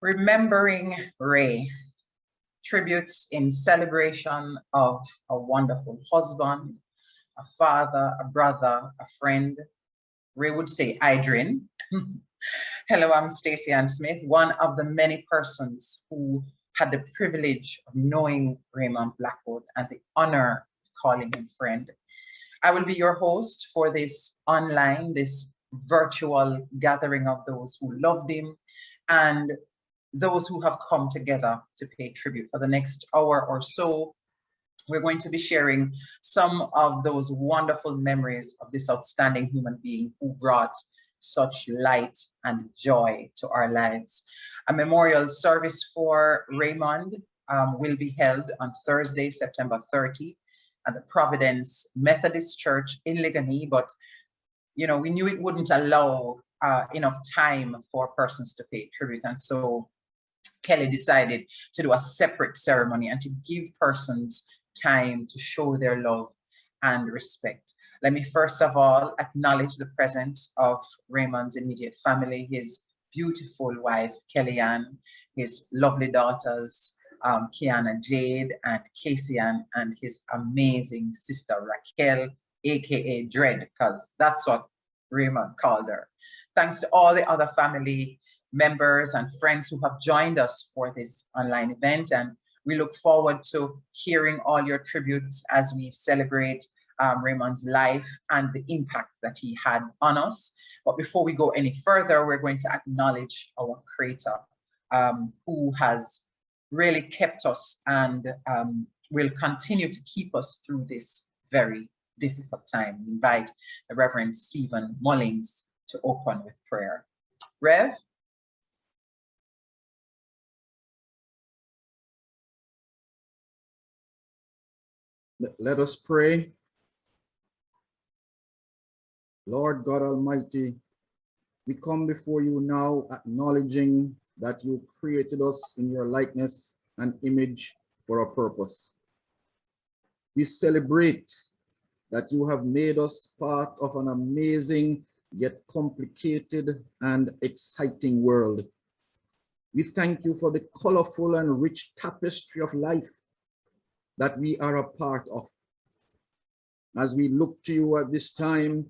Remembering Ray, tributes in celebration of a wonderful husband, a father, a brother, a friend. Ray would say, Adrian. Hello, I'm Stacey Ann Smith, one of the many persons who had the privilege of knowing Raymond Blackwood and the honor of calling him friend. I will be your host for this virtual gathering of those who loved him and those who have come together to pay tribute. For the next hour or so, we're going to be sharing some of those wonderful memories of this outstanding human being who brought such light and joy to our lives. A memorial service for Raymond will be held on Thursday, September 30 at the Providence Methodist Church in Ligonier, but we knew it wouldn't allow enough time for persons to pay tribute, and so Kelly decided to do a separate ceremony and to give persons time to show their love and respect. Let me first of all acknowledge the presence of Raymond's immediate family, his beautiful wife, Kellyanne, his lovely daughters, Kiana Jade and Casey Ann, and his amazing sister, Raquel, aka Dread, because that's what Raymond called her. Thanks to all the other family members and friends who have joined us for this online event, and we look forward to hearing all your tributes as we celebrate Raymond's life and the impact that he had on us. But before we go any further, we're going to acknowledge our Creator, who has really kept us and will continue to keep us through this very difficult time. We invite the Reverend Stephen Mullings to open with prayer. Rev? Let us pray. Lord God Almighty, we come before you now acknowledging that you created us in your likeness and image for a purpose. We celebrate that you have made us part of an amazing yet complicated and exciting world. We thank you for the colorful and rich tapestry of life that we are a part of. As we look to you at this time,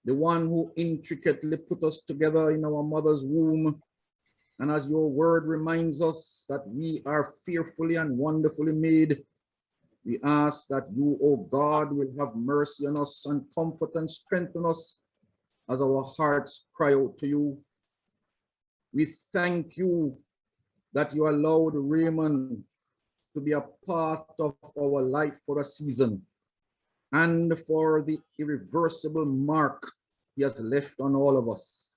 the one who intricately put us together in our mother's womb, and as your word reminds us that we are fearfully and wonderfully made, we ask that you, O God, will have mercy on us and comfort and strengthen us as our hearts cry out to you. We thank you that you allowed Raymond to be a part of our life for a season and for the irreversible mark he has left on all of us.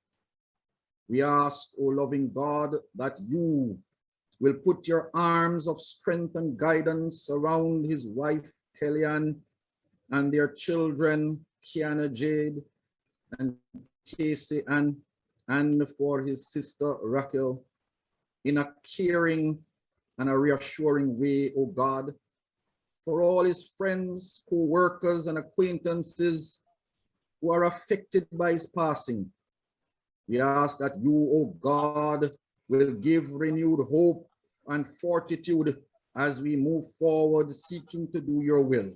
We ask, O loving God, that you will put your arms of strength and guidance around his wife, Kellyanne, and their children, Kiana Jade and Casey Ann, and for his sister, Raquel, in a caring and a reassuring way, O God, for all his friends, co-workers, and acquaintances who are affected by his passing. We ask that you, O God, will give renewed hope and fortitude as we move forward seeking to do your will.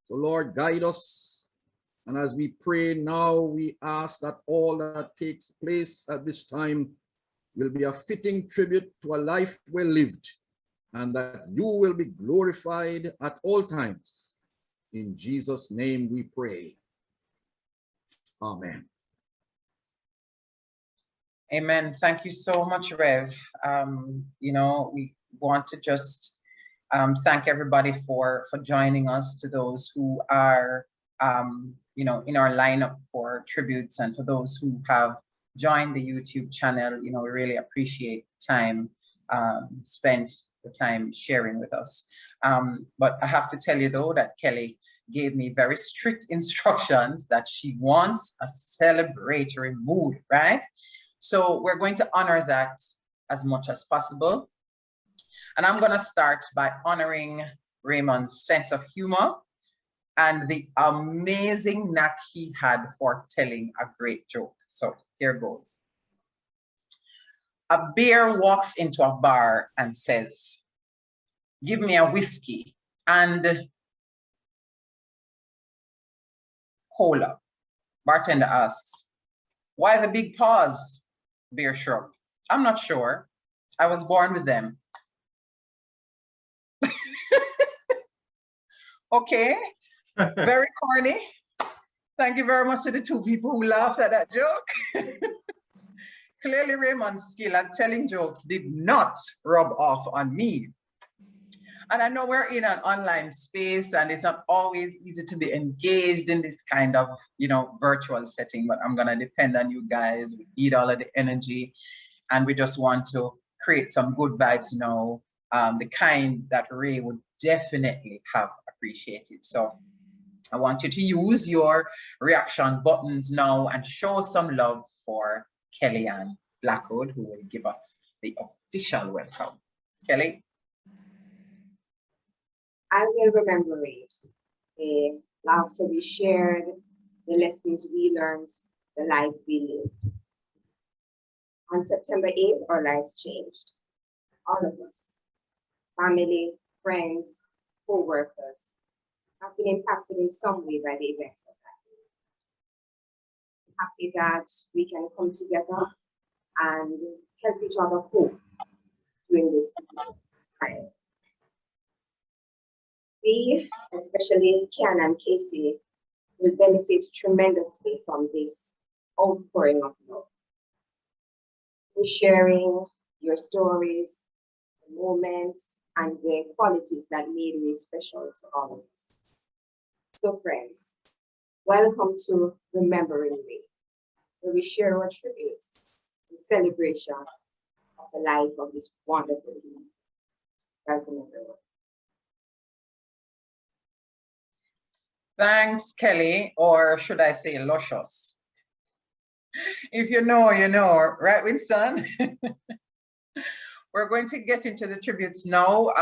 So Lord, guide us. And as we pray now, we ask that all that takes place at this time will be a fitting tribute to a life well lived, and that you will be glorified at all times. In Jesus' name we pray. Amen. Amen. Thank you so much, Rev. We want to just thank everybody for joining us, to those who are, in our lineup for tributes, and for those who have joined the YouTube channel. We really appreciate the time spent, the time sharing with us. But I have to tell you, though, that Kelly gave me very strict instructions that she wants a celebratory mood, right? So we're going to honor that as much as possible. And I'm going to start by honoring Raymond's sense of humor and the amazing knack he had for telling a great joke. So here goes. A bear walks into a bar and says, "Give me a whiskey and cola." Bartender asks, "Why the big pause?" Bear shrugged. "I'm not sure. I was born with them." Okay, very corny. Thank you very much to the two people who laughed at that joke. Clearly, Raymond's skill at telling jokes did not rub off on me. And I know we're in an online space and it's not always easy to be engaged in this kind of, virtual setting, but I'm going to depend on you guys. We need all of the energy and we just want to create some good vibes now, the kind that Ray would definitely have appreciated. So I want you to use your reaction buttons now and show some love for Kellyanne Blackwood, who will give us the official welcome. Kelly? I will remember it. The laughter we shared, the lessons we learned, the life we lived. On September 8th, our lives changed. All of us, family, friends, co-workers, have been impacted in some way by the events of that day. I'm happy that we can come together and help each other cope during this time. We, especially Kian and Casey, will benefit tremendously from this outpouring of love. We're sharing your stories, the moments, and the qualities that made me special to all of us. So friends, welcome to Remembering Me, where we share our tributes in celebration of the life of this wonderful human. Welcome everyone. Thanks, Kelly, or should I say luscious? If you know, you know, right, Winston? We're going to get into the tributes now.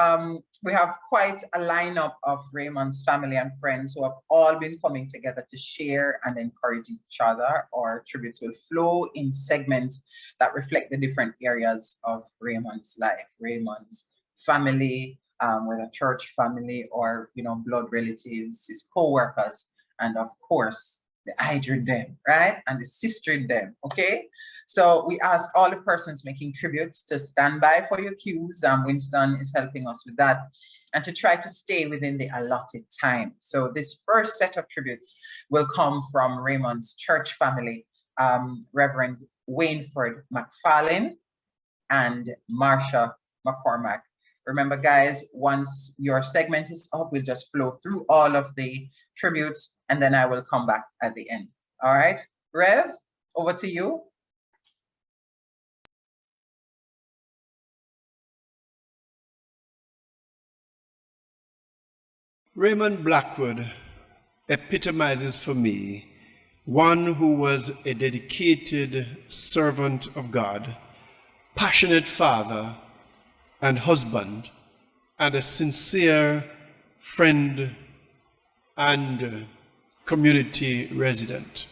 We have quite a lineup of Raymond's family and friends who have all been coming together to share and encourage each other. Our tributes will flow in segments that reflect the different areas of Raymond's life, Raymond's family, whether church family or, blood relatives, his co-workers, and of course, the Idra in them, right? And the sister in them, okay? So we ask all the persons making tributes to stand by for your cues. Winston is helping us with that. And to try to stay within the allotted time. So this first set of tributes will come from Raymond's church family, Reverend Wainford McFarlane and Marsha McCormack. Remember, guys, once your segment is up, we'll just flow through all of the tributes, and then I will come back at the end. All right, Rev, over to you. Raymond Blackwood epitomizes for me one who was a dedicated servant of God, passionate father and husband, and a sincere friend and community resident.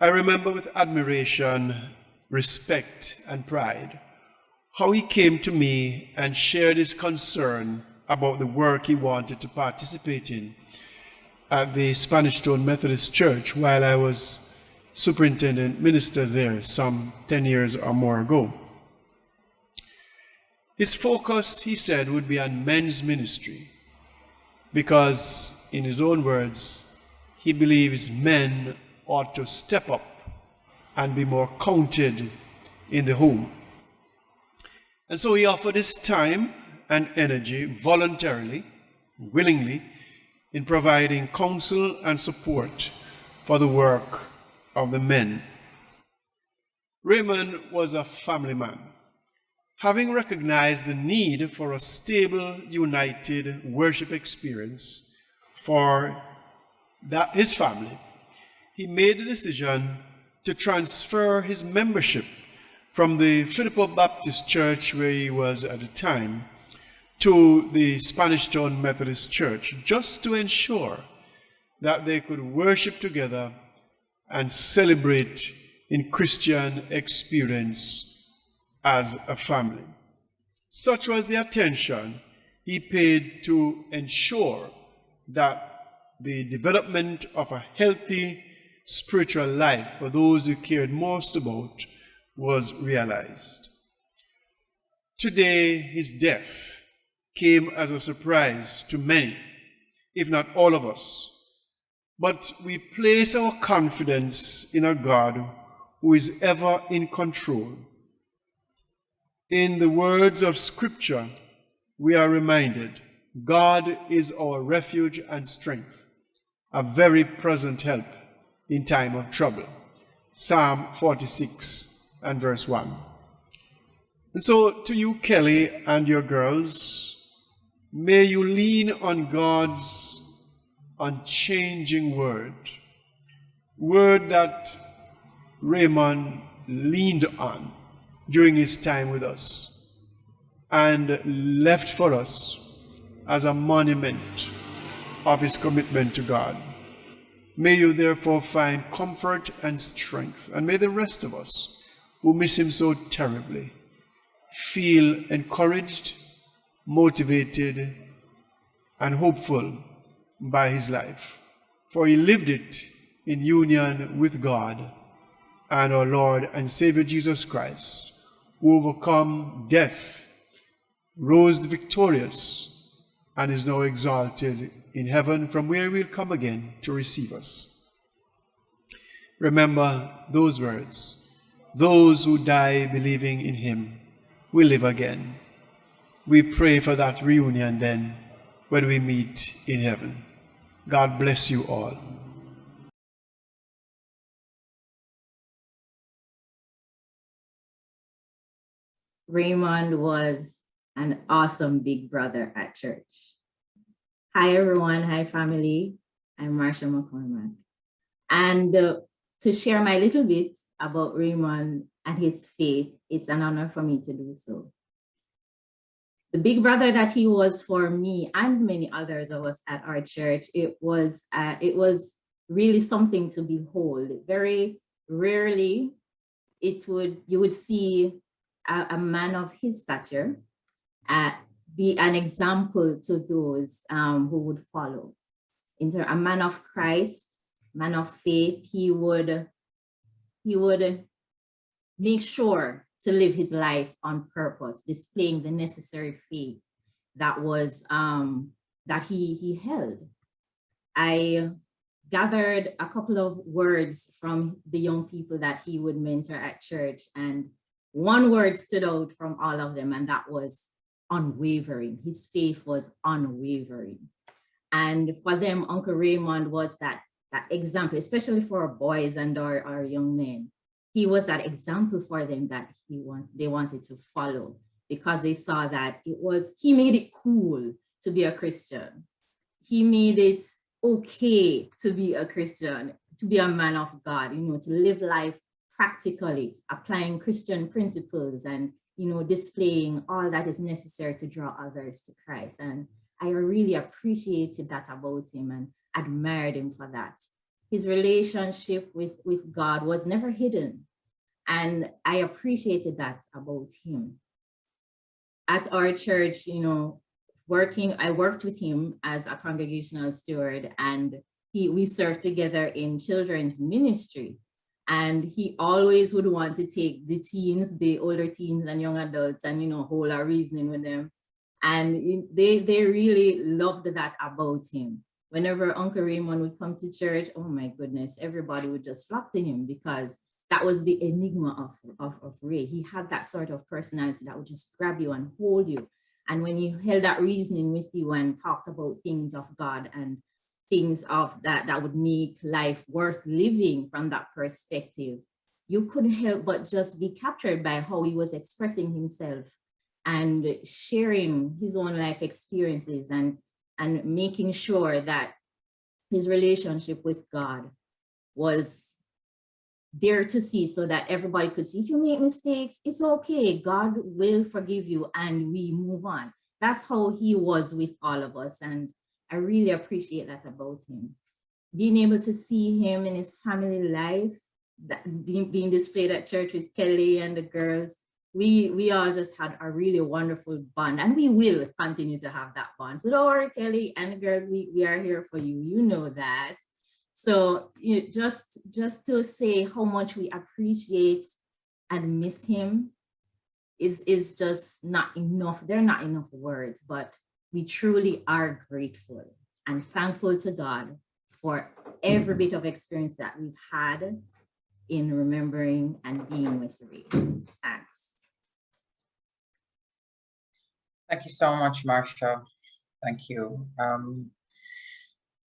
I remember with admiration, respect, and pride how he came to me and shared his concern about the work he wanted to participate in at the Spanish Town Methodist Church while I was superintendent minister there some 10 years or more ago. His focus, he said, would be on men's ministry because, in his own words, he believes men ought to step up and be more counted in the home. And so he offered his time and energy voluntarily, willingly, in providing counsel and support for the work of the men. Raymond was a family man. Having recognized the need for a stable, united worship experience for his family, he made the decision to transfer his membership from the Filippo Baptist Church, where he was at the time, to the Spanish Town Methodist Church, just to ensure that they could worship together and celebrate in Christian experience as a family. Such was the attention he paid to ensure that the development of a healthy spiritual life for those who cared most about was realized. Today, his death came as a surprise to many, if not all of us. But we place our confidence in a God who is ever in control. In the words of Scripture, we are reminded, God is our refuge and strength, a very present help in time of trouble. Psalm 46 and verse 1. And so to you, Kelly, and your girls, may you lean on God's unchanging word that Raymond leaned on during his time with us and left for us as a monument of his commitment to God. May you therefore find comfort and strength, and may the rest of us who miss him so terribly feel encouraged, motivated, and hopeful by his life. For he lived it in union with God and our Lord and Savior Jesus Christ, who overcome death, rose victorious, and is now exalted in heaven, from where we'll come again to receive us. Remember those words: those who die believing in him will live again. We pray for that reunion then when we meet in heaven. God bless you all. Raymond was an awesome big brother at church. Hi, everyone. Hi, family. I'm Marsha McCormack. And to share my little bit about Raymond and his faith, it's an honor for me to do so. The big brother that he was for me and many others of us at our church, it was really something to behold. Very rarely you would see a man of his stature be an example to those who would follow. A man of Christ, man of faith, he would make sure to live his life on purpose, displaying the necessary faith that was that he held. I gathered a couple of words from the young people that he would mentor at church, and one word stood out from all of them, and that was unwavering. His faith was unwavering. And for them, Uncle Raymond was that example, especially for our boys and our young men. He was that example for them that they wanted to follow, because they saw that he made it cool to be a Christian. He made it okay to be a Christian, to be a man of God, to live life practically, applying Christian principles and, displaying all that is necessary to draw others to Christ. And I really appreciated that about him and admired him for that. His relationship with God was never hidden. And I appreciated that about him. At our church, I worked with him as a congregational steward, and we served together in children's ministry. And he always would want to take the teens, the older teens and young adults, and, hold a reasoning with them. And they really loved that about him. Whenever Uncle Raymond would come to church, oh my goodness, everybody would just flock to him, because that was the enigma of Ray. He had that sort of personality that would just grab you and hold you. And when you held that reasoning with you and talked about things of God and things of that would make life worth living from that perspective, you couldn't help but just be captured by how he was expressing himself and sharing his own life experiences and making sure that his relationship with God was there to see, so that everybody could see, if you make mistakes, it's okay. God will forgive you, and we move on. That's how he was with all of us. And I really appreciate that about him. Being able to see him in his family life, being displayed at church with Kelly and the girls, we all just had a really wonderful bond, and we will continue to have that bond. So don't worry, Kelly and the girls, we are here for you. You know that. So just to say how much we appreciate and miss him is just not enough. There are not enough words, but we truly are grateful and thankful to God for every bit of experience that we've had in remembering and being with Ray. Thanks. Thank you so much, Marsha. Thank you.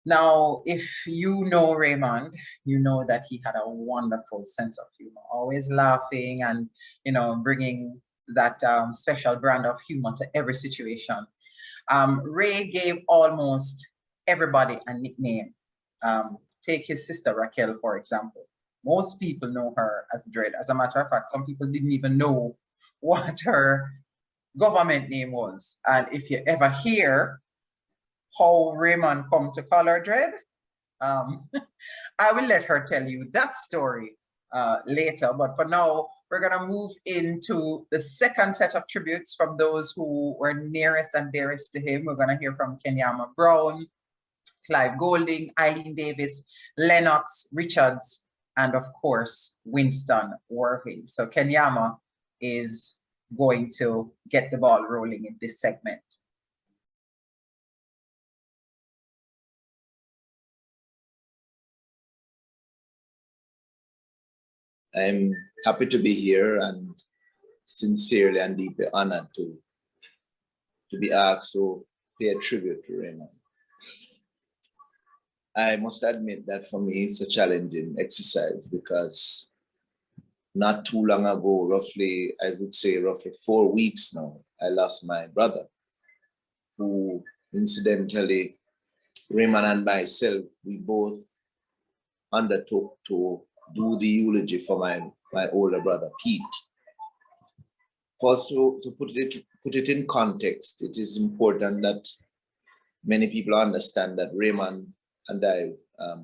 Now, if you know Raymond, you know that he had a wonderful sense of humor, always laughing and, bringing that special brand of humor to every situation. Ray gave almost everybody a nickname. Take his sister Raquel, for example. Most people know her as Dread. As a matter of fact, some people didn't even know what her government name was. And if you ever hear how Raymond come to call her Dread, I will let her tell you that story later. But for now, we're going to move into the second set of tributes from those who were nearest and dearest to him. We're going to hear from Kenyama Brown, Clive Golding, Eileen Davis, Lennox Richards, and of course, Winston Worthing. So Kenyama is going to get the ball rolling in this segment. I'm happy to be here and sincerely and deeply honored to be asked to pay a tribute to Raymond. I must admit that for me, it's a challenging exercise because not too long ago, I would say roughly 4 weeks now, I lost my brother, who incidentally, Raymond and myself, we both undertook to do the eulogy for my older brother, Pete. First, to put it in context, it is important that many people understand that Raymond and I,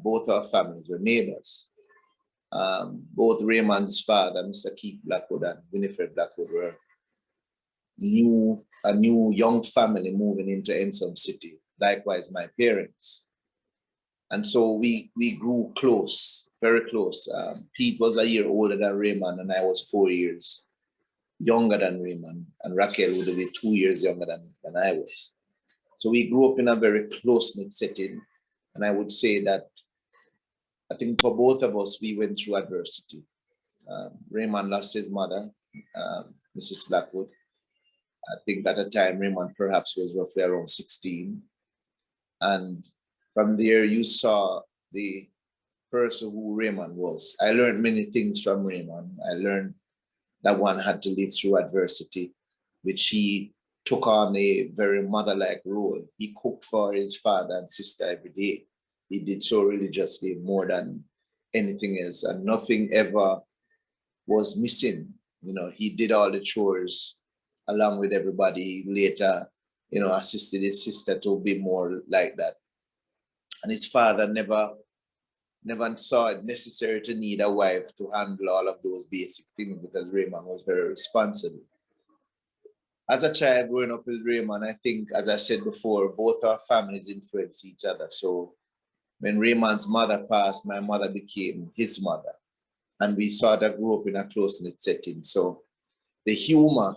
both our families were neighbors. Both Raymond's father, Mr. Keith Blackwood, and Winifred Blackwood were a new young family moving into Ensom City. Likewise, my parents. And so we grew close, very close. Pete was a year older than Raymond, and I was 4 years younger than Raymond, and Raquel would be 2 years younger than I was. So we grew up in a very close-knit setting. And I would say that I think for both of us, we went through adversity. Raymond lost his mother, Mrs. Blackwood. I think at the time Raymond perhaps was roughly around 16. And from there, you saw the person who Raymond was. I learned many things from Raymond. I learned that one had to live through adversity, which he took on a very mother-like role. He cooked for his father and sister every day. He did so religiously, more than anything else, and nothing ever was missing. He did all the chores along with everybody. Later, assisted his sister to be more like that. And his father never saw it necessary to need a wife to handle all of those basic things because Raymond was very responsible. As a child growing up with Raymond, I think, as I said before, both our families influenced each other. So when Raymond's mother passed, my mother became his mother. And we sort of grew up in a close-knit setting. So the humor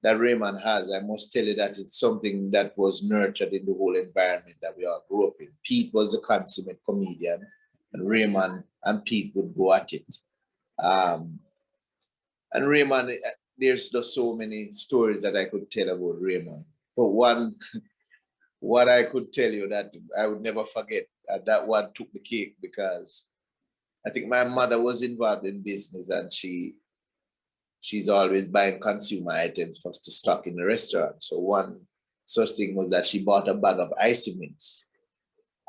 that Raymond has, I must tell you that it's something that was nurtured in the whole environment that we all grew up in. Pete was a consummate comedian, and Raymond and Pete would go at it. And Raymond, there's just so many stories that I could tell about Raymond. But what I could tell you that I would never forget, that one took the cake, because I think my mother was involved in business, and she's always buying consumer items for us to stock in the restaurant. So one such thing was that she bought a bag of icy mints.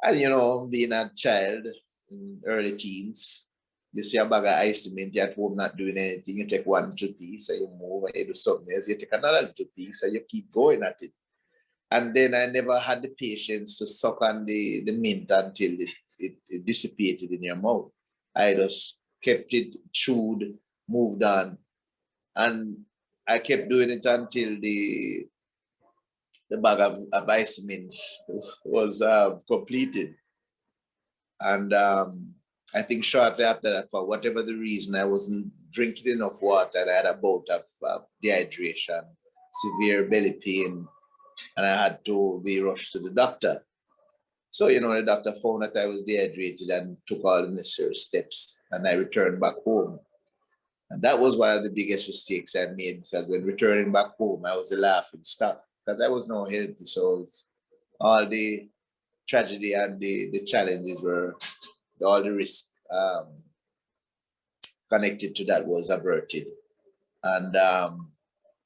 And being a child in early teens, you see a bag of icy mint, you're at home not doing anything, you take one little piece and you move and you do something else, you take another little piece and you keep going at it. And then I never had the patience to suck on the mint until it dissipated in your mouth. I just kept it, chewed, moved on. And I kept doing it until the bag of ice mints was completed. And I think shortly after that, for whatever the reason, I wasn't drinking enough water. And I had a bout of dehydration, severe belly pain, and I had to be rushed to the doctor. So, you know, the doctor found that I was dehydrated and took all the necessary steps, and I returned back home. And that was one of the biggest mistakes I made, because when returning back home, I was a laughing stock because I was not healthy. So all the tragedy and the challenges were, all the risk connected to that was averted. And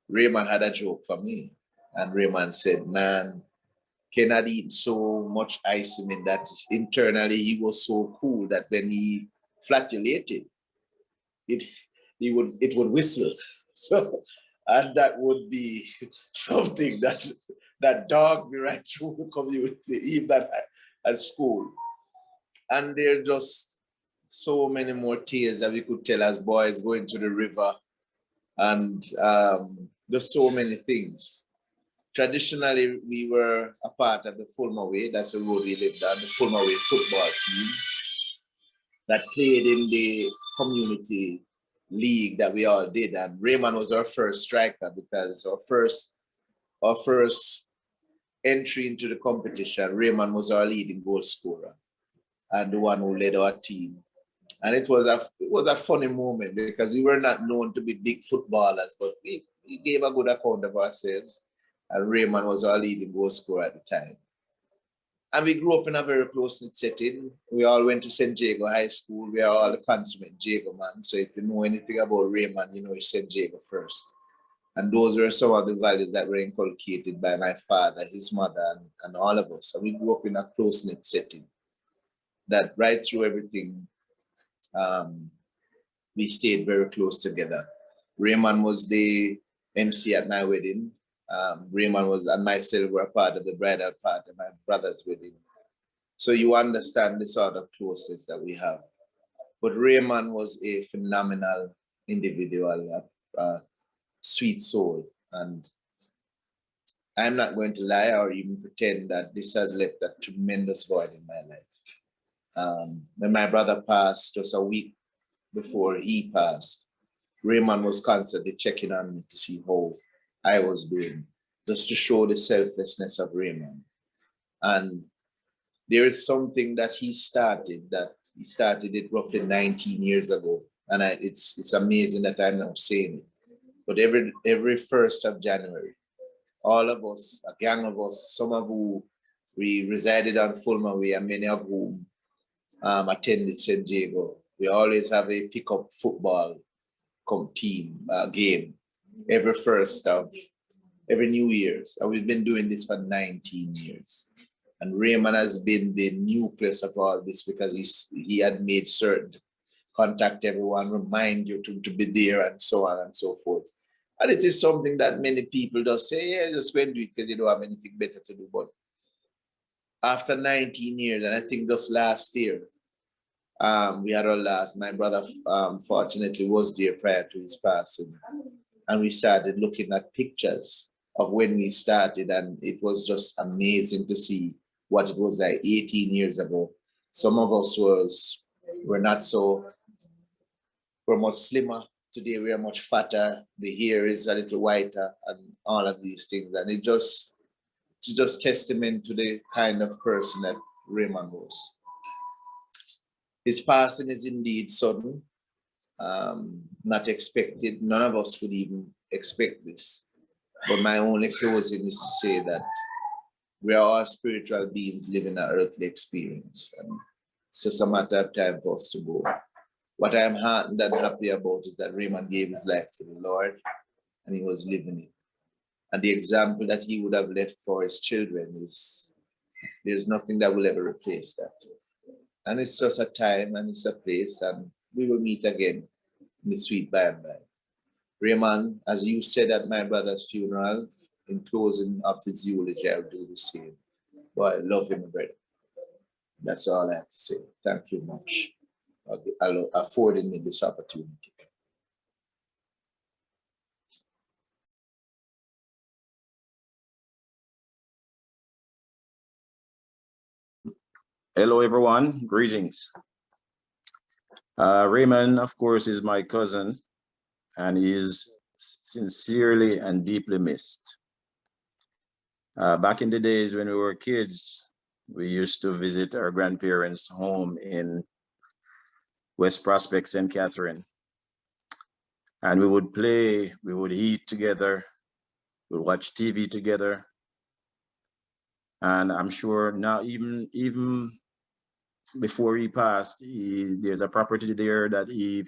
Raymond had a joke for me. And Raymond said, man, Ken had eaten so much ice cream that internally he was so cool that when he flatulated, it would whistle. So, and that would be something that dogged me right through the community, even at school. And there are just so many more tales that we could tell as boys going to the river, and there's so many things. Traditionally, we were a part of the Fulmer Way. That's the road we lived on, the Fulmer Way football team that played in the community league that we all did. And Raymond was our first striker, because our first entry into the competition, Raymond was our leading goal scorer and the one who led our team. And it was a funny moment, because we were not known to be big footballers, but we gave a good account of ourselves. And Raymond was our leading goal scorer at the time. And we grew up in a very close-knit setting. We all went to St. Jago High School. We are all the consummate Jago man. So if you know anything about Raymond, you know it's St. Jago first. And those were some of the values that were inculcated by my father, his mother, and all of us. So we grew up in a close-knit setting that right through everything, we stayed very close together. Raymond was the MC at my wedding. Raymond and myself were a part of the bridal part of my brother's wedding. So you understand the sort of closeness that we have. But Raymond was a phenomenal individual, a sweet soul. And I'm not going to lie or even pretend that this has left a tremendous void in my life. When my brother passed, just a week before he passed, Raymond was constantly checking on me to see how I was doing, just to show the selflessness of Raymond. And there is something that he started it roughly 19 years ago. And it's amazing that I'm now saying it. But every 1st of January, all of us, a gang of us, some of who we resided on Fulmer Way, and many of whom attended St. Jago, we always have a pickup football team game every New Year's. And we've been doing this for 19 years. And Raymond has been the nucleus of all this, because he had made certain contact everyone, remind you to be there, and so on and so forth. And it is something that many people just say, yeah, just go and do it because you don't have anything better to do. But after 19 years, and I think just last year, we had our last, my brother fortunately was there prior to his passing. And we started looking at pictures of when we started, and it was just amazing to see what it was like 18 years ago. Some of us were much slimmer. Today we are much fatter. The hair is a little whiter, and all of these things. And it's just testament to the kind of person that Raymond was. His passing is indeed sudden, not expected. None of us would even expect this. But my only closing is to say that we are all spiritual beings living an earthly experience. And it's just a matter of time for us to go. What I am heartened and happy about is that Raymond gave his life to the Lord, and he was living it. And the example that he would have left for his children there's nothing that will ever replace that. And it's just a time, and it's a place, and we will meet again in the sweet by and by. Raymond, as you said at my brother's funeral, in closing of his eulogy, I'll do the same. Boy, I love him, brother. That's all I have to say. Thank you much for affording me this opportunity. Hello, everyone. Greetings. Raymond, of course, is my cousin, and he is sincerely and deeply missed. Back in the days when we were kids, we used to visit our grandparents' home in West Prospect, St. Catherine. And we would play, we would eat together, we would watch TV together. And I'm sure now, even before he passed, there's a property there that he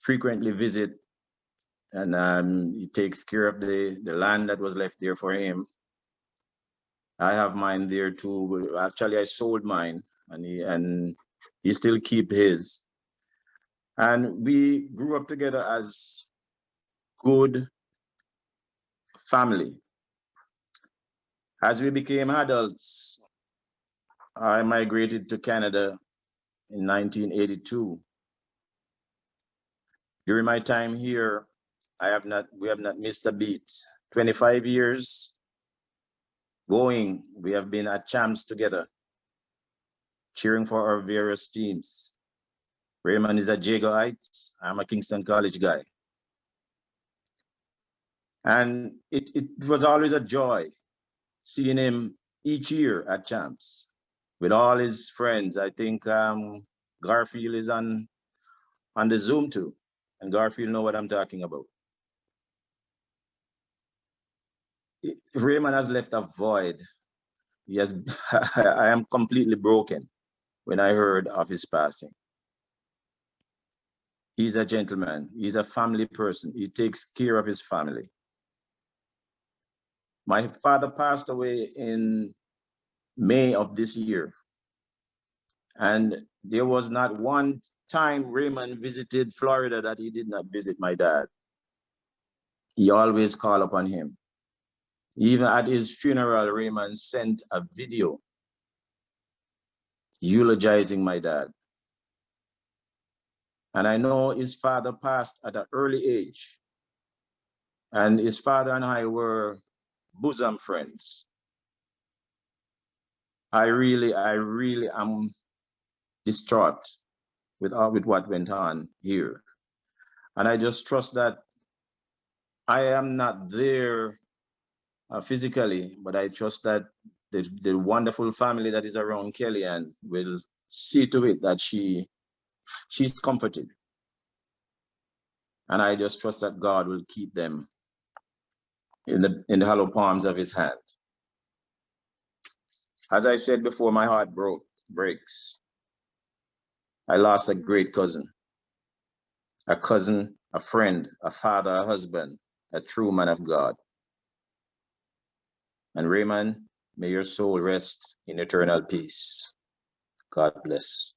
frequently visit, and he takes care of the land that was left there for him. I have mine there too. Actually, I sold mine, and he still keep his. And we grew up together as good family. As we became adults, I migrated to Canada in 1982. During my time here, we have not missed a beat. 25 years going, we have been at champs together, cheering for our various teams. Raymond is a Jago Heights, I'm a Kingston College guy. And it was always a joy seeing him each year at champs with all his friends. I think Garfield is on the Zoom too, and Garfield know what I'm talking about. Raymond has left a void. He has, I am completely broken when I heard of his passing. He's a gentleman. He's a family person. He takes care of his family. My father passed away in May of this year. And there was not one time Raymond visited Florida that he did not visit my dad. He always called upon him. Even at his funeral, Raymond sent a video eulogizing my dad. And I know his father passed at an early age. And his father and I were bosom friends. I really am distraught with what went on here. And I just trust that I am not there physically, but I trust that the wonderful family that is around Kellyanne will see to it that she's comforted. And I just trust that God will keep them in the hollow palms of his hand. As I said before, my heart breaks. I lost a great cousin, a friend, a father, a husband, a true man of God. And Raymond, may your soul rest in eternal peace. God bless.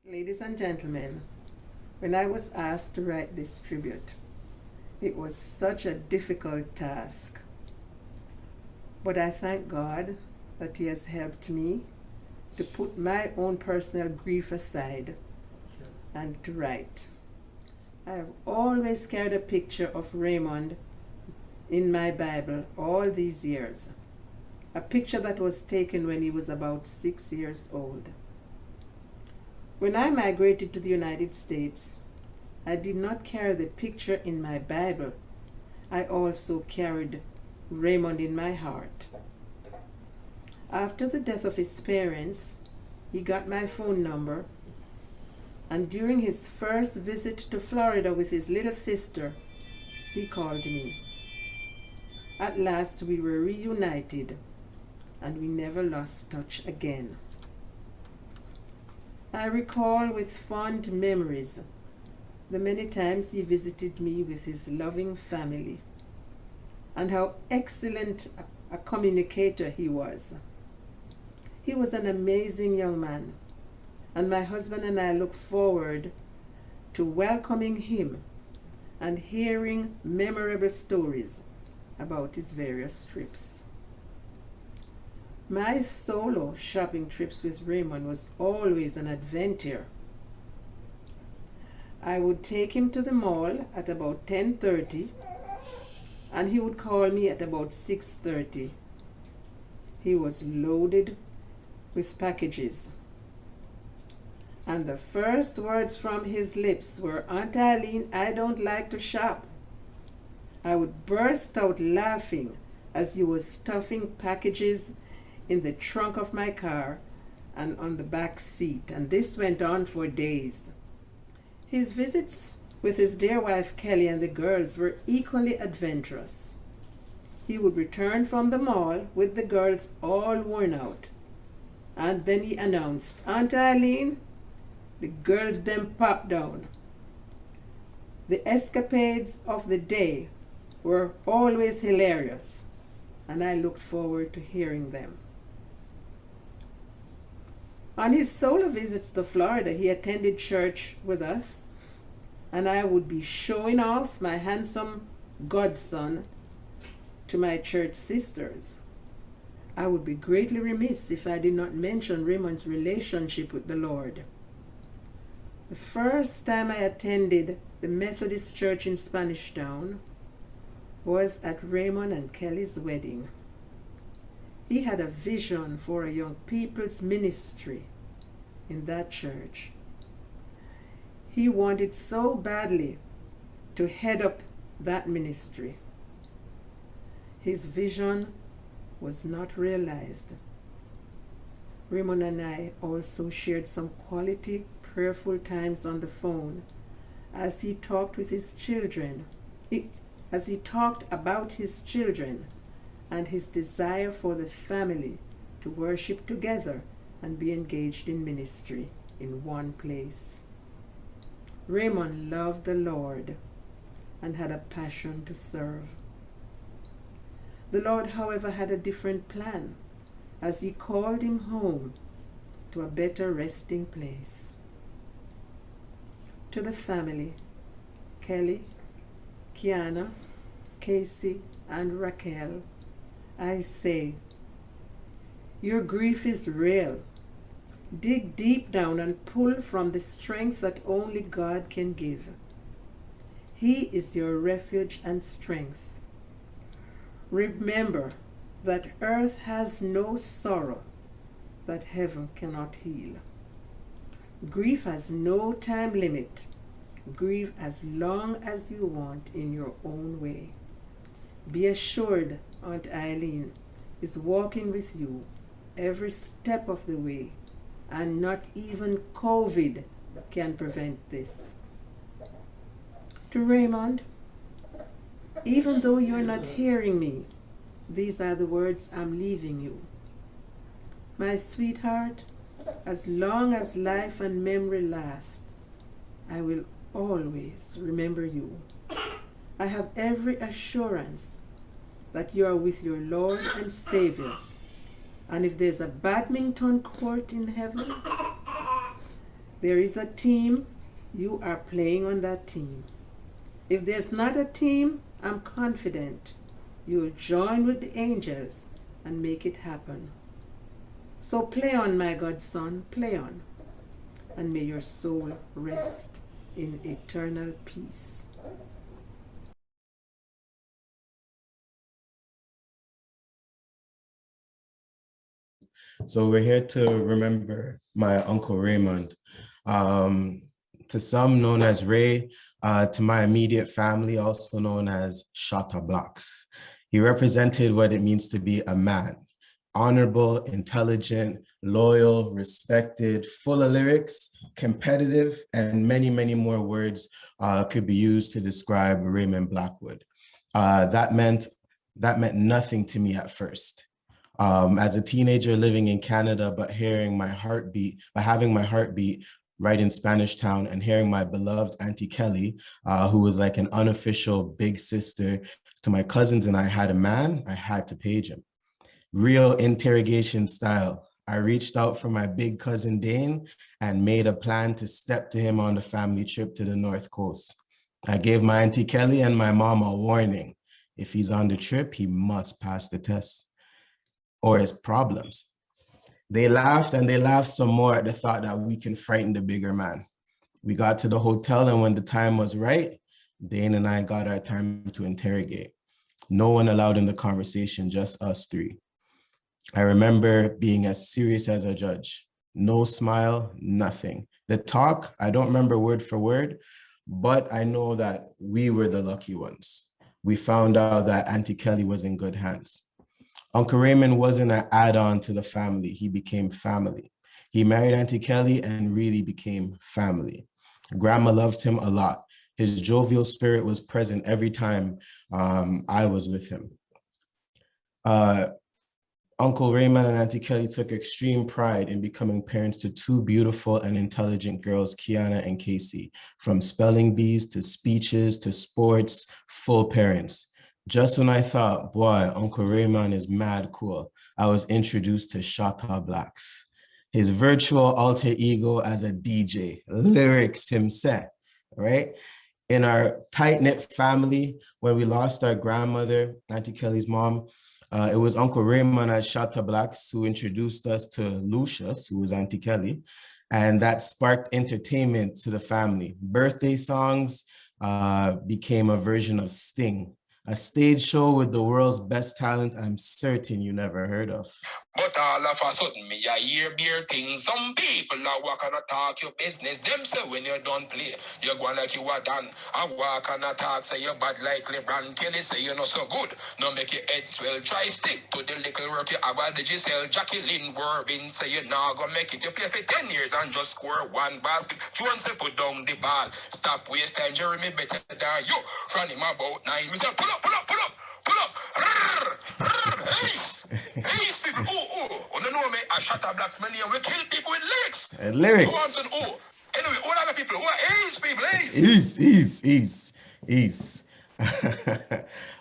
Ladies and gentlemen, when I was asked to write this tribute, it was such a difficult task. But I thank God that He has helped me to put my own personal grief aside and to write. I have always carried a picture of Raymond in my Bible all these years. A picture that was taken when he was about 6 years old. When I migrated to the United States, I did not carry the picture in my Bible. I also carried Raymond in my heart. After the death of his parents, he got my phone number, and during his first visit to Florida with his little sister, he called me. At last we were reunited, and we never lost touch again. I recall with fond memories the many times he visited me with his loving family, and how excellent a communicator he was. He was an amazing young man, and my husband and I look forward to welcoming him and hearing memorable stories about his various trips. My solo shopping trips with Raymond was always an adventure. I would take him to the mall at about 10:30 and he would call me at about 6:30. He was loaded with packages. And the first words from his lips were, "Aunt Eileen, I don't like to shop." I would burst out laughing as he was stuffing packages in the trunk of my car and on the back seat, and this went on for days. His visits with his dear wife Kelly and the girls were equally adventurous. He would return from the mall with the girls all worn out, and then he announced, "Aunt Eileen, the girls them popped down." The escapades of the day were always hilarious, and I looked forward to hearing them. On his solo visits to Florida, he attended church with us, and I would be showing off my handsome godson to my church sisters. I would be greatly remiss if I did not mention Raymond's relationship with the Lord. The first time I attended the Methodist Church in Spanish Town was at Raymond and Kelly's wedding. He had a vision for a young people's ministry in that church. He wanted so badly to head up that ministry. His vision was not realized. Raymond and I also shared some quality, prayerful times on the phone as he talked with his children, as he talked about his children and his desire for the family to worship together and be engaged in ministry in one place. Raymond loved the Lord and had a passion to serve. The Lord, however, had a different plan as he called him home to a better resting place. To the family, Kelly, Kiana, Casey, and Raquel, I say, your grief is real. Dig deep down and pull from the strength that only God can give. He is your refuge and strength. Remember that earth has no sorrow that heaven cannot heal. Grief has no time limit. Grieve as long as you want in your own way. Be assured Aunt Eileen is walking with you every step of the way, and not even COVID can prevent this. To Raymond, even though you're not hearing me, these are the words I'm leaving you. My sweetheart, as long as life and memory last, I will always remember you. I have every assurance that you are with your Lord and Savior. And if there's a badminton court in heaven, there is a team, you are playing on that team. If there's not a team, I'm confident you'll join with the angels and make it happen. So play on, my godson, play on, and may your soul rest in eternal peace. So we're here to remember my Uncle Raymond. To some known as Ray, to my immediate family, also known as Shatta Blocks. He represented what it means to be a man, honorable, intelligent, loyal, respected, full of lyrics, competitive, and many, many more words could be used to describe Raymond Blackwood. That meant nothing to me at first. As a teenager living in Canada, but having my heartbeat right in Spanish Town and hearing my beloved Auntie Kelly, who was like an unofficial big sister to my cousins, and I had a man, I had to page him. Real interrogation style. I reached out for my big cousin Dane and made a plan to step to him on the family trip to the North Coast. I gave my Auntie Kelly and my mom a warning. If he's on the trip, he must pass the test or his problems. They laughed and they laughed some more at the thought that we can frighten the bigger man. We got to the hotel, and when the time was right, Dane and I got our time to interrogate. No one allowed in the conversation, just us three. I remember being as serious as a judge. No smile, nothing. The talk, I don't remember word for word, but I know that we were the lucky ones. We found out that Auntie Kelly was in good hands. Uncle Raymond wasn't an add-on to the family. He became family. He married Auntie Kelly and really became family. Grandma loved him a lot. His jovial spirit was present every time I was with him. Uncle Raymond and Auntie Kelly took extreme pride in becoming parents to two beautiful and intelligent girls, Kiana and Casey, from spelling bees to speeches to sports, full parents. Just when I thought, boy, Uncle Raymond is mad cool, I was introduced to Shatta Blacks, his virtual alter ego as a DJ, lyrics himself, right? In our tight-knit family, when we lost our grandmother, Auntie Kelly's mom, it was Uncle Raymond at Shatta Blacks who introduced us to Lucius, who was Auntie Kelly, and that sparked entertainment to the family. Birthday songs became a version of Sting, a stage show with the world's best talent I'm certain you never heard of. But all of a sudden, me I hear beer things. Some people are walk and talk your business. Them say when you don't play, you go like you are done. I walk and talk, say you bad like LeBron. Kelly say you're not so good. No make your head swell. Try stick to the little work you have. Did you sell Jacqueline Worvin? Say you're not gonna make it. You play for 10 years and just score one basket. Jones say put down the ball. Stop waste time. Jeremy better than you. From him about 9. We say pull up, pull up, pull up. Pull up. Ace. Ace people. Oh, no, me. I shut up Blacks many and we kill people with lyrics. Lyrics. You want to know? Anyway, all other people. Who are Ace people? Ace.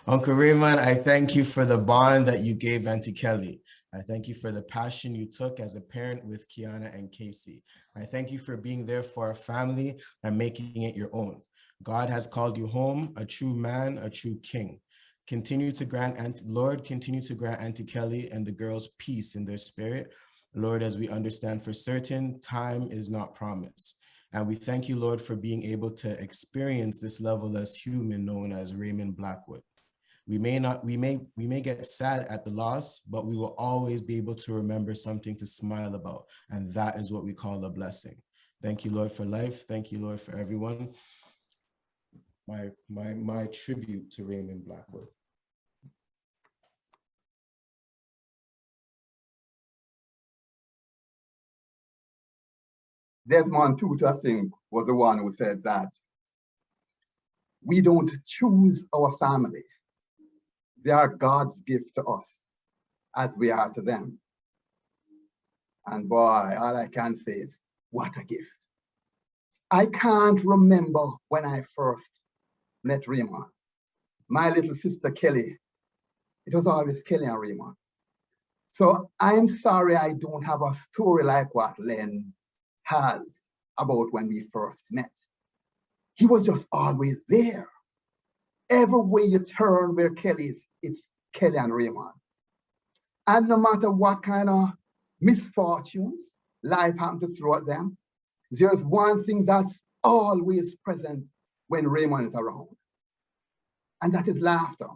Uncle Raymond, I thank you for the bond that you gave Auntie Kelly. I thank you for the passion you took as a parent with Kiana and Casey. I thank you for being there for our family and making it your own. God has called you home, a true man, a true king. Continue to grant, Lord, continue to grant Auntie Kelly and the girls peace in their spirit. Lord, as we understand for certain, time is not promised. And we thank you, Lord, for being able to experience this level as human known as Raymond Blackwood. We may get sad at the loss, but we will always be able to remember something to smile about. And that is what we call a blessing. Thank you, Lord, for life. Thank you, Lord, for everyone. My tribute to Raymond Blackwood. Desmond Tutu, I think, was the one who said that we don't choose our family. They are God's gift to us as we are to them. And boy, all I can say is, what a gift. I can't remember when I first met Raymond. My little sister Kelly, it was always Kelly and Raymond. So I'm sorry I don't have a story like what Len has about when we first met. He was just always there. Everywhere you turn where Kelly is, it's Kelly and Raymond. And no matter what kind of misfortunes life happened to throw at them, there's one thing that's always present when Raymond is around, and that is laughter.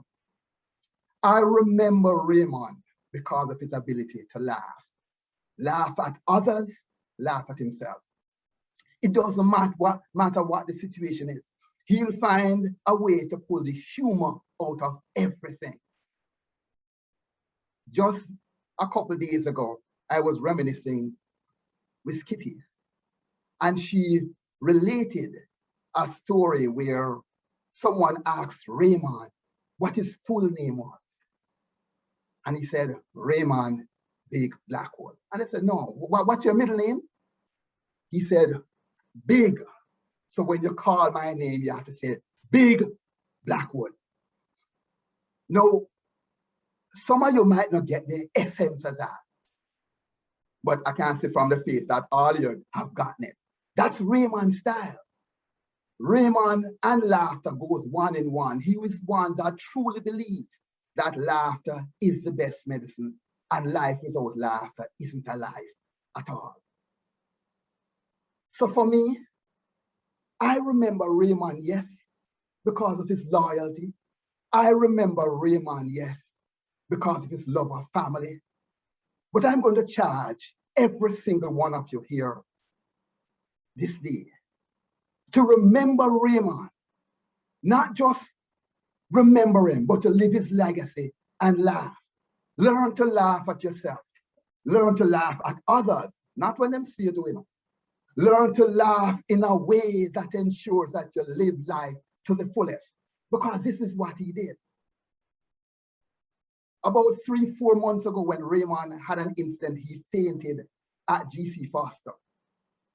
I remember Raymond because of his ability to laugh. Laugh at others, laugh at himself. It doesn't matter what the situation is. He'll find a way to pull the humor out of everything. Just a couple of days ago, I was reminiscing with Kitty, and she related a story where someone asked Raymond what his full name was. And he said, Raymond Big Blackwood. And I said, no, what's your middle name? He said, Big. So when you call my name, you have to say Big Blackwood. Now, some of you might not get the essence of that, but I can see from the face that all of you have gotten it. That's Raymond's style. Raymond and laughter goes one in one. He was one that truly believes that laughter is the best medicine, and life without laughter isn't a life at all. So for me, I remember Raymond, yes, because of his loyalty. I remember Raymond, yes, because of his love of family. But I'm going to charge every single one of you here this day to remember Raymond, not just remember him, but to live his legacy and laugh. Learn to laugh at yourself. Learn to laugh at others, not when them see you doing it. Learn to laugh in a way that ensures that you live life to the fullest, because this is what he did. About 3-4 months ago, when Raymond had an incident, he fainted at GC Foster.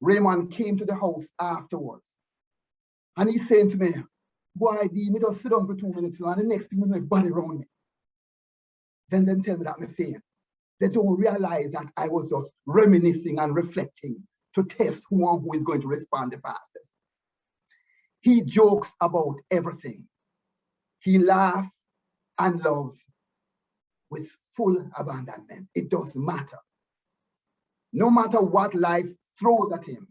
Raymond came to the house afterwards, and he's saying to me, boy, D, me just sit down for 2 minutes, and the next thing you know, his body around me. Then them tell me that me faint. They don't realize that I was just reminiscing and reflecting to test who is going to respond the fastest. He jokes about everything. He laughs and loves with full abandonment. It doesn't matter. No matter what life throws at him,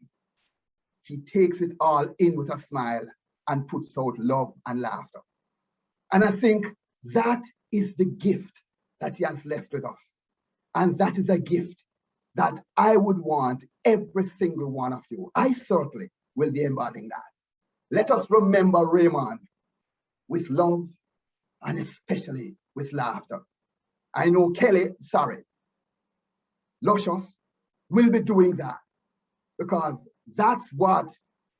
he takes it all in with a smile and puts out love and laughter. And I think that is the gift that he has left with us. And that is a gift that I would want every single one of you. I certainly will be embodying that. Let us remember Raymond with love and especially with laughter. I know Luscious will be doing that, because that's what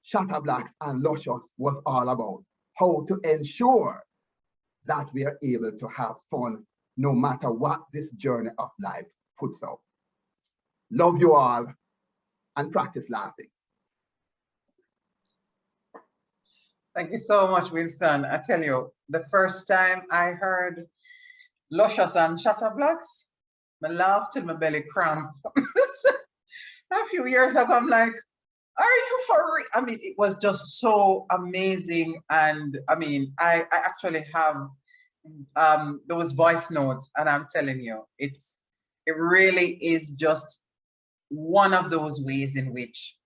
Chatterblacks and Luscious was all about. How to ensure that we are able to have fun no matter what this journey of life puts out. Love you all and practice laughing. Thank you so much, Winston. I tell you, the first time I heard Luscious and Chatterblacks, I laughed till my belly cramped. A few years ago, I'm like, are you for real? I mean, it was just so amazing. And I mean, I actually have those voice notes, and I'm telling you, it really is just one of those ways in which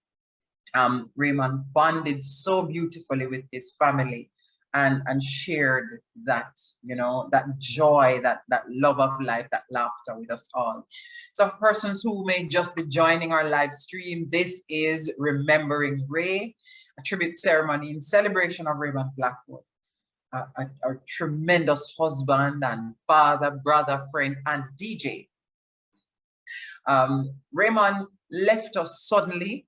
Raymond bonded so beautifully with his family and shared that, you know, that joy, that love of life, that laughter with us all. So for persons who may just be joining our live stream, this is Remembering Ray, a tribute ceremony in celebration of Raymond Blackwood, a tremendous husband and father, brother, friend, and DJ. Raymond left us suddenly,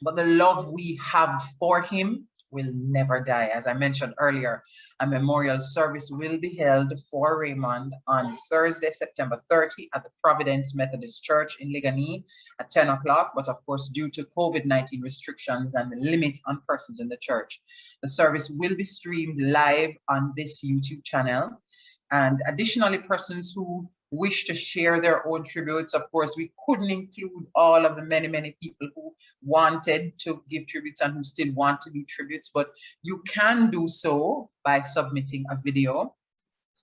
but the love we have for him will never die. As I mentioned earlier, a memorial service will be held for Raymond on Thursday, September 30 at the Providence Methodist Church in Ligani at 10 o'clock. But of course, due to COVID-19 restrictions and the limit on persons in the church, the service will be streamed live on this YouTube channel. And additionally, persons who wish to share their own tributes, of course, we couldn't include all of the many people who wanted to give tributes and who still want to do tributes, but you can do so by submitting a video.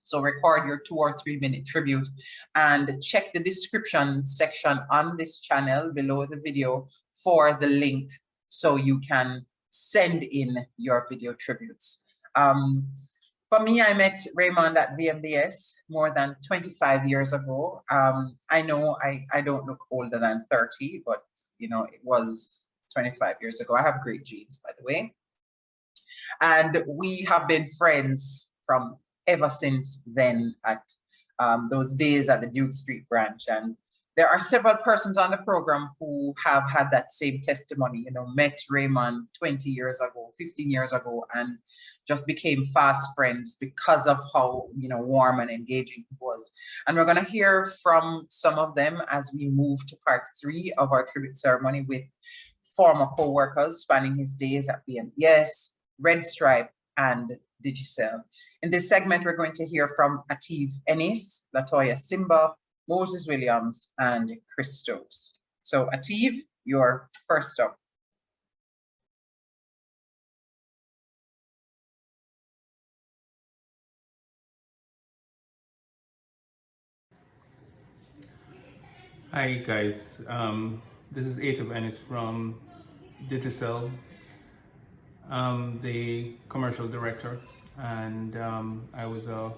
So record your 2 or 3 minute tribute and check the description section on this channel below the video for the link so you can send in your video tributes. For me, I met Raymond at VMBS more than 25 years ago. I know I don't look older than 30, but you know, it was 25 years ago. I have great genes, by the way. And we have been friends from ever since then at those days at the Duke Street branch. And there are several persons on the program who have had that same testimony, you know, met Raymond 20 years ago, 15 years ago, and just became fast friends because of how, you know, warm and engaging he was. And we're going to hear from some of them as we move to part 3 of our tribute ceremony with former co-workers spanning his days at BMBS, Red Stripe, and Digicel. In this segment, we're going to hear from Ativ Ennis, Latoya Simba, Moses Williams, and Christos. So Ativ, you're first up. Hi guys, this is Ativ Ennis from Digicel. I want to say a big thank you to everyone who came out to support Raymond. the commercial director, and I was a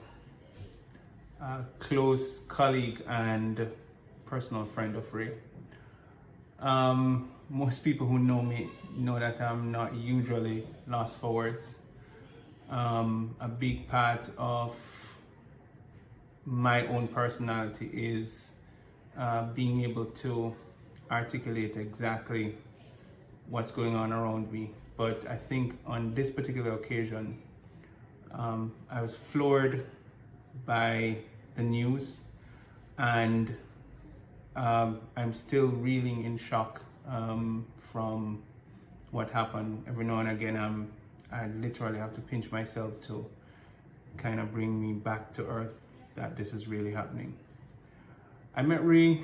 close colleague and personal friend of Ray. Most people who know me know that I'm not usually lost for words. A big part of my own personality is being able to articulate exactly what's going on around me. But I think on this particular occasion, I was floored by the news, and I'm still reeling in shock from what happened. Every now and again, I literally have to pinch myself to kind of bring me back to earth that this is really happening. I met Ray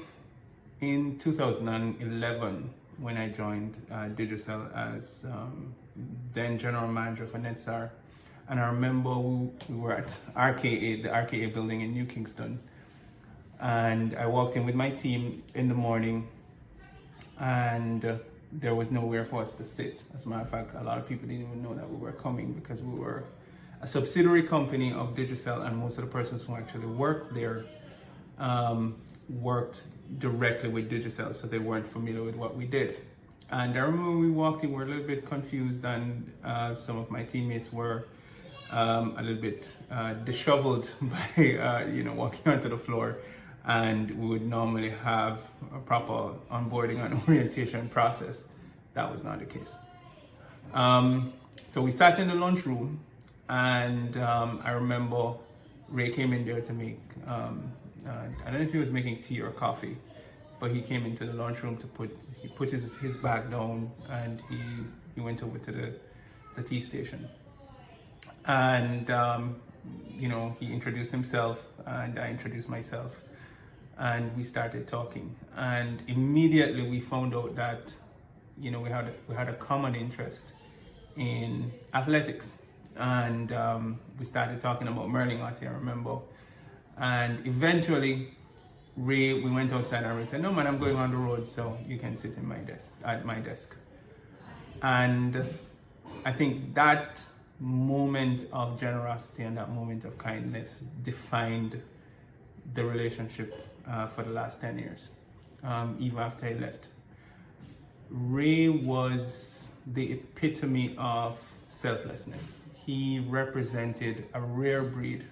in 2011 when I joined Digicel as then general manager for NetStar. And I remember we were at RKA, the RKA building in New Kingston. And I walked in with my team in the morning, and there was nowhere for us to sit. As a matter of fact, a lot of people didn't even know that we were coming because we were a subsidiary company of Digicel, and most of the persons who actually worked there worked directly with Digicel, so they weren't familiar with what we did. And I remember when we walked in, we were a little bit confused, and some of my teammates were a little bit disheveled by walking onto the floor. And we would normally have a proper onboarding and orientation process. That was not the case. So we sat in the lunchroom, and I remember Ray came in there to make, I don't know if he was making tea or coffee, but he came into the lunchroom to put his bag down, and he went over to the tea station. And, he introduced himself, and I introduced myself. And we started talking, and immediately we found out that we had a common interest in athletics, and we started talking about Merlin Arty, I remember. And eventually we went outside, and Ray said, "No man, I'm going on the road, so you can sit at my desk." And I think that moment of generosity and that moment of kindness defined the relationship for the last 10 years, even after I left. Ray was the epitome of selflessness. He represented a rare breed.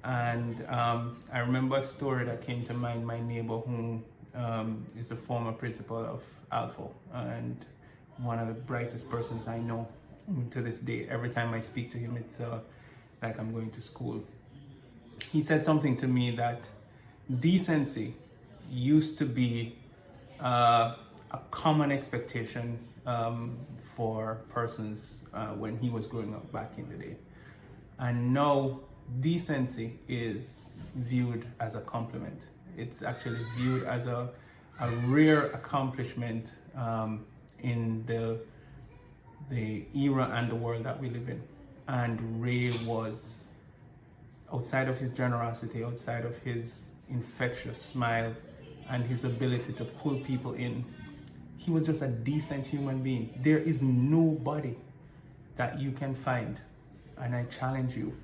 And I remember a story that came to mind. My neighbor, who is the former principal of Alpha, and one of the brightest persons I know to this day. Every time I speak to him, it's like I'm going to school. He said something to me that decency used to be a common expectation for persons when he was growing up back in the day. And now decency is viewed as a compliment. It's actually viewed as a rare accomplishment in the era and the world that we live in. And Ray was, outside of his generosity, outside of his infectious smile and his ability to pull people in, he was just a decent human being. There is nobody that you can find, and I challenge you,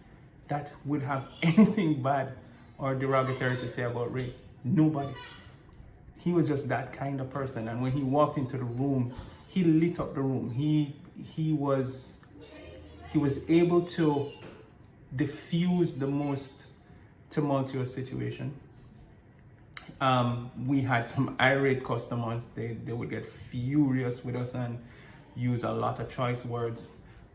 that would have anything bad or derogatory to say about Ray. Nobody. He was just that kind of person, and when he walked into the room, he lit up the room. He was able to diffuse the most tumultuous situation. We had some irate customers. They would get furious with us and use a lot of choice words.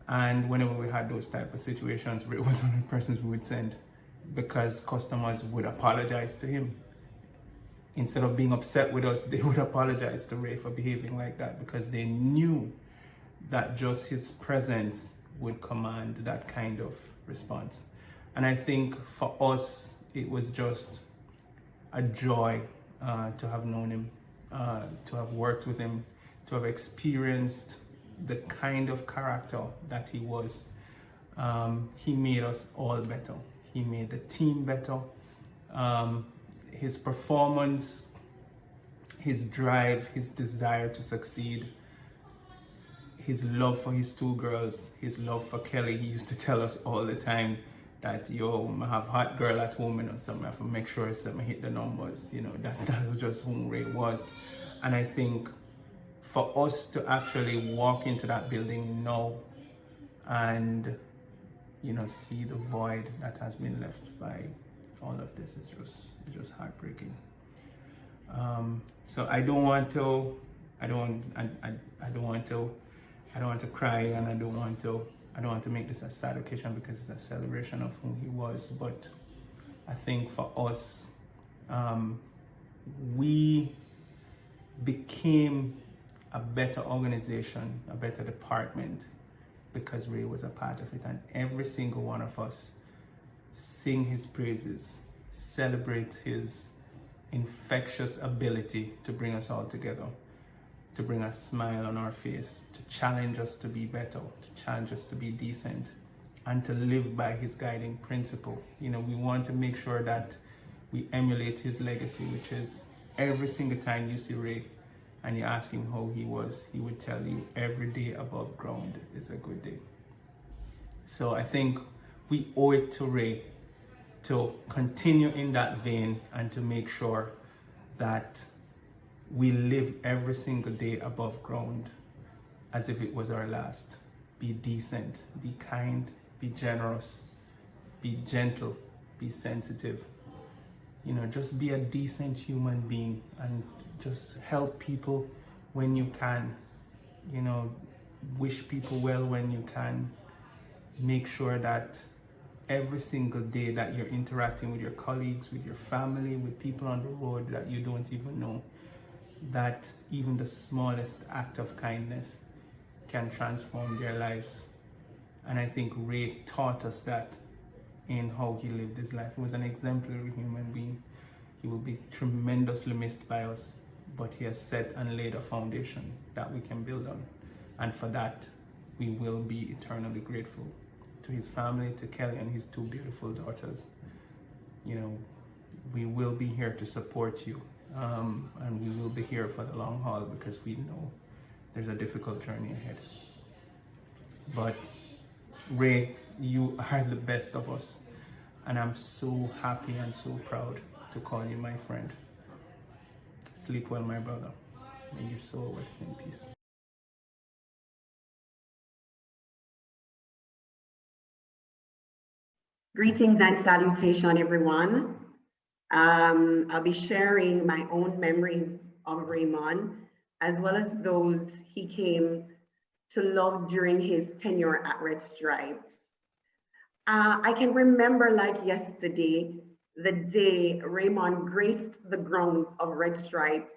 And whenever we had those type of situations, Ray was one of the persons we would send, because customers would apologize to him. Instead of being upset with us, they would apologize to Ray for behaving like that, because they knew that just his presence would command that kind of response. And I think for us, it was just a joy to have known him, to have worked with him, to have experienced the kind of character that he was. He made us all better. He made the team better. His performance, his drive, his desire to succeed, his love for his two girls, his love for Kelly. He used to tell us all the time that, yo, I have hot girl at home, you know, something I have to make sure something hit the numbers, you know, that was just who Ray was. And I think for us to actually walk into that building now and, you know, see the void that has been left by all of this, it's just heartbreaking. So I don't want to cry, and I don't want to make this a sad occasion, because it's a celebration of who he was. But I think for us, we became a better organization, a better department, because Ray was a part of it, and every single one of us sing his praises, celebrate his infectious ability to bring us all together, to bring a smile on our face, to challenge us to be better, to challenge us to be decent, and to live by his guiding principle. You know, we want to make sure that we emulate his legacy, which is every single time you see Ray and you ask him how he was, he would tell you every day above ground is a good day. So I think we owe it to Ray to continue in that vein and to make sure that we live every single day above ground as if it was our last. Be decent, be kind, be generous, be gentle, be sensitive. You know, just be a decent human being and just help people when you can. You know, wish people well when you can. Make sure that every single day that you're interacting with your colleagues, with your family, with people on the road that you don't even know, that even the smallest act of kindness can transform their lives. And I think Ray taught us that in how he lived his life. He was an exemplary human being. He will be tremendously missed by us, but he has set and laid a foundation that we can build on. And for that, we will be eternally grateful to his family, to Kelly and his two beautiful daughters. You know, we will be here to support you, and we will be here for the long haul, because we know there's a difficult journey ahead. But Ray, you are the best of us, and I'm so happy and so proud to call you my friend. Sleep well, my brother. May your soul rest in peace. Greetings and salutation, everyone. I'll be sharing my own memories of Raymond, as well as those he came to love during his tenure at Red Stripe. I can remember like yesterday, the day Raymond graced the grounds of Red Stripe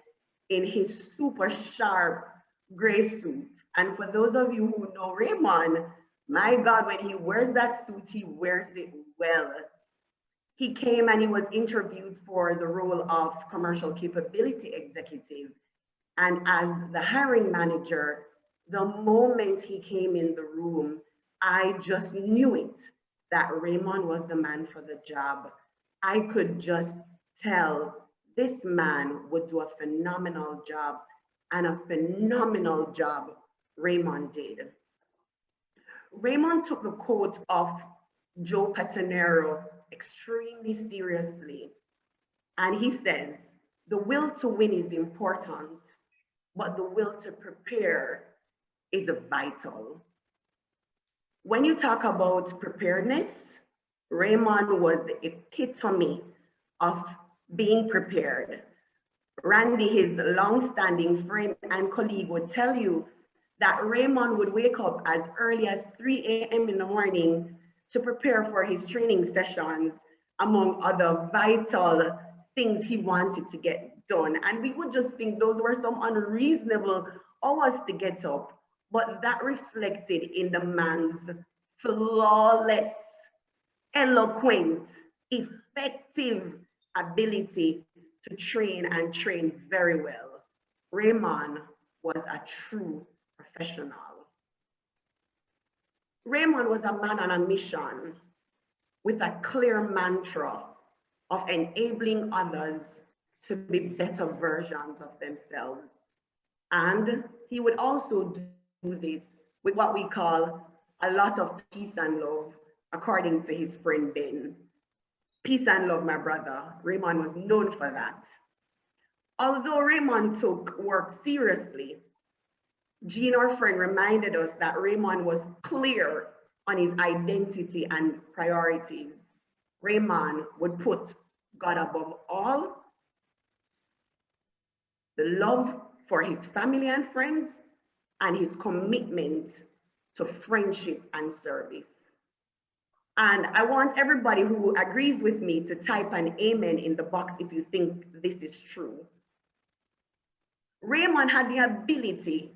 in his super sharp gray suit. And for those of you who know Raymond, my God, when he wears that suit, he wears it well. He came and he was interviewed for the role of commercial capability executive. And as the hiring manager, the moment he came in the room, I just knew it, that Raymond was the man for the job. I could just tell this man would do a phenomenal job, and a phenomenal job Raymond did. Raymond took the quote of Joe Patanero extremely seriously. And he says, the will to win is important, but the will to prepare is vital. When you talk about preparedness, Raymond was the epitome of being prepared. Randy, his long-standing friend and colleague, would tell you that Raymond would wake up as early as 3 a.m. in the morning to prepare for his training sessions, among other vital things he wanted to get done. And we would just think those were some unreasonable hours to get up, but that reflected in the man's flawless, eloquent, effective ability to train and train very well. Raymond was a true professional. Raymond was a man on a mission with a clear mantra of enabling others to be better versions of themselves. And he would also this with what we call a lot of peace and love, according to his friend Ben. Peace and love, my brother. Raymond was known for that. Although Raymond took work seriously, Jean, our friend, reminded us that Raymond was clear on his identity and priorities. Raymond would put God above all, the love for his family and friends, and his commitment to friendship and service. And I want everybody who agrees with me to type an amen in the box if you think this is true. Raymond had the ability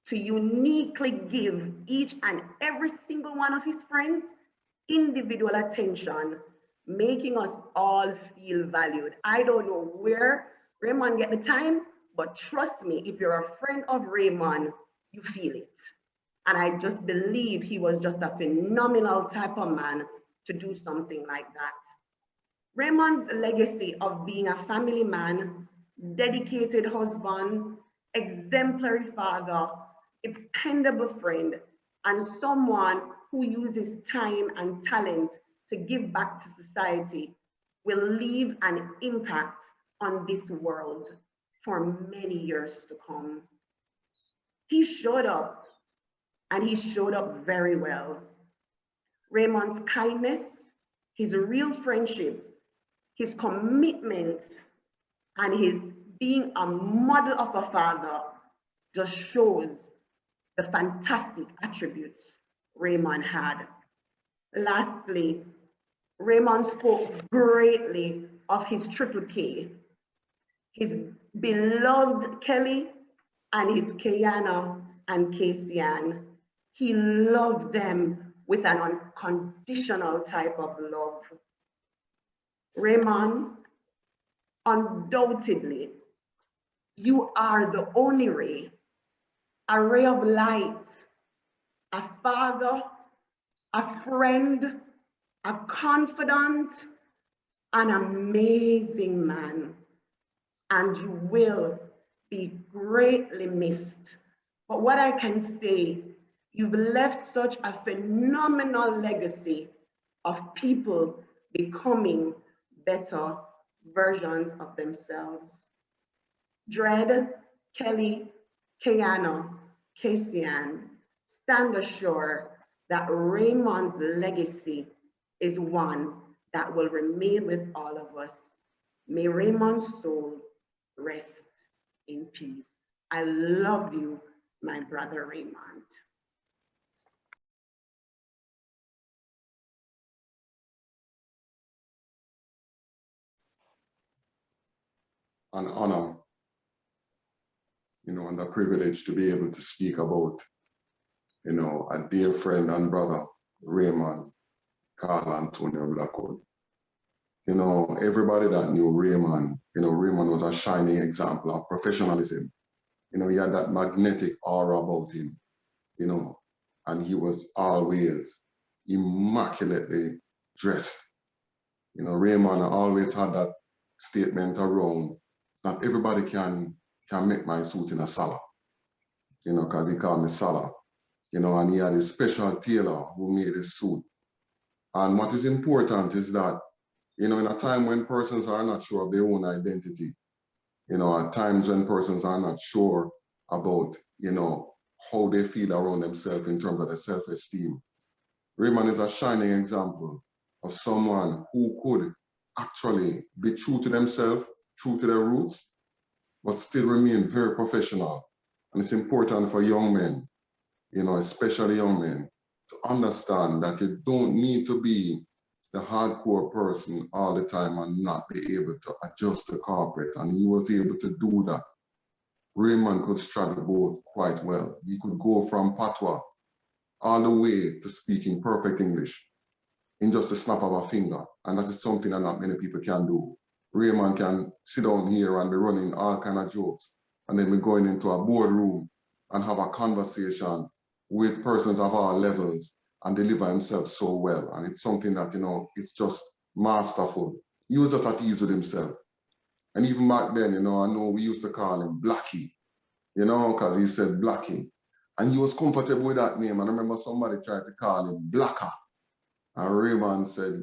to uniquely give each and every single one of his friends individual attention, making us all feel valued. I don't know where Raymond get the time, but trust me, if you're a friend of Raymond, you feel it. And I just believe he was just a phenomenal type of man to do something like that. Raymond's legacy of being a family man, dedicated husband, exemplary father, dependable friend, and someone who uses time and talent to give back to society will leave an impact on this world for many years to come. He showed up, and he showed up very well. Raymond's kindness, his real friendship, his commitment, and his being a model of a father just shows the fantastic attributes Raymond had. Lastly, Raymond spoke greatly of his triple K, his beloved Kelly and his Kayana and Kasian. He loved them with an unconditional type of love. Raymond, undoubtedly, you are the only ray, a ray of light, a father, a friend, a confidant, an amazing man, and you will be greatly missed. But what I can say, you've left such a phenomenal legacy of people becoming better versions of themselves. Dread, Kelly, Kayana, Kasian, stand assured that Raymond's legacy is one that will remain with all of us. May Raymond's soul rest in peace. I love you, my brother Raymond. An honor, and a privilege to be able to speak about, a dear friend and brother, Raymond Carl Antonio Blackwood. Everybody that knew Raymond, Raymond was a shining example of professionalism. He had that magnetic aura about him, and he was always immaculately dressed. Raymond always had that statement around, not everybody can make my suit in a salon, because he called me Salah, and he had a special tailor who made his suit. And what is important is that, in a time when persons are not sure of their own identity, at times when persons are not sure about, how they feel around themselves in terms of their self-esteem, Raymond is a shining example of someone who could actually be true to themselves, true to their roots, but still remain very professional. And it's important for young men, especially young men, to understand that you don't need to be the hardcore person all the time and not be able to adjust to corporate. And he was able to do that. Raymond could straddle both quite well. He could go from patois all the way to speaking perfect English in just a snap of a finger. And that is something that not many people can do. Raymond can sit down here and be running all kind of jokes. And then we're going into a boardroom and have a conversation with persons of all levels and deliver himself so well. And it's something that, it's just masterful. He was just at ease with himself. And even back then, I know we used to call him Blackie, because he said Blackie. And he was comfortable with that name. And I remember somebody tried to call him Blacker. And Raymond said,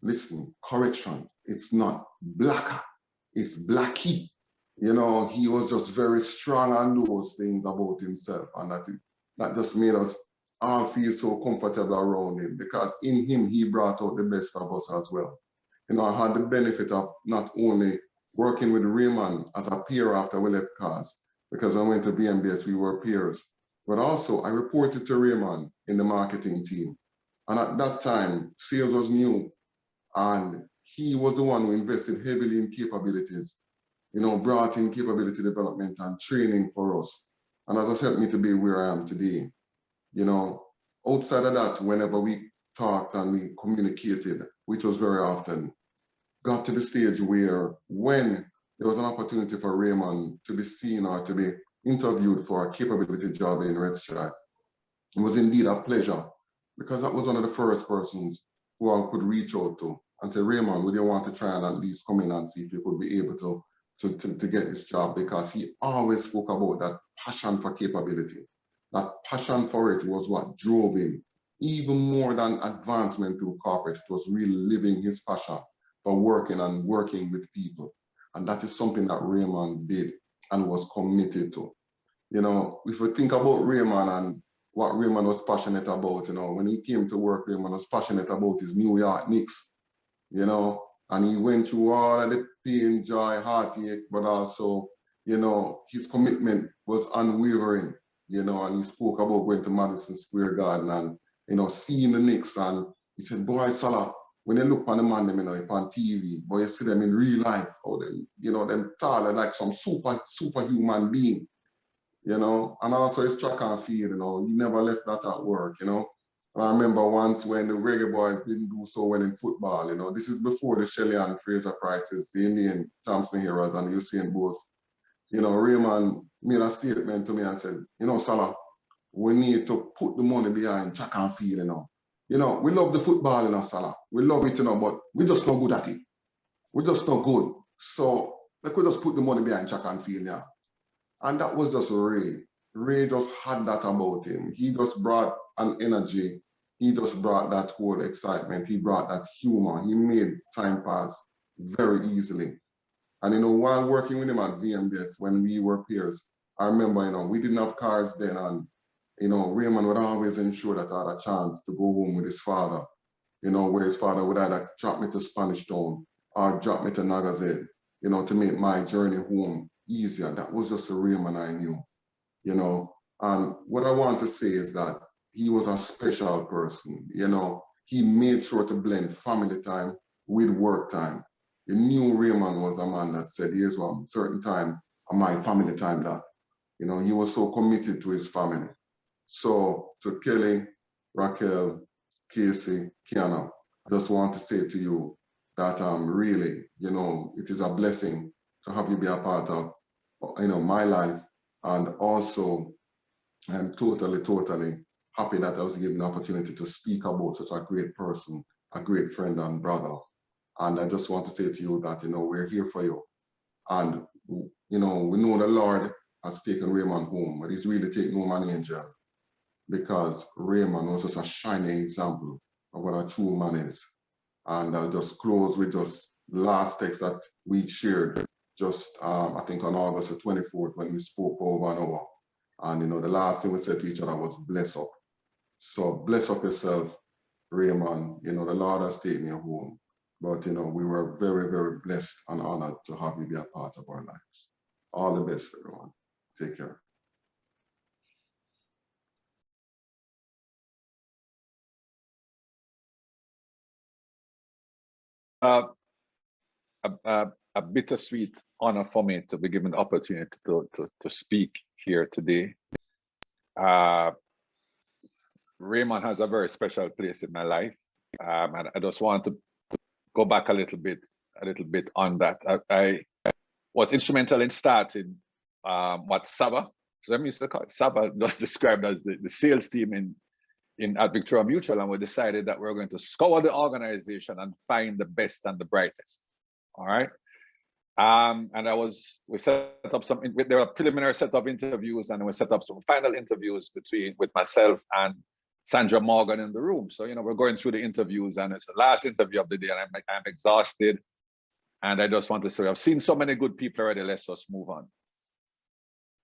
listen, correction, it's not Blacker, it's Blackie. You know, he was just very strong on those things about himself. And that just made us all feel so comfortable around him, because in him, he brought out the best of us as well. You know, I had the benefit of not only working with Raymond as a peer after we left CAS, because I went to BMBS, we were peers, but also I reported to Raymond in the marketing team. And at that time, sales was new, and he was the one who invested heavily in capabilities, you know, brought in capability development and training for us. And as I helped me to be where I am today. You know, outside of that, whenever we talked and we communicated, which was very often, got to the stage where when there was an opportunity for Raymond to be seen or to be interviewed for a capability job in Red Stripe, it was indeed a pleasure, because that was one of the first persons who I could reach out to and say, Raymond, would you want to try and at least come in and see if you could be able to get this job? Because he always spoke about that passion for capability. That passion for it was what drove him. Even more than advancement through corporate, it was really living his passion for working and working with people. And that is something that Raymond did and was committed to. You know, if we think about Raymond and what Raymond was passionate about, you know, when he came to work, Raymond was passionate about his New York Knicks, you know, and he went through all of the pain, joy, heartache, but also, you know, his commitment was unwavering, you know, and he spoke about going to Madison Square Garden and, you know, seeing the Knicks, and he said, boy, Salah, when you look on the man, them, you know, on TV, but you see them in real life, or them, you know, them tall like some superhuman being, you know, and also his track and field, you know, he never left that at work, you know. And I remember once when the Reggae Boys didn't do so well in football, you know, this is before the Shelley and Fraser Prices, the Indian Thompson Heroes and Usain Bolt. You know, Raymond made a statement to me and said, you know, Salah, we need to put the money behind track and field, you know. You know, we love the football, you know, Salah. We love it, you know, but we're just not good at it. We're just not good. So we could just put the money behind track and field, yeah. And that was just Ray. Ray just had that about him. He just brought an energy. He just brought that whole excitement. He brought that humor. He made time pass very easily. And, you know, while working with him at VMBS, when we were peers, I remember, you know, we didn't have cars then, and, you know, Raymond would always ensure that I had a chance to go home with his father, you know, where his father would either drop me to Spanish Town or drop me to Nagazet, you know, to make my journey home easier. That was just a Raymond I knew, you know. And what I want to say is that he was a special person, you know. He made sure to blend family time with work time. You knew Raymond was a man that said, here's one certain time of my family time that, you know, he was so committed to his family. So to Kelly, Raquel, Casey, Kiana, I just want to say to you that really, you know, it is a blessing to have you be a part of, you know, my life. And also, I'm totally happy that I was given the opportunity to speak about such a great person, a great friend and brother. And I just want to say to you that, you know, we're here for you. And, you know, we know the Lord has taken Raymond home, but he's really taken home an angel, because Raymond was just a shining example of what a true man is. And I'll just close with just the last text that we shared just, I think on August the 24th, when we spoke for over an hour. And, you know, the last thing we said to each other was bless up. So bless up yourself, Raymond. You know, the Lord has taken you home. But, you know, we were very blessed and honored to have you be a part of our lives. All the best, everyone. Take care. A bittersweet honor for me to be given the opportunity to speak here today. Raymond has a very special place in my life, and I just want to go back a little bit on that. I was instrumental in starting what Saba, so I used to call it Saba, just described as the sales team at Victoria Mutual, and we decided that we're going to scour the organization and find the best and the brightest. All right. And we set up there were preliminary set of interviews, and we set up some final interviews with myself and Sandra Morgan in the room. So, we're going through the interviews, and it's the last interview of the day, and I'm exhausted. And I just want to say, I've seen so many good people already, let's just move on.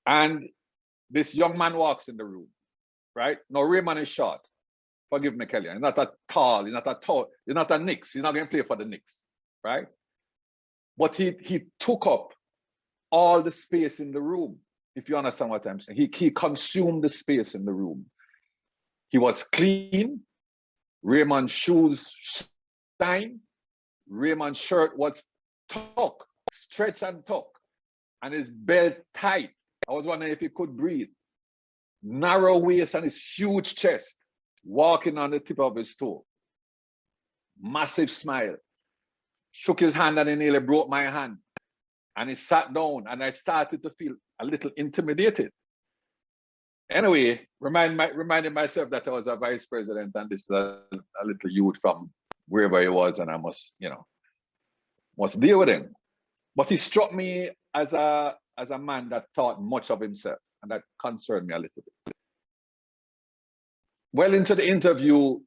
And this young man walks in the room, right? Now, Raymond is short. Forgive me, Kelly. He's not a tall, he's not a Knicks. He's not going to play for the Knicks, right? But he took up all the space in the room, if you understand what I'm saying. He consumed the space in the room. He was clean. Raymond's shoes shine. Raymond's shirt was tucked, stretched and tucked, and his belt tight. I was wondering if he could breathe. Narrow waist and his huge chest, walking on the tip of his toe. Massive smile. Shook his hand and he nearly broke my hand. And he sat down, and I started to feel a little intimidated. Anyway, reminding myself that I was a vice president and this is a little youth from wherever he was, and I must deal with him. But he struck me as a man that thought much of himself, and that concerned me a little bit. Well into the interview,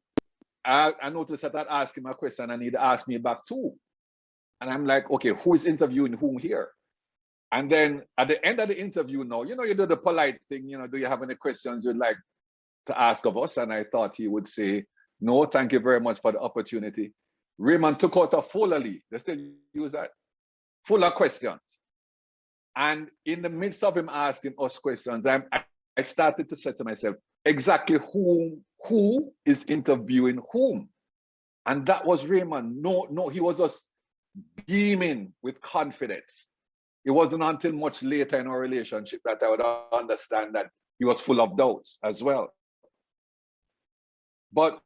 I noticed that I'd ask him a question and he'd ask me back too. And I'm like, okay, who is interviewing whom here? And then at the end of the interview now, you do the polite thing, do you have any questions you'd like to ask of us? And I thought he would say, no, thank you very much for the opportunity. Raymond took out a folder leaf. They still use that? Full of questions. And in the midst of him asking us questions, I started to say to myself, exactly who is interviewing whom? And that was Raymond. No, he was just beaming with confidence. It wasn't until much later in our relationship that I would understand that he was full of doubts as well. But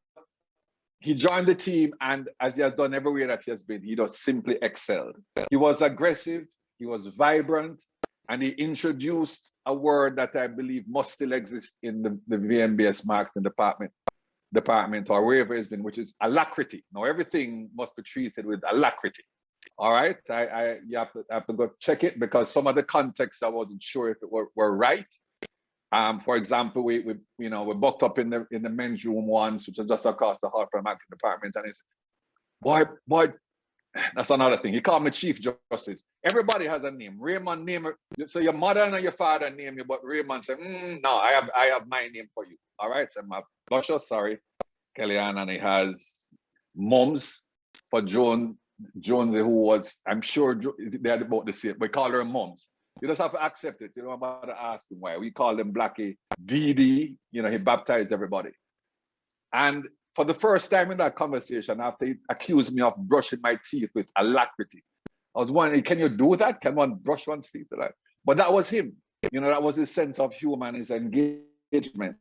he joined the team, and as he has done everywhere that he has been, he just simply excelled. He was aggressive, he was vibrant, and he introduced a word that I believe must still exist in the VMBS marketing department or wherever it's been, which is alacrity. Now, everything must be treated with alacrity. All right, you have to go check it, because some of the context I wasn't sure if it were right. For example, we bucked up in the men's room once, which is just across the hall from the marketing department, and he said, boy, that's another thing. He called me Chief Justice. Everybody has a name. Raymond name, so your mother and your father name you, but Raymond said, no, I have my name for you. All right, so my blusher, sorry, Kellyanne, and he has Mums for Jones, who was, I'm sure they had about the same. We call her Mums. You just have to accept it. You don't have to ask him why. We call him Blackie. Dee, he baptized everybody. And for the first time in that conversation, after he accused me of brushing my teeth with alacrity, I was wondering, can you do that? Can one brush one's teeth? But that was him. That was his sense of humor and his engagement.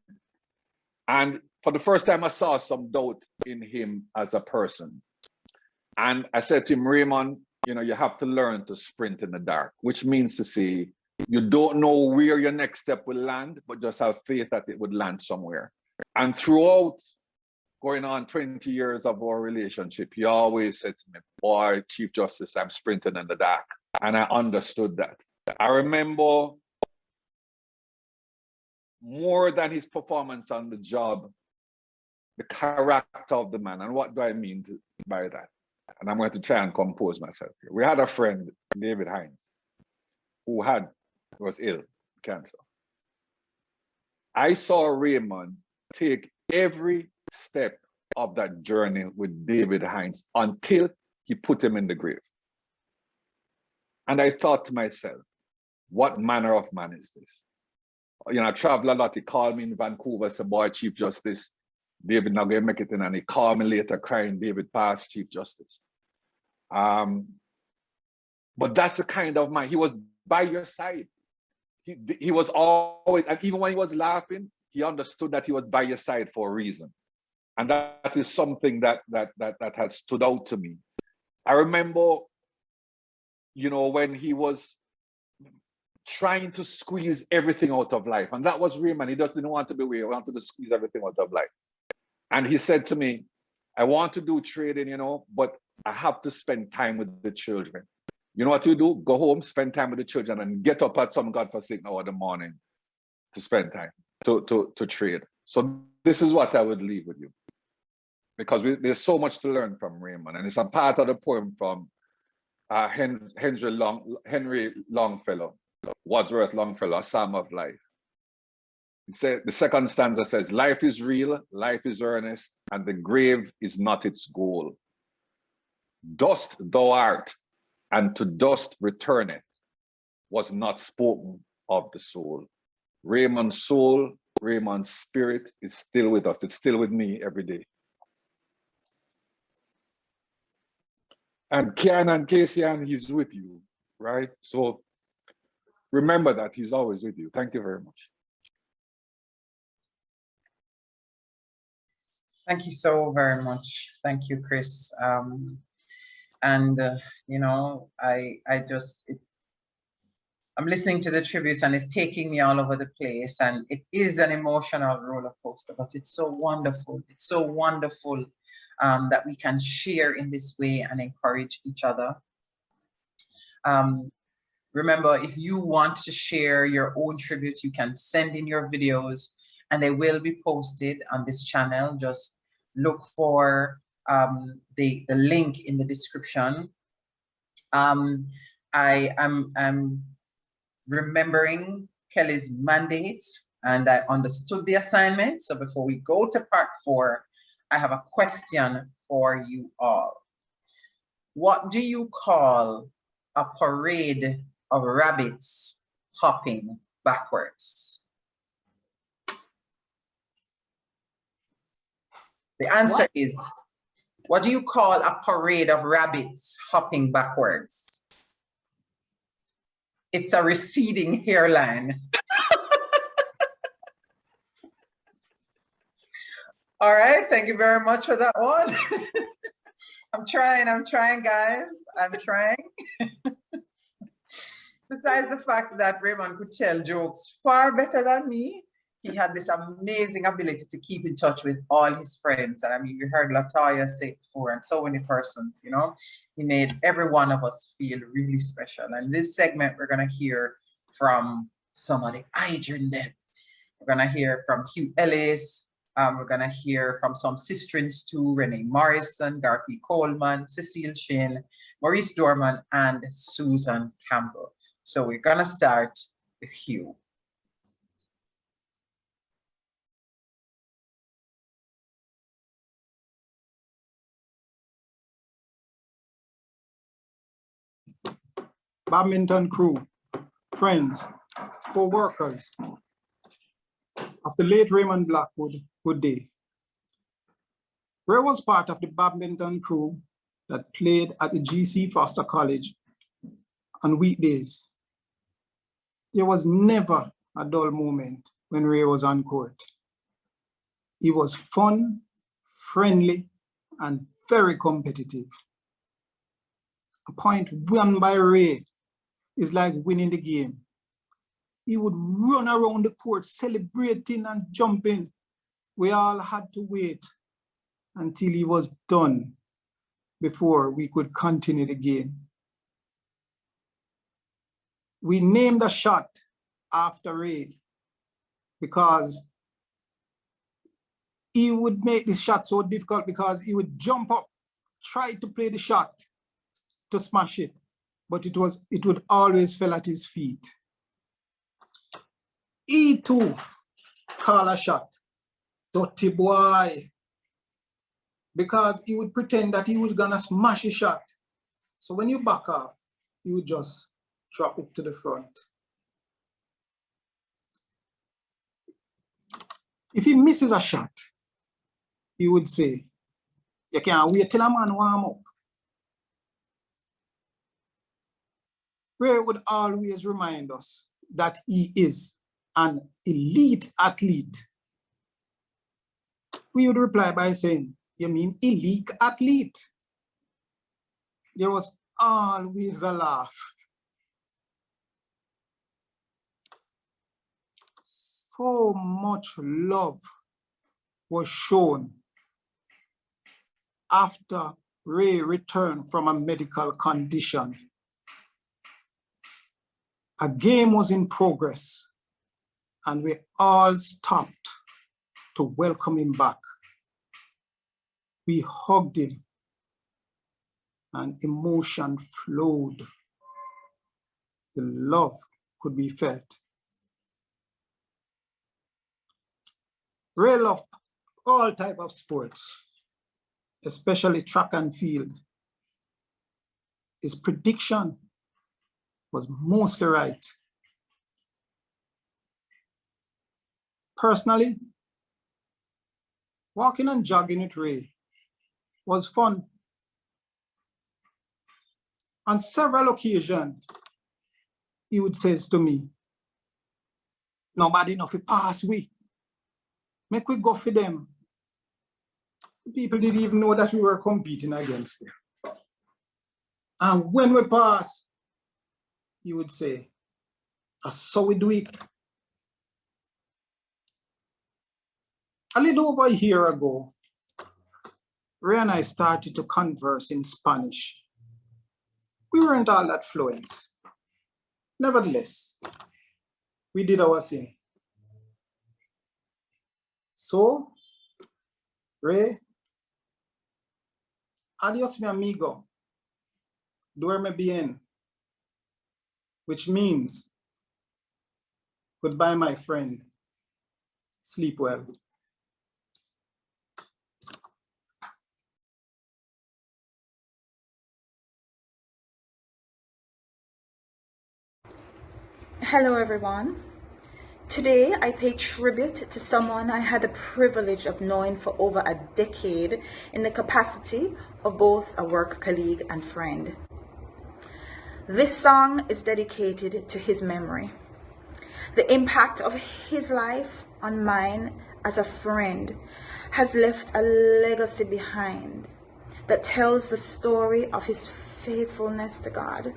And for the first time, I saw some doubt in him as a person. And I said to him, Raymond, you have to learn to sprint in the dark, which means to say, you don't know where your next step will land, but just have faith that it would land somewhere. And throughout going on 20 years of our relationship, he always said to me, boy, Chief Justice, I'm sprinting in the dark. And I understood that. I remember more than his performance on the job, the character of the man. And what do I mean by that? And I'm going to try and compose myself here. We had a friend, David Hines, who was ill, cancer. I saw Raymond take every step of that journey with David Hines until he put him in the grave. And I thought to myself, what manner of man is this? I travel a lot. He called me in Vancouver, said, boy, Chief Justice, David not going to make it in. And he called me later crying, David passed, Chief Justice. But that's the kind of man. He was by your side. He was always, and even when he was laughing, he understood that he was by your side for a reason. And that is something that has stood out to me. I remember, when he was trying to squeeze everything out of life. And that was Raymond. He just didn't want to be away. He wanted to squeeze everything out of life. And he said to me, I want to do trading, but I have to spend time with the children. You know what you do? Go home, spend time with the children, and get up at some godforsaken hour in the morning to spend time, to trade. So this is what I would leave with you. Because there's so much to learn from Raymond. And it's a part of the poem from Henry Longfellow, Wadsworth Longfellow, A Psalm of Life. The second stanza says, life is real, life is earnest, and the grave is not its goal. Dust thou art, and to dust returneth, was not spoken of the soul. Raymond's soul, Raymond's spirit is still with us. It's still with me every day. And Kian and Casey, and he's with you, right? So remember that he's always with you. Thank you very much. Thank you so very much. Thank you, Chris. You know, I'm listening to the tributes and it's taking me all over the place, and it is an emotional roller coaster, but it's so wonderful. It's so wonderful that we can share in this way and encourage each other. Remember, if you want to share your own tribute, you can send in your videos and they will be posted on this channel. Just look for the link in the description. I'm remembering Kelly's mandates, and I understood the assignment. So before we go to part 4, I have a question for you all. What do you call a parade of rabbits hopping backwards? The answer is, what do you call a parade of rabbits hopping backwards? It's a receding hairline. All right, thank you very much for that one. I'm trying, guys. I'm trying. Besides the fact that Raymond could tell jokes far better than me, he had this amazing ability to keep in touch with all his friends. And I mean, you heard Latoya say it before, and so many persons, you know. He made every one of us feel really special. And this segment, we're going to hear from some of the Idrin then. We're going to hear from Hugh Ellis. We're going to hear from some sisterins too, Renee Morrison, Garfi Coleman, Cecile Shin, Maurice Dorman, and Susan Campbell. So we're going to start with Hugh. Badminton crew, friends, co-workers of the late Raymond Blackwood, good day. Ray was part of the badminton crew that played at the GC Foster College on weekdays. There was never a dull moment when Ray was on court. He was fun, friendly, and very competitive. A point won by Ray is like winning the game. He would run around the court celebrating and jumping. We all had to wait until he was done before we could continue the game. We named a shot after Ray because he would make this shot so difficult, because he would jump up, try to play the shot to smash it, but it would always fall at his feet. He too call a shot, dirty boy, because he would pretend that he was gonna smash a shot. So when you back off, he would just drop it to the front. If he misses a shot, he would say, "You can't wait till a man warm up." Ray would always remind us that he is an elite athlete. We would reply by saying, "You mean elite athlete?" There was always a laugh. So much love was shown after Ray returned from a medical condition. A game was in progress, and we all stopped to welcome him back. We hugged him, and emotion flowed. The love could be felt. Ray loved all types of sports, especially track and field. His prediction was mostly right. Personally, walking and jogging with Ray was fun. On several occasions, he would say to me, "Nobody know fi pass we. Make we go for them." People didn't even know that we were competing against them. And when we pass, he would say, "That's so we do it." A little over a year ago, Ray and I started to converse in Spanish. We weren't all that fluent. Nevertheless, we did our thing. So, Ray, adios mi amigo, duerme bien, which means, goodbye my friend, sleep well. Hello everyone. Today I pay tribute to someone I had the privilege of knowing for over a decade in the capacity of both a work colleague and friend. This song is dedicated to his memory. The impact of his life on mine as a friend has left a legacy behind that tells the story of his faithfulness to God.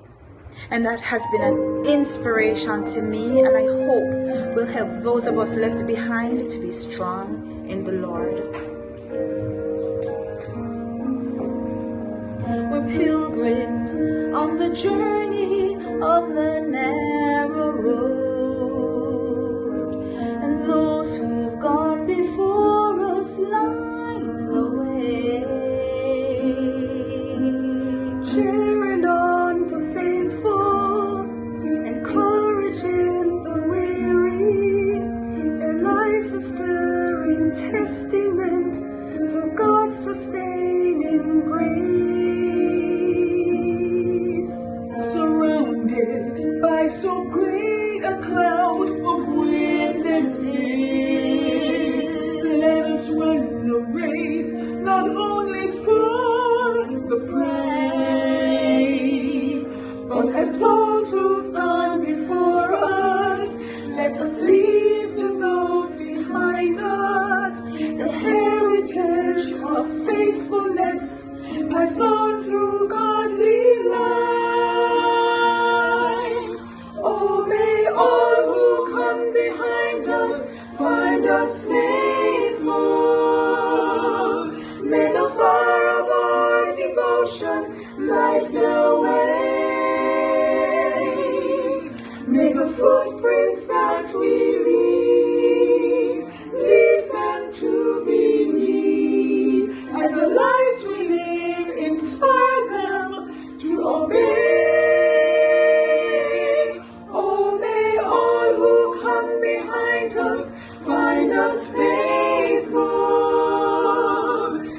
And that has been an inspiration to me, and I hope will help those of us left behind to be strong in the Lord. We're pilgrims on the journey of the narrow road, and those who've gone before us line the way, cheering on the faithful, encouraging the weary. Their lives a stirring testament to God's sustaining grace. Surrounded by so great a cloud of witnesses, let us run the race, not only for the praise, but as those who've gone before us, let us leave to those behind us the heritage of faithfulness passed on through godly lives. Oh, may all who come behind us find us faithful. May the fire of our devotion light the way. May the footprints that we leave them to believe, and the lives we live inspire them to obey. Oh, may all who come behind us find us faithful.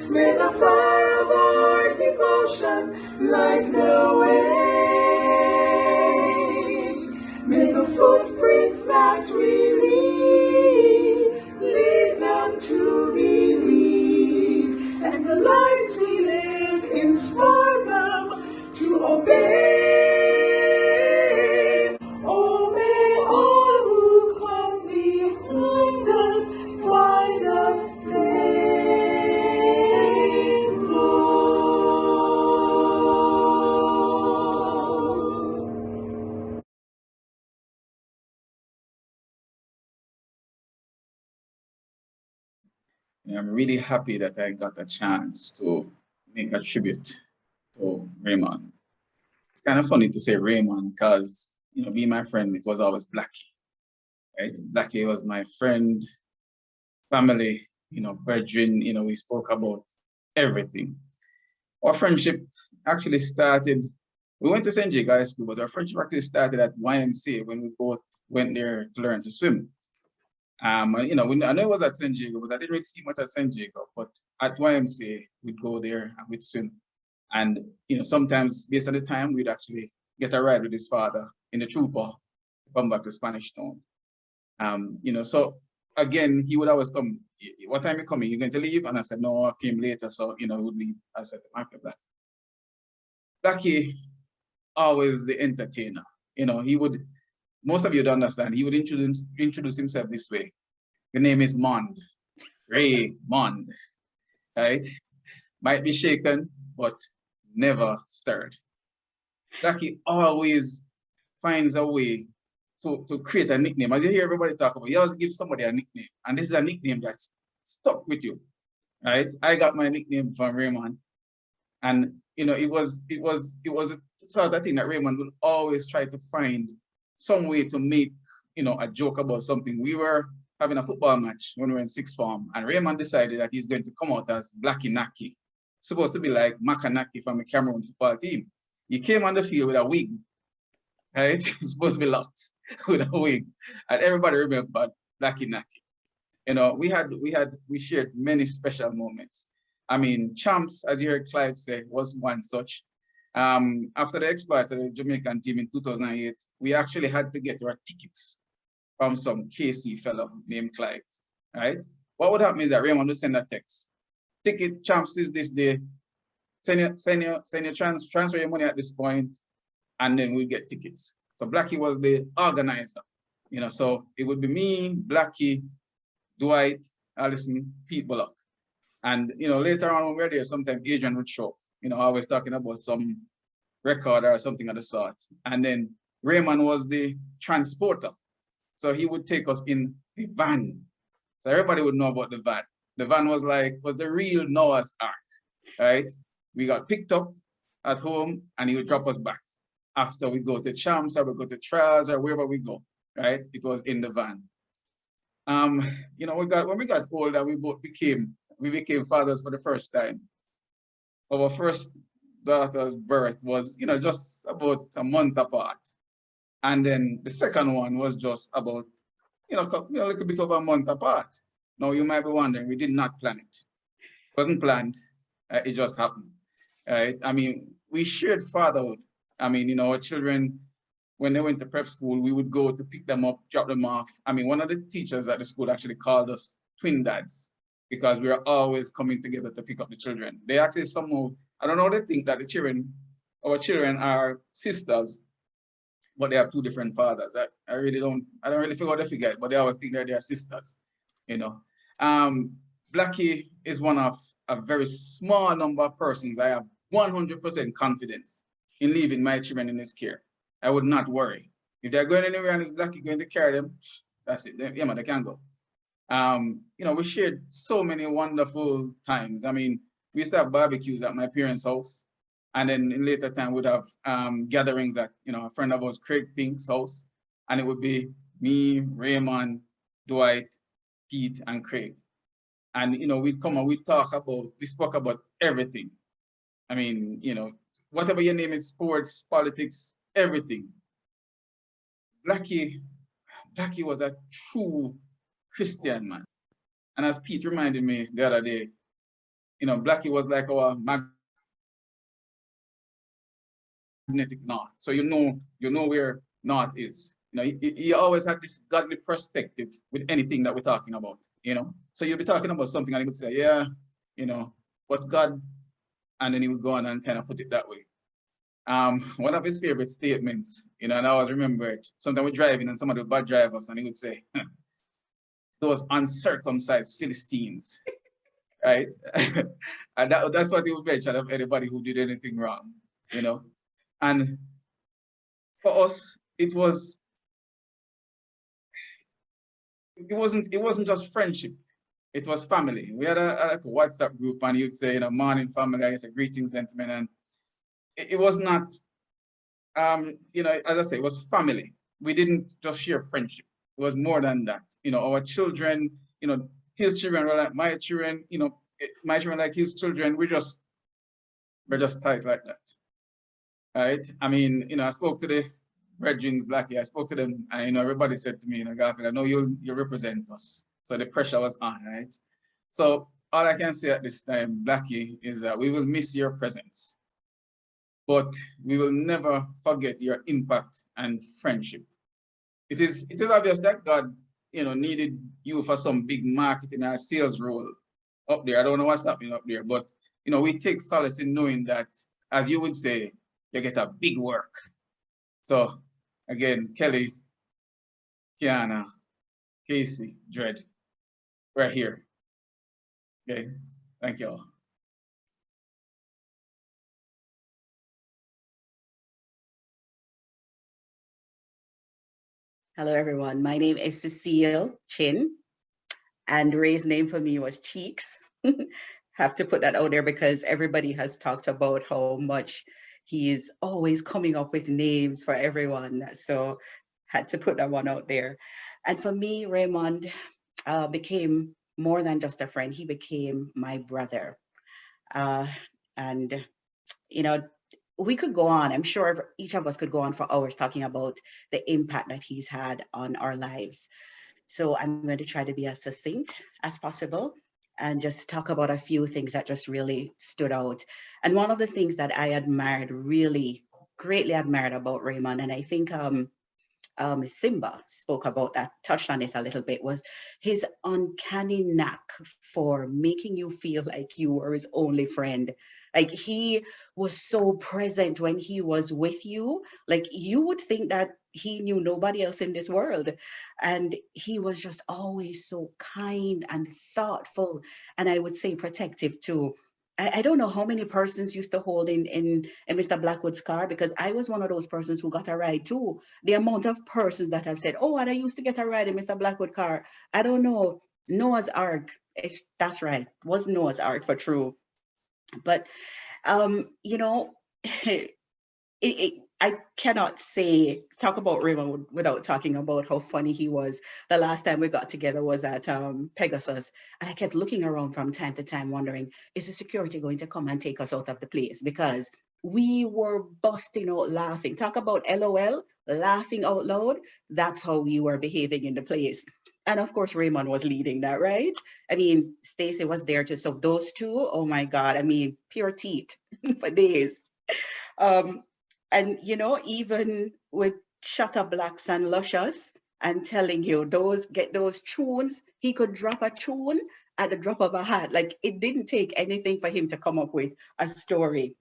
May the fire of our devotion light the way. May the footprints that we leave them to believe, and the lives we live inspire them to obey. Oh, may all who come behind us find us I'm really happy that I got a chance to make a tribute to Raymond. It's kind of funny to say Raymond because be my friend, it was always Blackie. Right? Blackie was my friend, family, brethren, we spoke about everything. Our friendship actually started, we went to St. Jake High School, but our friendship actually started at YMCA when we both went there to learn to swim. And, I know it was at St. Jacob, but I didn't really see much at St. Jacob, but at YMCA, we'd go there and we'd swim. And, sometimes based on the time, we'd actually get a ride with his father in the trooper to come back to Spanish Town. So again, he would always come, what time are you coming? You're going to leave? And I said, no, I came later. So, he would leave. I said, okay, Blackie, always the entertainer. He would, most of you don't understand, he would introduce himself this way. The name is Mond, Ray Mond, right? Might be shaken, but never stirred. Blackie always finds a way to create a nickname. As you hear everybody talk about, you always give somebody a nickname, and this is a nickname that's stuck with you, right? I got my nickname from Raymond, and it was a sort of thing that Raymond would always try to find some way to make a joke about something. We were having a football match when we were in sixth form, and Raymond decided that he's going to come out as Blackie Naki, supposed to be like Makanaki from the Cameroon football team. He came on the field with a wig, right? It's supposed to be locked with a wig, and everybody remembered Blackie Naki. We shared many special moments. I mean, Champs, as you heard Clive say, was one such. After the exploits of the Jamaican team in 2008, we actually had to get our tickets from some KC fellow named Clive, right? What would happen is that Raymond would send a text. Ticket, Champs is this day. Send your transfer your money at this point, and then we get tickets. So Blackie was the organizer, so it would be me, Blackie, Dwight, Allison, Pete Bullock. And, later on when we were there, sometimes Adrian would show up, always talking about some record or something of the sort. And then Raymond was the transporter. So he would take us in the van. So everybody would know about the van. The van was the real Noah's Ark, right? We got picked up at home and he would drop us back. After we go to Champs or we go to Trials or wherever we go, right? It was in the van. When we got older, we became fathers for the first time. Our first daughter's birth was, just about a month apart. And then the second one was just about, a little bit over a month apart. Now you might be wondering, we did not plan it. It wasn't planned, it just happened, right? I mean, we shared fatherhood. I mean, our children, when they went to prep school, we would go to pick them up, drop them off. I mean, one of the teachers at the school actually called us twin dads because we were always coming together to pick up the children. They actually somehow, I don't know, they think that our children are sisters, but they have two different fathers. I don't really figure out they figure it, but they always think that they are sisters, Blackie is one of a very small number of persons I have 100% confidence in leaving my children in his care. I would not worry. If they're going anywhere and it's Blackie going to carry them, that's it. They can go. We shared so many wonderful times. I mean, we used to have barbecues at my parents' house. And then in later time, we'd have gatherings at, a friend of ours, Craig Pink's house. And it would be me, Raymond, Dwight, Pete, and Craig. And, we'd come and we spoke about everything. I mean, whatever your name is, sports, politics, everything. Blackie was a true Christian man. And as Pete reminded me the other day, Blackie was like our magnetic north. So you know where north is. He always had this godly perspective with anything that we're talking about, So you'll be talking about something and he would say, yeah, but God, and then he would go on and kind of put it that way. One of his favorite statements, and I always remember it. Sometimes we're driving and somebody would bad drive us and he would say, those uncircumcised Philistines, right? And that's what he would mention of anybody who did anything wrong, And for us, it wasn't just friendship. It was family. We had a WhatsApp group and he would say, morning family, I say greetings, gentlemen. And it was not you know, as I say, it was family. We didn't just share friendship. It was more than that. You know, our children, you know, his children were like my children, you know, my children like his children. we're just tight like that. Right? I mean, you know, I spoke to the brethren, Blackie, I spoke to them, and you know, everybody said to me, you know, Garfield, I know you represent us. So the pressure was on, right? So all I can say at this time, Blackie, is that we will miss your presence, but we will never forget your impact and friendship. It is obvious that God, you know, needed you for some big marketing or sales role up there. I don't know what's happening up there, but you know, we take solace in knowing that, as you would say, you get a big work. So again, Kelly, Kiana, Casey, Dred, we're here. Okay, thank you all. Hello, everyone. My name is Cecile Chin, and Ray's name for me was Cheeks. Have to put that out there because everybody has talked about how much he's always coming up with names for everyone. So had to put that one out there. And for me, Raymond became more than just a friend. He became my brother. And, you know, we could go on. I'm sure each of us could go on for hours talking about the impact that he's had on our lives. So I'm going to try to be as succinct as possible and just talk about a few things that just really stood out. And one of the things that I admired, really greatly admired about Raymond, and I think Simba spoke about that, touched on it a little bit, was his uncanny knack for making you feel like you were his only friend. Like he was so present when he was with you, like you would think that he knew nobody else in this world. And he was just always so kind and thoughtful, and I would say protective too. I don't know how many persons used to hold in Mr. Blackwood's car, because I was one of those persons who got a ride too. The amount of persons that have said, oh, and I used to get a ride in Mr. Blackwood car. I don't know. Noah's Ark. That's right. Was Noah's Ark for true. But, you know, I cannot talk about Raymond without talking about how funny he was. The last time we got together was at Pegasus, and I kept looking around from time to time wondering, is the security going to come and take us out of the place? Because we were busting out laughing. Talk about LOL, laughing out loud. That's how we were behaving in the place. And of course, Raymond was leading that, right? I mean, Stacy was there too. So those two, oh my God, I mean, pure teeth for days. And you know, even with Shutter Blacks and Luscious, I'm telling you, get those tunes, he could drop a tune at the drop of a hat. Like it didn't take anything for him to come up with a story.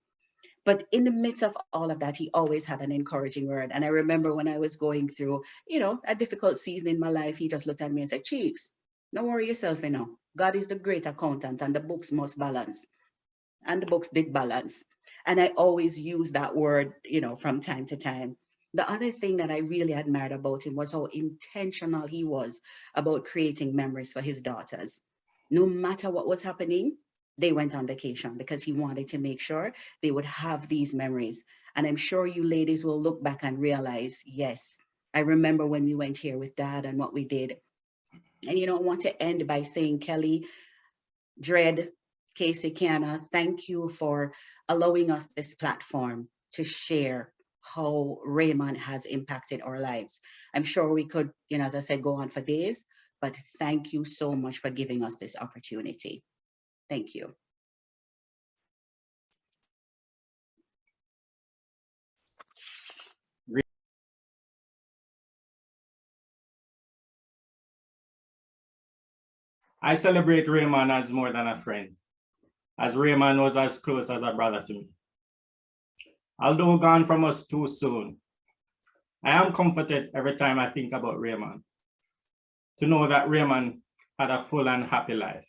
But in the midst of all of that, he always had an encouraging word. And I remember when I was going through, you know, a difficult season in my life, he just looked at me and said, Chiefs, don't worry yourself, you know. God is the great accountant and the books must balance. And the books did balance. And I always use that word, you know, from time to time. The other thing that I really admired about him was how intentional he was about creating memories for his daughters. No matter what was happening, they went on vacation because he wanted to make sure they would have these memories. And I'm sure you ladies will look back and realize, yes, I remember when we went here with Dad and what we did. And you know, I want to end by saying, Kelly, Dred, Casey, Kiana, thank you for allowing us this platform to share how Raymond has impacted our lives. I'm sure we could, you know, as I said, go on for days, but thank you so much for giving us this opportunity. Thank you. I celebrate Raymond as more than a friend, as Raymond was as close as a brother to me. Although gone from us too soon, I am comforted every time I think about Raymond, to know that Raymond had a full and happy life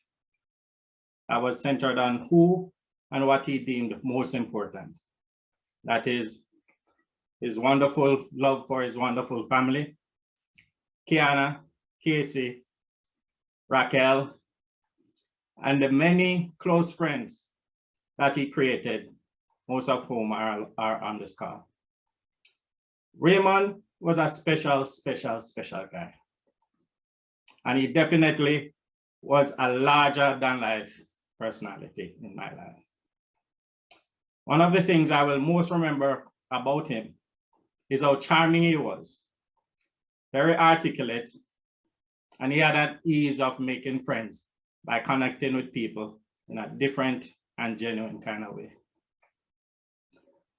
that was centered on who and what he deemed most important. That is his wonderful love for his wonderful family, Kiana, Casey, Raquel, and the many close friends that he created, most of whom are on this call. Raymond was a special, special, special guy. And he definitely was a larger than life personality in my life. One of the things I will most remember about him is how charming he was, very articulate, and he had an ease of making friends by connecting with people in a different and genuine kind of way.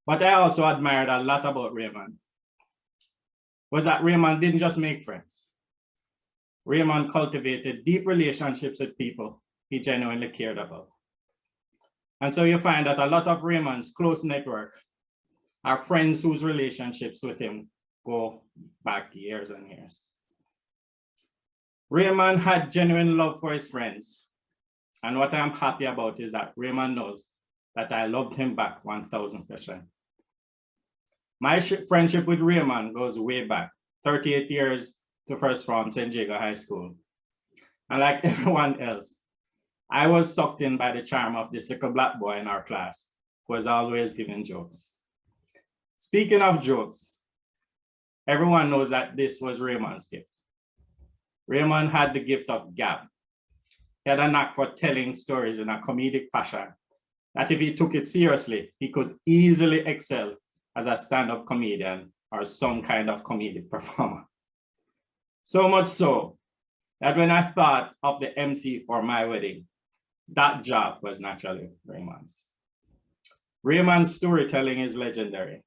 But I also admired a lot about Raymond was that Raymond didn't just make friends. Raymond cultivated deep relationships with people he genuinely cared about. And so you find that a lot of Raymond's close network are friends whose relationships with him go back years and years. Raymond had genuine love for his friends. And what I'm happy about is that Raymond knows that I loved him back 1000%. My friendship with Raymond goes way back, 38 years to first form St. Jago High School. And like everyone else, I was sucked in by the charm of this little black boy in our class who was always giving jokes. Speaking of jokes, everyone knows that this was Raymond's gift. Raymond had the gift of gab. He had a knack for telling stories in a comedic fashion that if he took it seriously, he could easily excel as a stand-up comedian or some kind of comedic performer. So much so that when I thought of the MC for my wedding, that job was naturally Raymond's. Raymond's storytelling is legendary.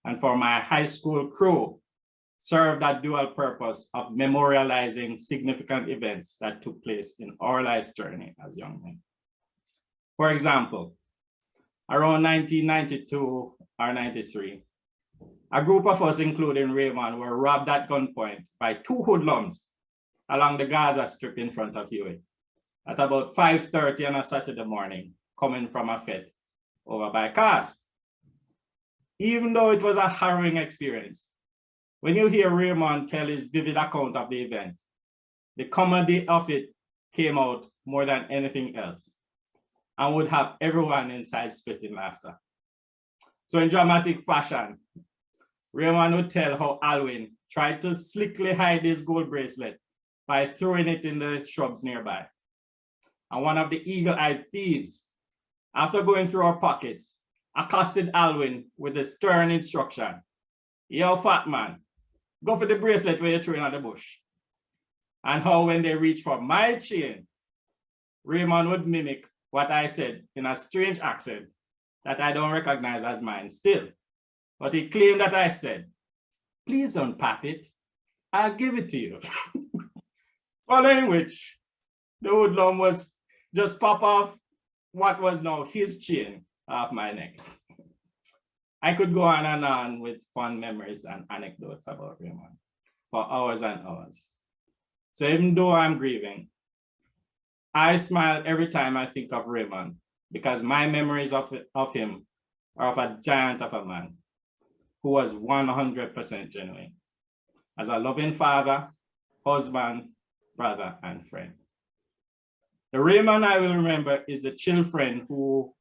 And for my high school crew, served that dual purpose of memorializing significant events that took place in our life's journey as young men. For example, around 1992 or 93, a group of us, including Raymond, were robbed at gunpoint by two hoodlums along the Gaza Strip in front of Huey at about 5:30 on a Saturday morning, coming from a fete over by cars. Even though it was a harrowing experience, when you hear Raymond tell his vivid account of the event, the comedy of it came out more than anything else and would have everyone inside spitting laughter. So in dramatic fashion, Raymond would tell how Alwyn tried to slickly hide his gold bracelet by throwing it in the shrubs nearby. And one of the eagle-eyed thieves, after going through our pockets, accosted Alwyn with a stern instruction. Yo, fat man, go for the bracelet where you're throwing at the bush. And how when they reached for my chain, Raymond would mimic what I said in a strange accent that I don't recognize as mine still. But he claimed that I said, please unpack it, I'll give it to you. Following which, the hoodlum was just pop off what was now his chain off my neck. I could go on and on with fun memories and anecdotes about Raymond for hours and hours. So even though I'm grieving, I smile every time I think of Raymond because my memories of him are of a giant of a man who was 100% genuine as a loving father, husband, brother, and friend. The Raymond I will remember is the chill friend who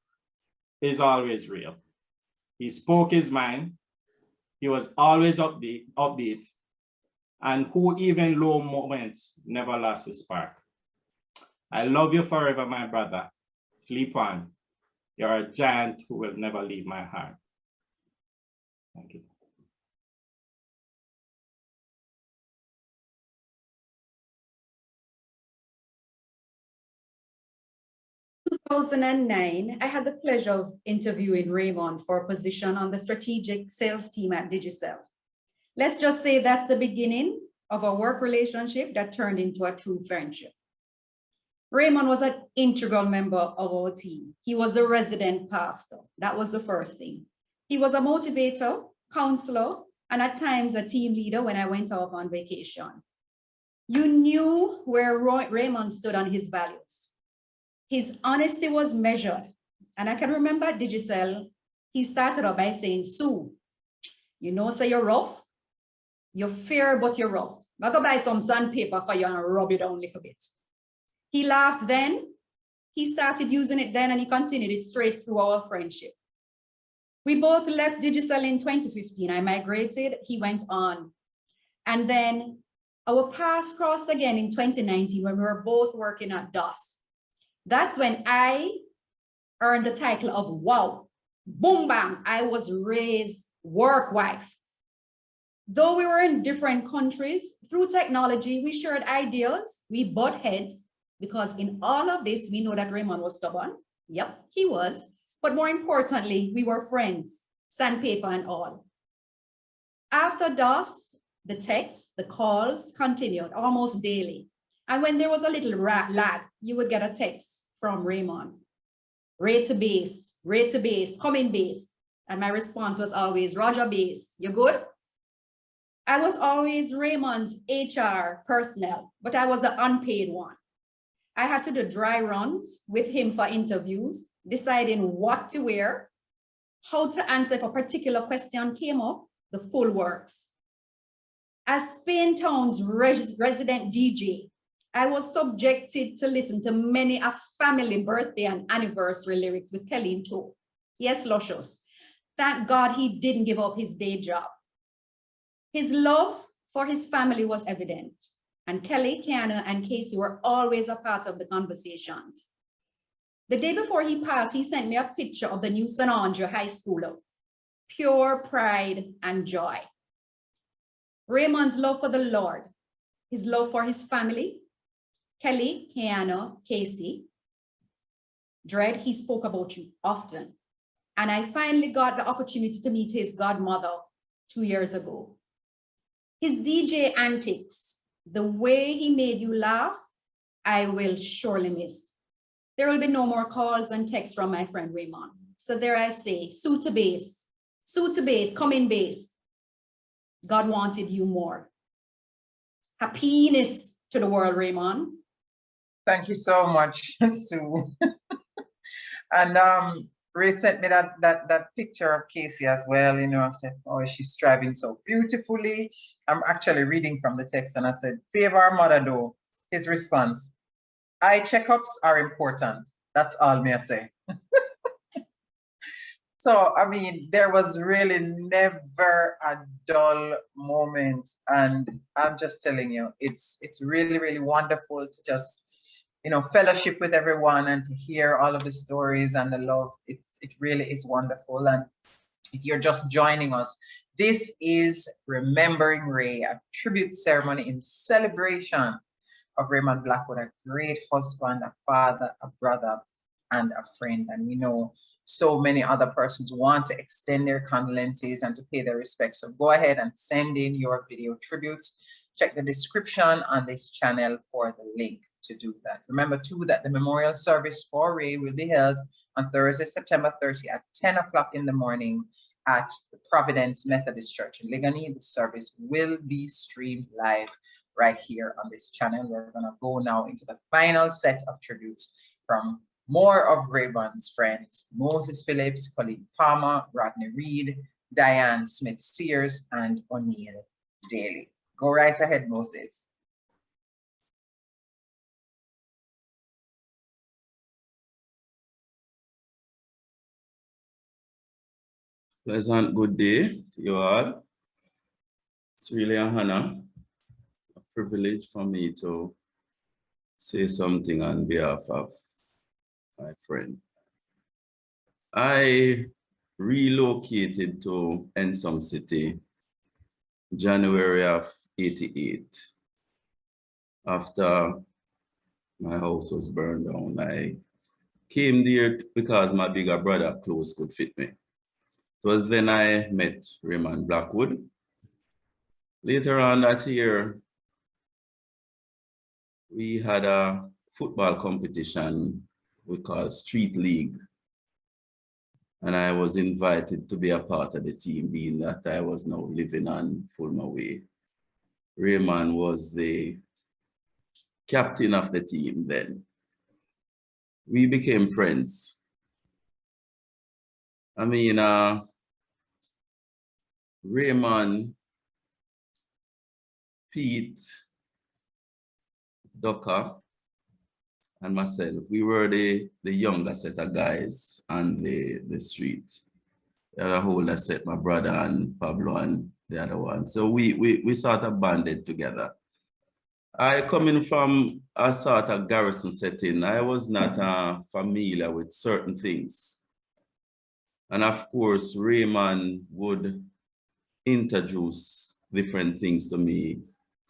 is always real. He spoke his mind, he was always upbeat, and who even low moments never lost his spark. I love you forever, my brother. Sleep on. You're a giant who will never leave my heart. Thank you. 2009, I had the pleasure of interviewing Raymond for a position on the strategic sales team at Digicel. Let's just say that's the beginning of a work relationship that turned into a true friendship. Raymond was an integral member of our team. He was the resident pastor. That was the first thing. He was a motivator, counselor, and at times a team leader when I went off on vacation. You knew where Raymond stood on his values. His honesty was measured. And I can remember at Digicel, he started out by saying, Sue, you know, say you're rough. You're fair, but you're rough. I'll go buy some sandpaper for you and rub it down a little bit. He laughed then. He started using it then and he continued it straight through our friendship. We both left Digicel in 2015. I migrated, he went on. And then our paths crossed again in 2019 when we were both working at DOS. That's when I earned the title of wow, boom, bang, I was Ray's work wife. Though we were in different countries, through technology, we shared ideas, we butt heads, because in all of this, we know that Raymond was stubborn. Yep, he was. But more importantly, we were friends, sandpaper and all. After DOS, the texts, the calls continued almost daily. And when there was a little lag, you would get a text from Raymond. Ray to base, come in base. And my response was always, Roger base, you good? I was always Raymond's HR personnel, but I was the unpaid one. I had to do dry runs with him for interviews, deciding what to wear, how to answer if a particular question came up, the full works. As Spain Town's resident DJ, I was subjected to listen to many a family birthday and anniversary lyrics with Kelly in tow. Yes, Luscious. Thank God he didn't give up his day job. His love for his family was evident, and Kelly, Kiana, and Casey were always a part of the conversations. The day before he passed, he sent me a picture of the new St. Andre High Schooler. Pure pride and joy. Raymond's love for the Lord, his love for his family, Kelly, Kiana, Casey. Dread, he spoke about you often. And I finally got the opportunity to meet his godmother 2 years ago. His DJ antics, the way he made you laugh, I will surely miss. There will be no more calls and texts from my friend Raymond. So there I say, suit to base, come in base. God wanted you more. Happiness to the world, Raymond. Thank you so much, Sue. And Ray sent me that picture of Casey as well. You know, I said, oh, she's striving so beautifully. I'm actually reading from the text and I said, favor our mother though. His response, eye checkups are important. That's all me I say. So, I mean, there was really never a dull moment. And I'm just telling you, it's really, really wonderful to just, you know, fellowship with everyone and to hear all of the stories and the love. It really is wonderful. And if you're just joining us, this is Remembering Ray, a tribute ceremony in celebration of Raymond Blackwood, a great husband, a father, a brother, and a friend. And we know so many other persons want to extend their condolences and to pay their respects. So go ahead and send in your video tributes. Check the description on this channel for the link to do that. Remember too that the memorial service for Ray will be held on Thursday, September 30 at 10 o'clock in the morning at the Providence Methodist Church in Ligoni. The service will be streamed live right here on this channel. We're gonna go now into the final set of tributes from more of Raymond's friends, Moses Phillips, Colleen Palmer, Rodney Reed, Diane Smith-Sears, and O'Neill Daly. Go right ahead, Moses. Pleasant good day to you all. It's really an honor, a privilege for me to say something on behalf of my friend. I relocated to Ensom City January of '88. After my house was burned down, I came there because my bigger brother clothes could fit me. It was then I met Raymond Blackwood. Later on that year, we had a football competition we call Street League. And I was invited to be a part of the team, being that I was now living on Fulmer Way. Raymond was the captain of the team then. We became friends. I mean, Raymond, Pete, Docker, and myself, we were the younger set of guys on the street. The other holder set, my brother and Pablo and the other one. So we sort of banded together. I coming from a sort of garrison setting, I was not familiar with certain things. And of course, Raymond would introduce different things to me.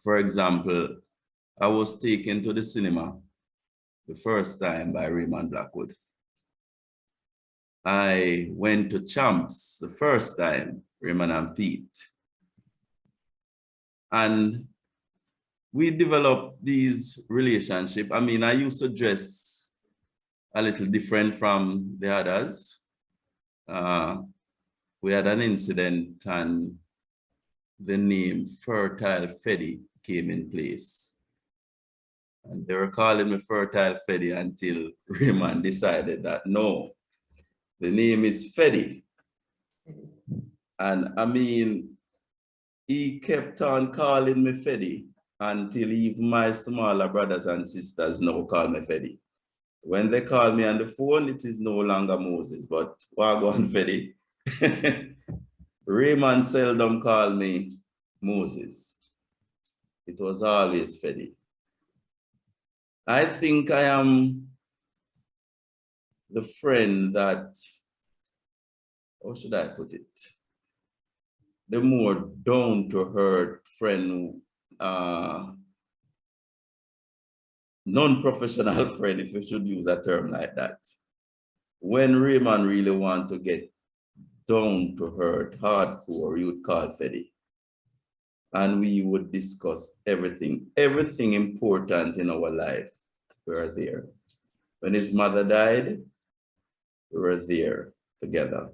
For example, I was taken to the cinema the first time by Raymond Blackwood. I went to Champs the first time, Raymond and Pete. And we developed these relationships. I mean, I used to dress a little different from the others. We had an incident and the name Fertile Freddy came in place. And they were calling me Fertile Freddy until Raymond decided that no, the name is Freddy. And I mean, he kept on calling me Freddy until even my smaller brothers and sisters now call me Freddy. When they call me on the phone, it is no longer Moses, but Wagon Freddy. Raymond seldom called me Moses. It was always Freddy. I think I am the friend that, how should I put it? The more down-to-earth friend, non-professional friend, if we should use a term like that. When Raymond really want to get down-to-earth, hardcore, you would call Freddy. And we would discuss everything important in our life. We were there. When his mother died, we were there together.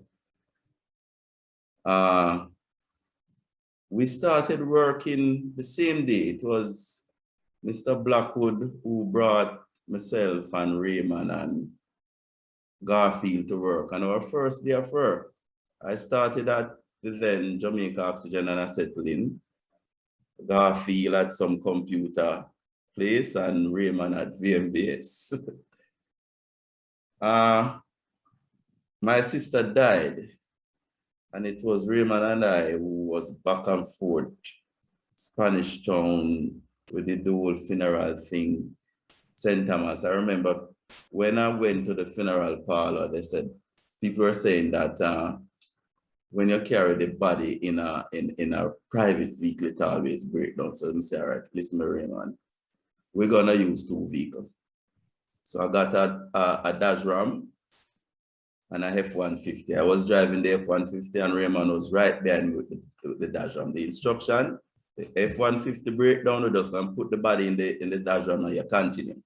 We started working the same day. It was Mr. Blackwood who brought myself and Raymond and Garfield to work. And our first day of work, I started at the then Jamaica Oxygen and I settled in. Garfield at some computer place and Raymond at VMBS. My sister died and it was Raymond and I who was back and forth, Spanish Town, we did the whole funeral thing, St. Thomas. I remember when I went to the funeral parlor, they said, people were saying that when you carry the body in a private vehicle, it always breaks down. So I say, all right, listen, Raymond, we're gonna use 2 vehicles. So I got a Dodge Ram and a F-150. I was driving the F-150 and Raymond was right behind me with the Dodge Ram. The instruction, the F-150 breakdown, we just gonna put the body in the Dodge Ram and you continue.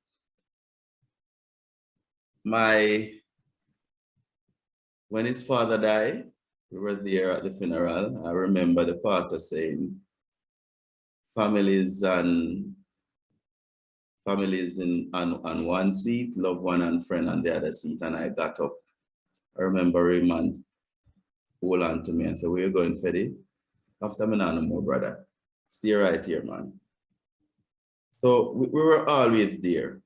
When his father died, we were there at the funeral. I remember the pastor saying, families on one seat, loved one and friend on the other seat, and I got up. I remember Raymond hold on to me and said, where you going, Freddy? After me, no more, brother. Stay right here, man. So we were always there.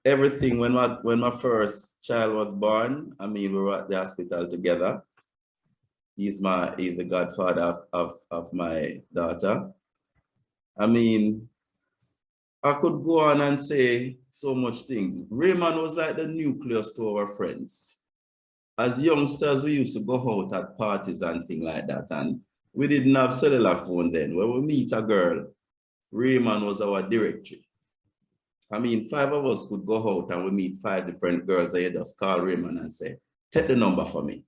Everything, when my first child was born, I mean, we were at the hospital together. He's the godfather of my daughter. I mean, I could go on and say so much things. Raymond was like the nucleus to our friends. As youngsters, we used to go out at parties and things like that. And we didn't have cellular phone then. When we meet a girl, Raymond was our directory. I mean, 5 of us could go out and we meet 5 different girls and you just call Raymond and say, take the number for me.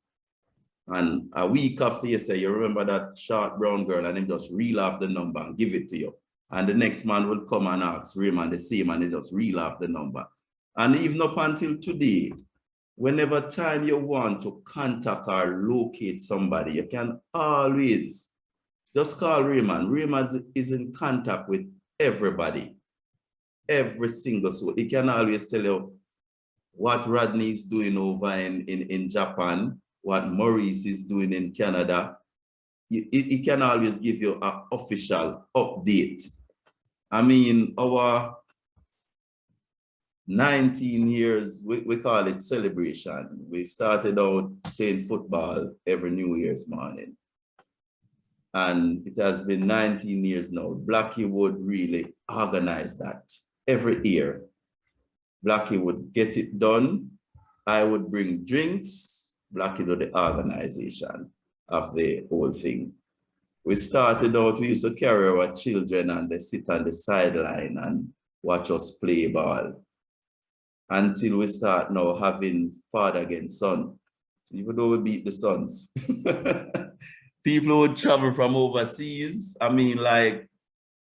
And a week after you say, you remember that short brown girl, and he just reel off the number and give it to you. And the next man will come and ask Raymond the same and he just reel off the number. And even up until today, whenever time you want to contact or locate somebody, you can always just call Raymond. Raymond is in contact with everybody. Every single soul. He can always tell you what Rodney is doing over in Japan, what Maurice is doing in Canada. He can always give you an official update. I mean, our 19 years, we call it celebration. We started out playing football every New Year's morning. And it has been 19 years now. Blackie would really organize that every year. Blackie would get it done. I would bring drinks. Blackie do the organization of the whole thing. We started out, we used to carry our children and they sit on the sideline and watch us play ball. Until we start now having father against son. Even though we beat the sons. People would travel from overseas. I mean, like,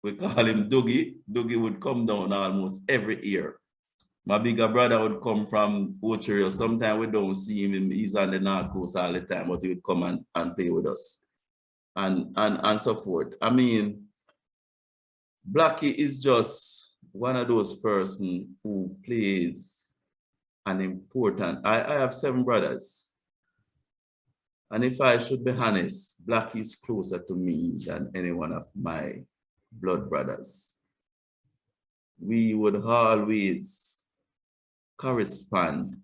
we call him Dougie. Dougie would come down almost every year. My bigger brother would come from Ochorio. Sometimes we don't see him. He's on the North Coast all the time, but he would come and play with us. And so forth. I mean, Blackie is just one of those persons who plays an important, I have 7 brothers. And if I should be honest, Blackie is closer to me than any one of my blood brothers. We would always correspond,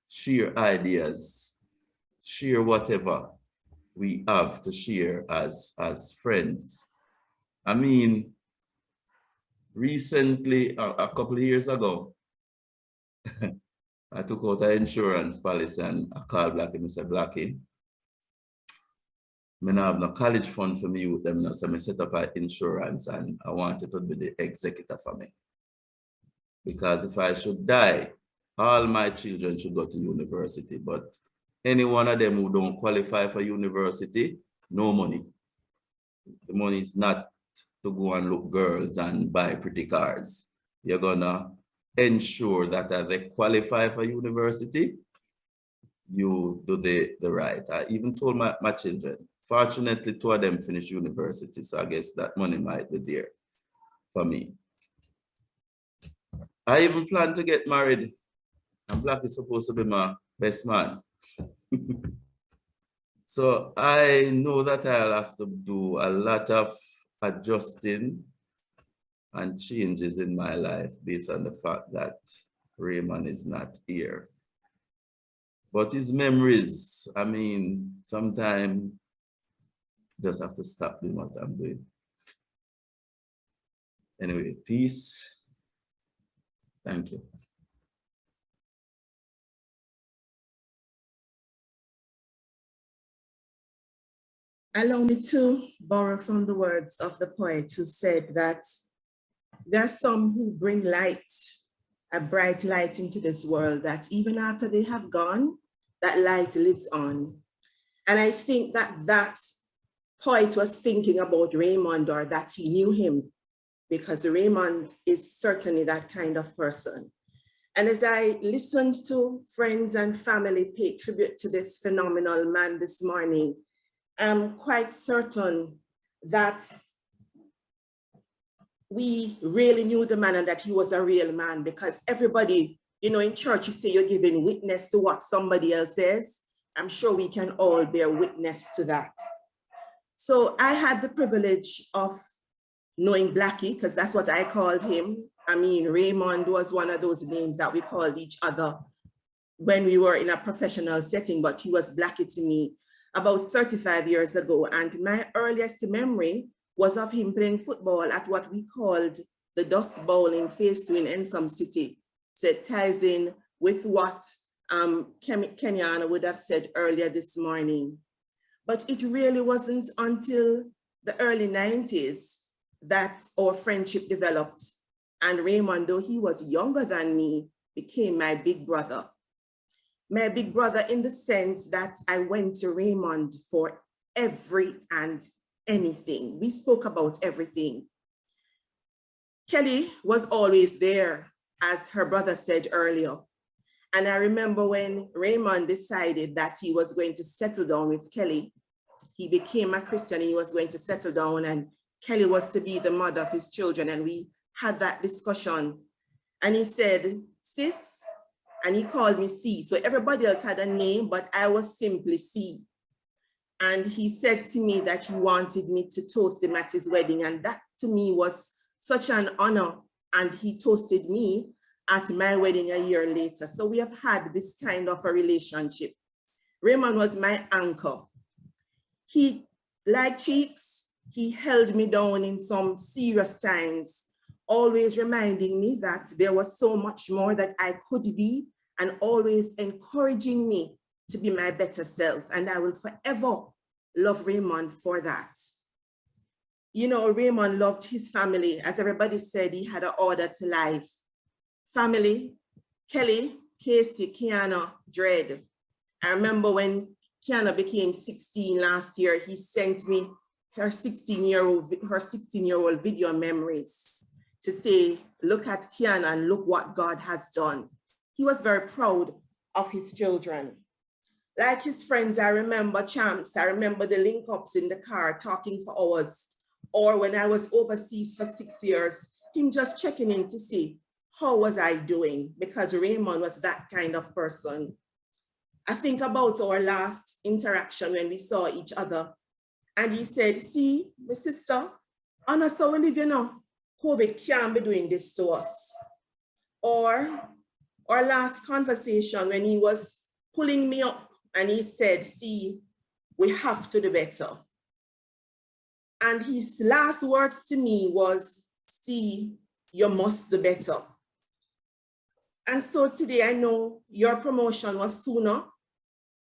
share ideas, share whatever we have to share as friends. I mean, recently, a couple of years ago, I took out an insurance policy and I called Blackie and said, Blackie, I don't have no college fund for me with them now, so I set up an insurance and I wanted to be the executor for me. Because if I should die, all my children should go to university, but any one of them who don't qualify for university, no money. The money is not to go and look girls and buy pretty cars. You're gonna ensure that as they qualify for university, you do the right. I even told my children, fortunately 2 of them finished university, so I guess that money might be there for me. I even plan to get married, and Black is supposed to be my best man. So I know that I'll have to do a lot of adjusting and changes in my life based on the fact that Raymond is not here. But his memories, I mean, sometimes just have to stop doing what I'm doing. Anyway, peace. Thank you. Allow me to borrow from the words of the poet who said that there are some who bring light, a bright light into this world, that even after they have gone, that light lives on. And I think that that poet was thinking about Raymond, or that he knew him, because Raymond is certainly that kind of person. And as I listened to friends and family pay tribute to this phenomenal man this morning, I'm quite certain that we really knew the man and that he was a real man, because everybody, you know, in church, you say you're giving witness to what somebody else says. I'm sure we can all bear witness to that. So I had the privilege of knowing Blackie, because that's what I called him. I mean, Raymond was one of those names that we called each other when we were in a professional setting, but he was Blackie to me about 35 years ago. And my earliest memory was of him playing football at what we called the Dust Bowl in Phase 2 in Ensom City. So it ties in with what Kenyana would have said earlier this morning. But it really wasn't until the early 90s that our friendship developed. And Raymond, though he was younger than me, became my big brother. My big brother in the sense that I went to Raymond for every and anything. We spoke about everything. Kelly was always there, as her brother said earlier. And I remember when Raymond decided that he was going to settle down with Kelly, he became a Christian, he was going to settle down, and Kelly was to be the mother of his children. And we had that discussion. And he said, sis, and he called me C. So everybody else had a name, but I was simply C. And he said to me that he wanted me to toast him at his wedding. And that to me was such an honor. And he toasted me. at my wedding a year later. So we have had this kind of a relationship. Raymond was my anchor. He, like Cheeks, he held me down in some serious times, always reminding me that there was so much more that I could be, and always encouraging me to be my better self. And I will forever love Raymond for that. You know, Raymond loved his family. As everybody said, he had an order to life. Family, Kelly, Casey, Kiana, Dread. I remember when Kiana became 16 last year, he sent me her 16-year-old video memories to say, look at Kiana and look what God has done. He was very proud of his children. Like his friends, I remember Champs, I remember the link-ups in the car talking for hours, or when I was overseas for 6 years, him just checking in to see how was I doing, because Raymond was that kind of person. I think about our last interaction when we saw each other, and he said, see, my sister, I know so we live, you know, COVID can't be doing this to us. Or our last conversation when he was pulling me up and he said, see, we have to do better. And his last words to me was, see, you must do better. And so today I know your promotion was sooner.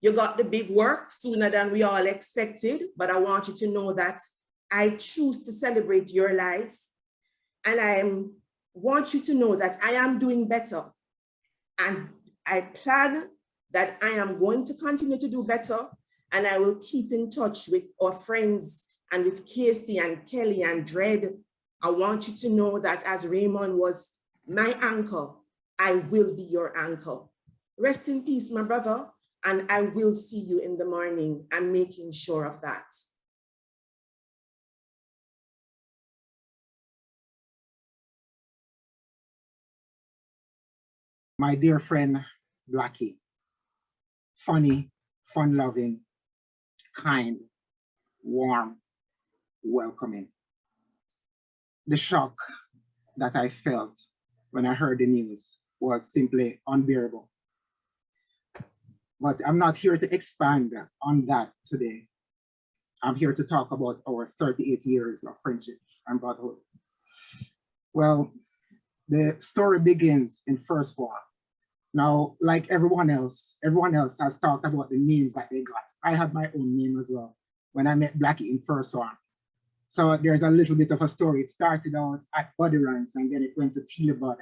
You got the big work sooner than we all expected, but I want you to know that I choose to celebrate your life. And I want you to know that I am doing better. And I plan that I am going to continue to do better, and I will keep in touch with our friends and with Casey and Kelly and Dread. I want you to know that as Raymond was my anchor, I will be your anchor. Rest in peace, my brother, and I will see you in the morning. I'm making sure of that. My dear friend, Blackie, funny, fun-loving, kind, warm, welcoming. The shock that I felt when I heard the news was simply unbearable. But I'm not here to expand on that today. I'm here to talk about our 38 years of friendship and brotherhood. Well, the story begins in first form. Now, like everyone else has talked about the names that they got. I had my own name as well when I met Blackie in first form. So there's a little bit of a story. It started out at Buddy Ranks and then it went to Tila Bud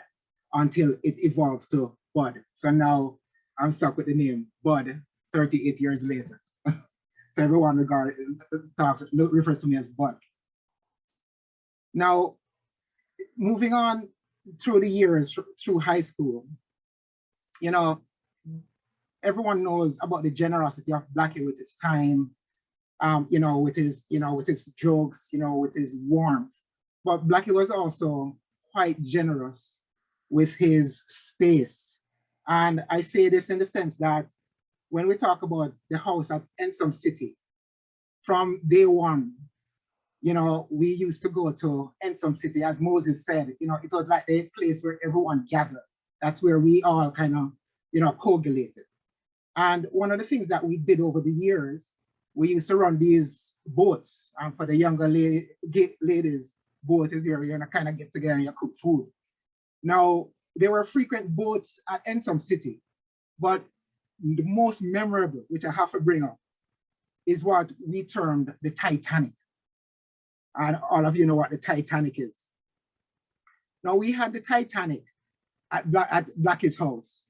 until it evolved to Bud. So now I'm stuck with the name Bud 38 years later. So everyone refers to me as Bud. Now, moving on through the years, through high school, you know, everyone knows about the generosity of Blackie with his time, you know, with his jokes, you know, with his warmth. But Blackie was also quite generous with his space. And I say this in the sense that when we talk about the house at Ensom City, from day one, you know, we used to go to Ensom City, as Moses said, you know, it was like a place where everyone gathered. That's where we all kind of, you know, coagulated. And one of the things that we did over the years, we used to run these boats. And for the younger ladies, boat is where you're gonna kind of get together and you cook food. Now, there were frequent boats at Ensom City, but the most memorable, which I have to bring up, is what we termed the Titanic. And all of you know what the Titanic is. Now, we had the Titanic at Blackie's house.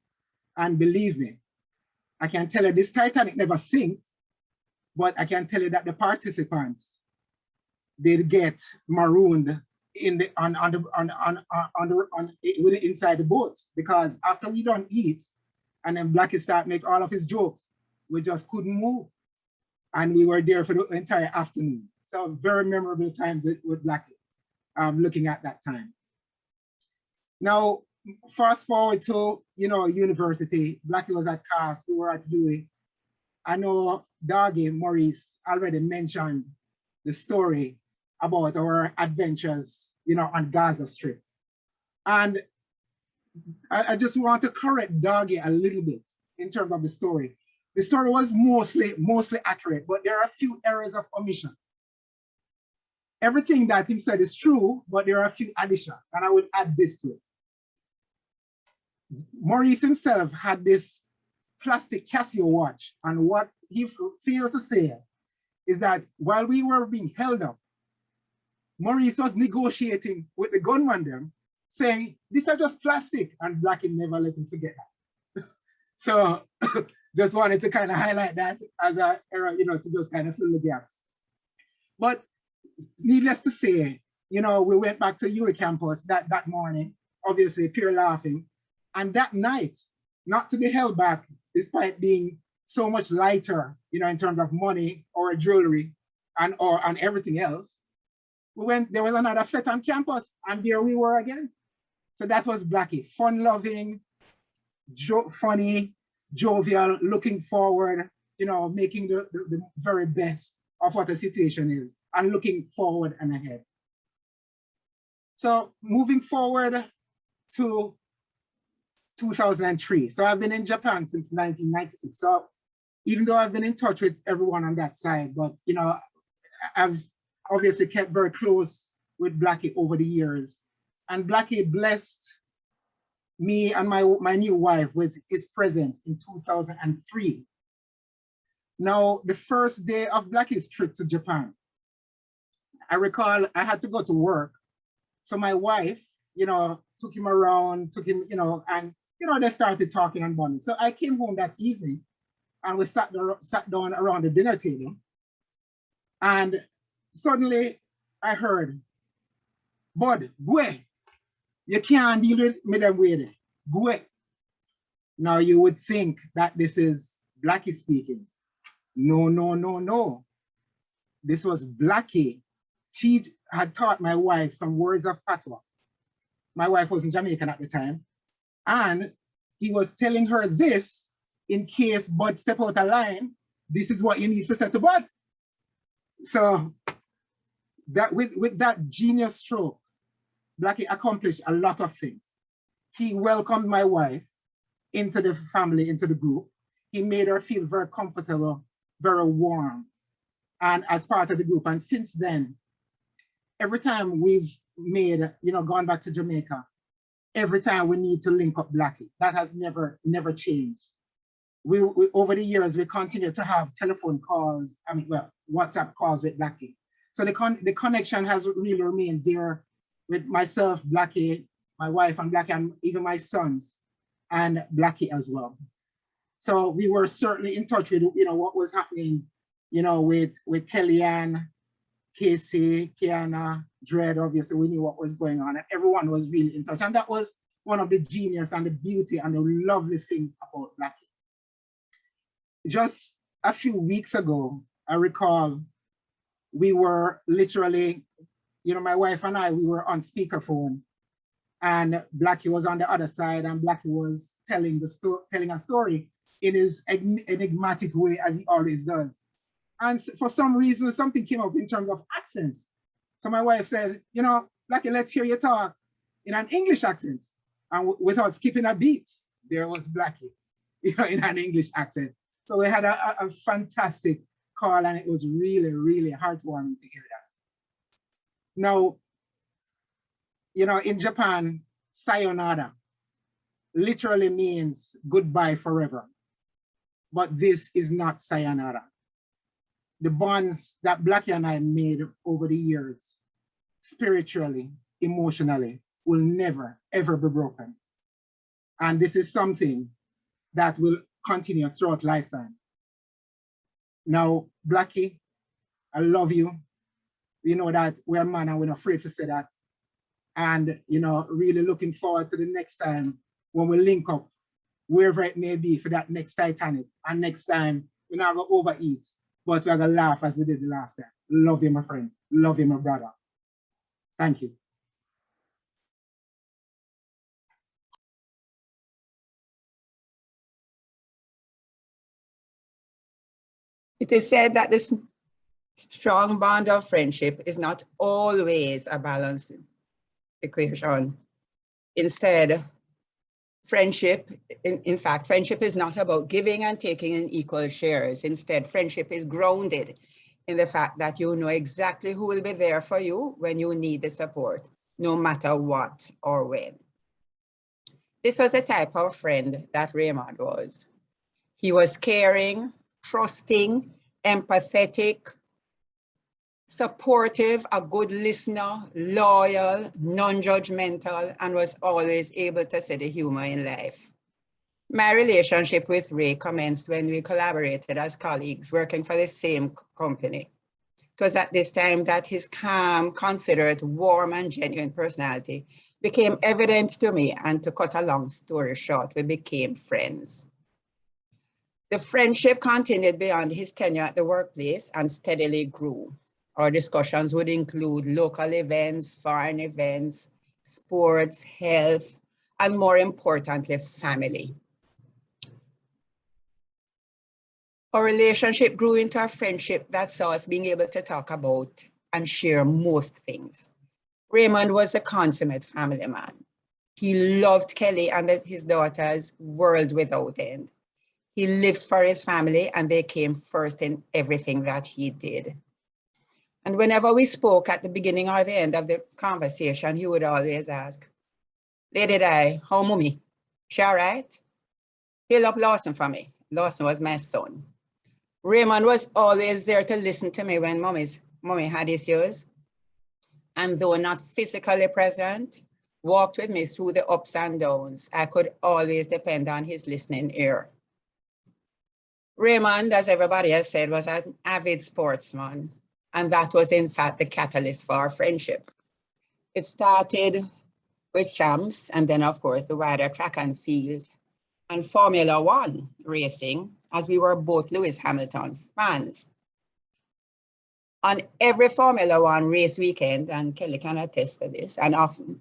And believe me, I can tell you this Titanic never sank, but I can tell you that the participants did get marooned in the inside the boat, because after we don't eat, and then Blackie started make all of his jokes, we just couldn't move, and we were there for the entire afternoon. So very memorable times with Blackie, looking at that time. Now, fast forward to, you know, university. Blackie was at CAST, we were at UA. I know Doggy Maurice already mentioned the story about our adventures, you know, on Gaza Strip. And I just want to correct Doggy a little bit in terms of the story. The story was mostly accurate, but there are a few areas of omission. Everything that he said is true, but there are a few additions, and I will add this to it. Maurice himself had this plastic Casio watch, and what he failed to say is that while we were being held up, Maurice was negotiating with the gunman them, saying, these are just plastic, and Blackie never let him forget that. So just wanted to kind of highlight that as a, to just kind of fill the gaps. But needless to say, we went back to Uri campus that morning, obviously pure laughing. And that night, not to be held back, despite being so much lighter, in terms of money or jewelry and everything else, there was another fete on campus, and there we were again. So that was Blackie, fun-loving, funny, jovial, looking forward, making the very best of what the situation is, and looking forward and ahead. So moving forward to 2003. So I've been in Japan since 1996. So even though I've been in touch with everyone on that side, but I've obviously kept very close with Blackie over the years. And Blackie blessed me and my new wife with his presence in 2003. Now, the first day of Blackie's trip to Japan, I recall I had to go to work. So my wife, took him around, and they started talking and bonding. So I came home that evening and we sat down around the dinner table. And suddenly I heard, Bud, go. You can't deal with me them way. Go. Now you would think that this is Blackie speaking. No, no, no, no. This was Blackie. He had taught my wife some words of patois. My wife was in Jamaican at the time. And he was telling her this in case Bud step out of line, this is what you need to say to Bud. So that with that genius stroke, Blackie accomplished a lot of things. He welcomed my wife into the family, into the group. He made her feel very comfortable, very warm, and as part of the group. And since then, every time we've gone back to Jamaica, every time we need to link up Blackie. That has never changed. We over the years, we continue to have telephone calls, WhatsApp calls with Blackie. So the connection has really remained there with myself, Blackie, my wife and Blackie, and even my sons and Blackie as well. So we were certainly in touch with what was happening, with Kellyanne, Casey, Kiana, Dred. Obviously we knew what was going on, and everyone was really in touch. And that was one of the genius and the beauty and the lovely things about Blackie. Just a few weeks ago, I recall we were literally, my wife and I, we were on speakerphone, and Blackie was on the other side, and Blackie was telling a story in his enigmatic way, as he always does. And for some reason, something came up in terms of accents. So my wife said, Blackie, let's hear you talk in an English accent. And without skipping a beat, there was Blackie, in an English accent. So we had a fantastic call, and it was really, really heartwarming to hear that. Now, in Japan, sayonara literally means goodbye forever. But this is not sayonara. The bonds that Blackie and I made over the years, spiritually, emotionally, will never, ever be broken. And this is something that will continue throughout lifetime. Now, Blackie, I love you. You know that we're man and we're not afraid to say that. And, really looking forward to the next time when we link up, wherever it may be, for that next Titanic. And next time, we're not going to overeat, but we're going to laugh as we did the last time. Love you, my friend. Love you, my brother. Thank you. It is said that this strong bond of friendship is not always a balanced equation. Instead, Friendship, in fact, friendship is not about giving and taking in equal shares. Instead, friendship is grounded in the fact that you know exactly who will be there for you when you need the support, no matter what or when. This was the type of friend that Raymond was. He was caring, trusting, empathetic, supportive, a good listener, loyal, non-judgmental, and was always able to see the humor in life. My relationship with Ray commenced when we collaborated as colleagues working for the same company. It was at this time that his calm, considerate, warm, and genuine personality became evident to me, and to cut a long story short, we became friends. The friendship continued beyond his tenure at the workplace and steadily grew. Our discussions would include local events, foreign events, sports, health, and more importantly, family. Our relationship grew into a friendship that saw us being able to talk about and share most things. Raymond was a consummate family man. He loved Kelly and his daughters world without end. He lived for his family, and they came first in everything that he did. And whenever we spoke at the beginning or the end of the conversation, he would always ask, "Lady Di, how mommy? She all right? Hail up Lawson for me." Lawson was my son. Raymond was always there to listen to me when mommy had issues. And though not physically present, walked with me through the ups and downs. I could always depend on his listening ear. Raymond, as everybody has said, was an avid sportsman, and that was in fact the catalyst for our friendship. It started with champs, and then of course the wider track and field and Formula One racing, as we were both Lewis Hamilton fans. On every Formula One race weekend, and Kelly can attest to this, and often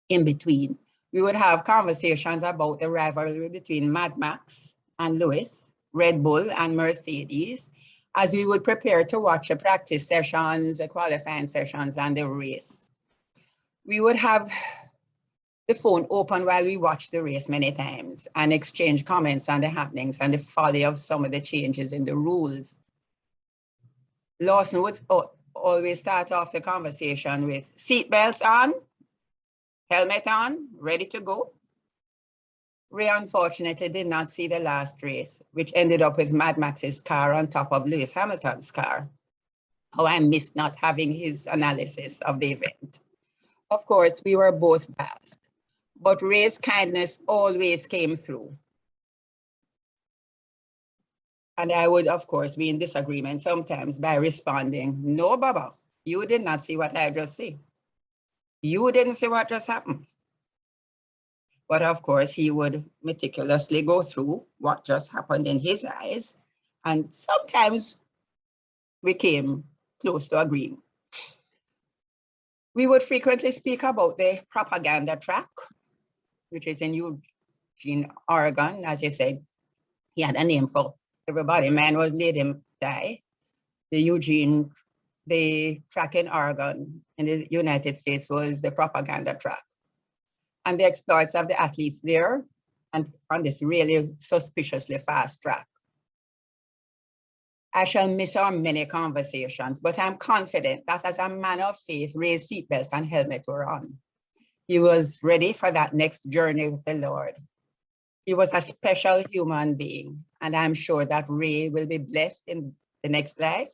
in between, we would have conversations about the rivalry between Mad Max and Lewis, Red Bull and Mercedes, as we would prepare to watch the practice sessions, the qualifying sessions, and the race. We would have the phone open while we watched the race many times and exchange comments on the happenings and the folly of some of the changes in the rules. Lawson would always start off the conversation with seatbelts on, helmet on, ready to go. Ray unfortunately did not see the last race, which ended up with Mad Max's car on top of Lewis Hamilton's car. Oh, I missed not having his analysis of the event. Of course, we were both biased, but Ray's kindness always came through. And I would, of course, be in disagreement sometimes by responding, "No, Baba, you did not see what I just see. You didn't see what just happened." But of course, he would meticulously go through what just happened in his eyes. And sometimes we came close to agreeing. We would frequently speak about the propaganda track, which is in Eugene, Oregon. As I said, he had a name for everybody. Man was Lady Di. The track in Oregon in the United States was the propaganda track. And the exploits of the athletes there and on this really suspiciously fast track. I shall miss our many conversations, but I'm confident that as a man of faith, Ray's seatbelt and helmet were on. He was ready for that next journey with the Lord. He was a special human being, and I'm sure that Ray will be blessed in the next life,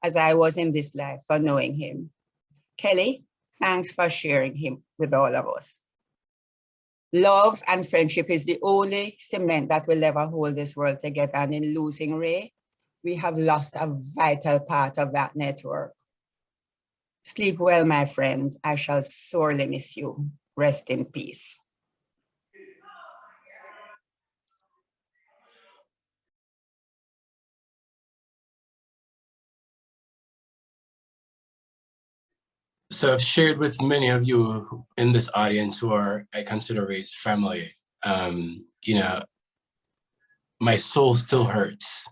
as I was in this life for knowing him. Kelly, thanks for sharing him with all of us. Love and friendship is the only cement that will ever hold this world together, and in losing Ray, we have lost a vital part of that network. Sleep well, my friend. I shall sorely miss you. Rest in peace. So I've shared with many of you in this audience who are, I consider Ray's family. You know, my soul still hurts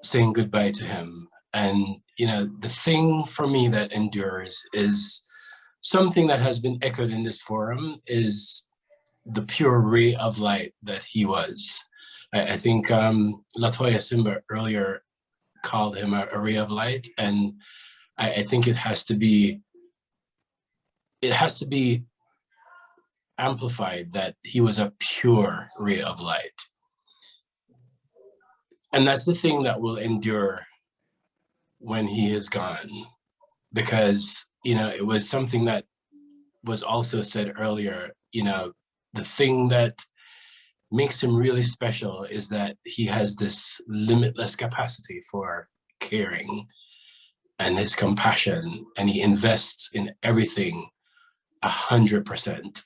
saying goodbye to him. And, you know, the thing for me that endures is something that has been echoed in this forum is the pure ray of light that he was. I think Latoya Simba earlier called him a ray of light, and I think it has to be amplified that he was a pure ray of light. And that's the thing that will endure when he is gone, because, you know, it was something that was also said earlier, you know, the thing that makes him really special is that he has this limitless capacity for caring and his compassion, and he invests in everything 100%.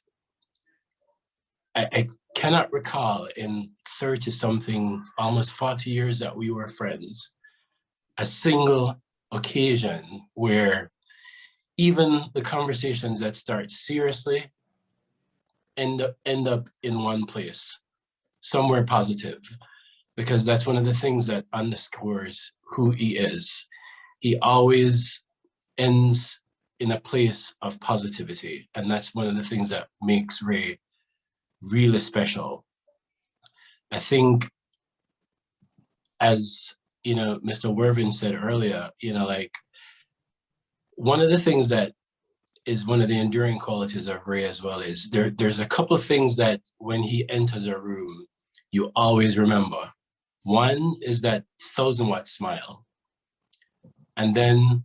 I cannot recall in 30 something, almost 40 years that we were friends, a single occasion where even the conversations that start seriously end up in one place, somewhere positive, because that's one of the things that underscores who he is. He always ends in a place of positivity, and that's one of the things that makes Ray really special. I think, as you know, Mr. Wervin said earlier, you know, like, one of the things that is one of the enduring qualities of Ray as well is there's a couple of things that when he enters a room, you always remember. One is that 1,000-watt smile, and then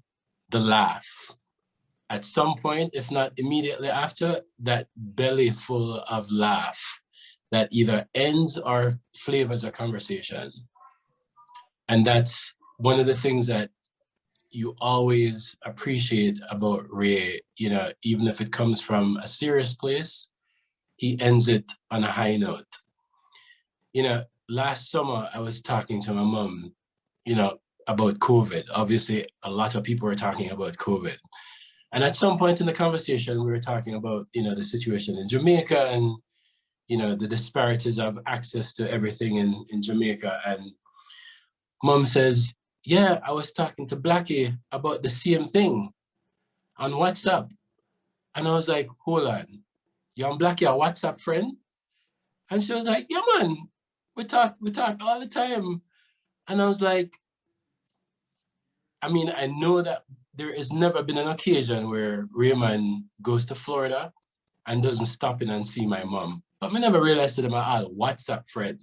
the laugh. At some point, if not immediately after, that belly full of laugh that either ends or flavors a conversation. And that's one of the things that you always appreciate about Ray, you know, even if it comes from a serious place, he ends it on a high note. You know, last summer I was talking to my mom, you know, about COVID. Obviously, a lot of people were talking about COVID. And at some point in the conversation, we were talking about, you know, the situation in Jamaica and, you know, the disparities of access to everything in Jamaica. And Mom says, yeah, I was talking to Blackie about the same thing on WhatsApp. And I was like, hold on, you and Blackie a WhatsApp friend? And she was like, yeah, man, we talk all the time. And I was like, I mean, I know that there has never been an occasion where Raymond goes to Florida and doesn't stop in and see my mom. But I never realized that I'm a WhatsApp friend.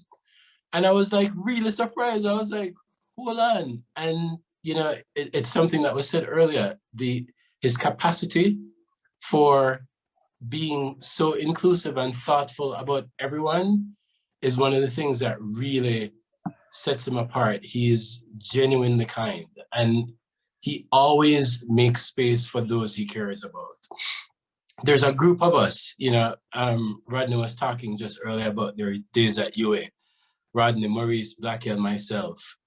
And I was like really surprised. I was like, hold on. And you know, it's something that was said earlier, his capacity for being so inclusive and thoughtful about everyone is one of the things that really sets him apart. He is genuinely kind, and he always makes space for those he cares about. There's a group of us, you know, Rodney was talking just earlier about their days at UA. Rodney, Maurice, Blackie, and myself.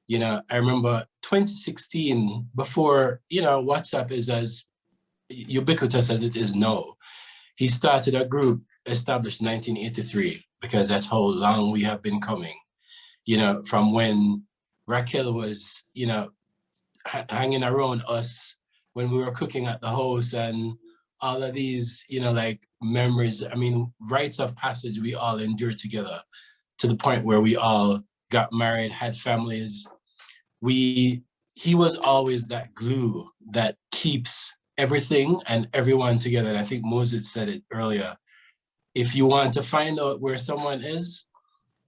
You know, I remember 2016, before, you know, WhatsApp is as ubiquitous as it is now. He started a group established 1983, because that's how long we have been coming. You know, from when Raquel was, you know, hanging around us when we were cooking at the house, and all of these, you know, like memories. I mean, rites of passage we all endured together, to the point where we all got married, had families. He was always that glue that keeps everything and everyone together. And I think Moses said it earlier. If you want to find out where someone is,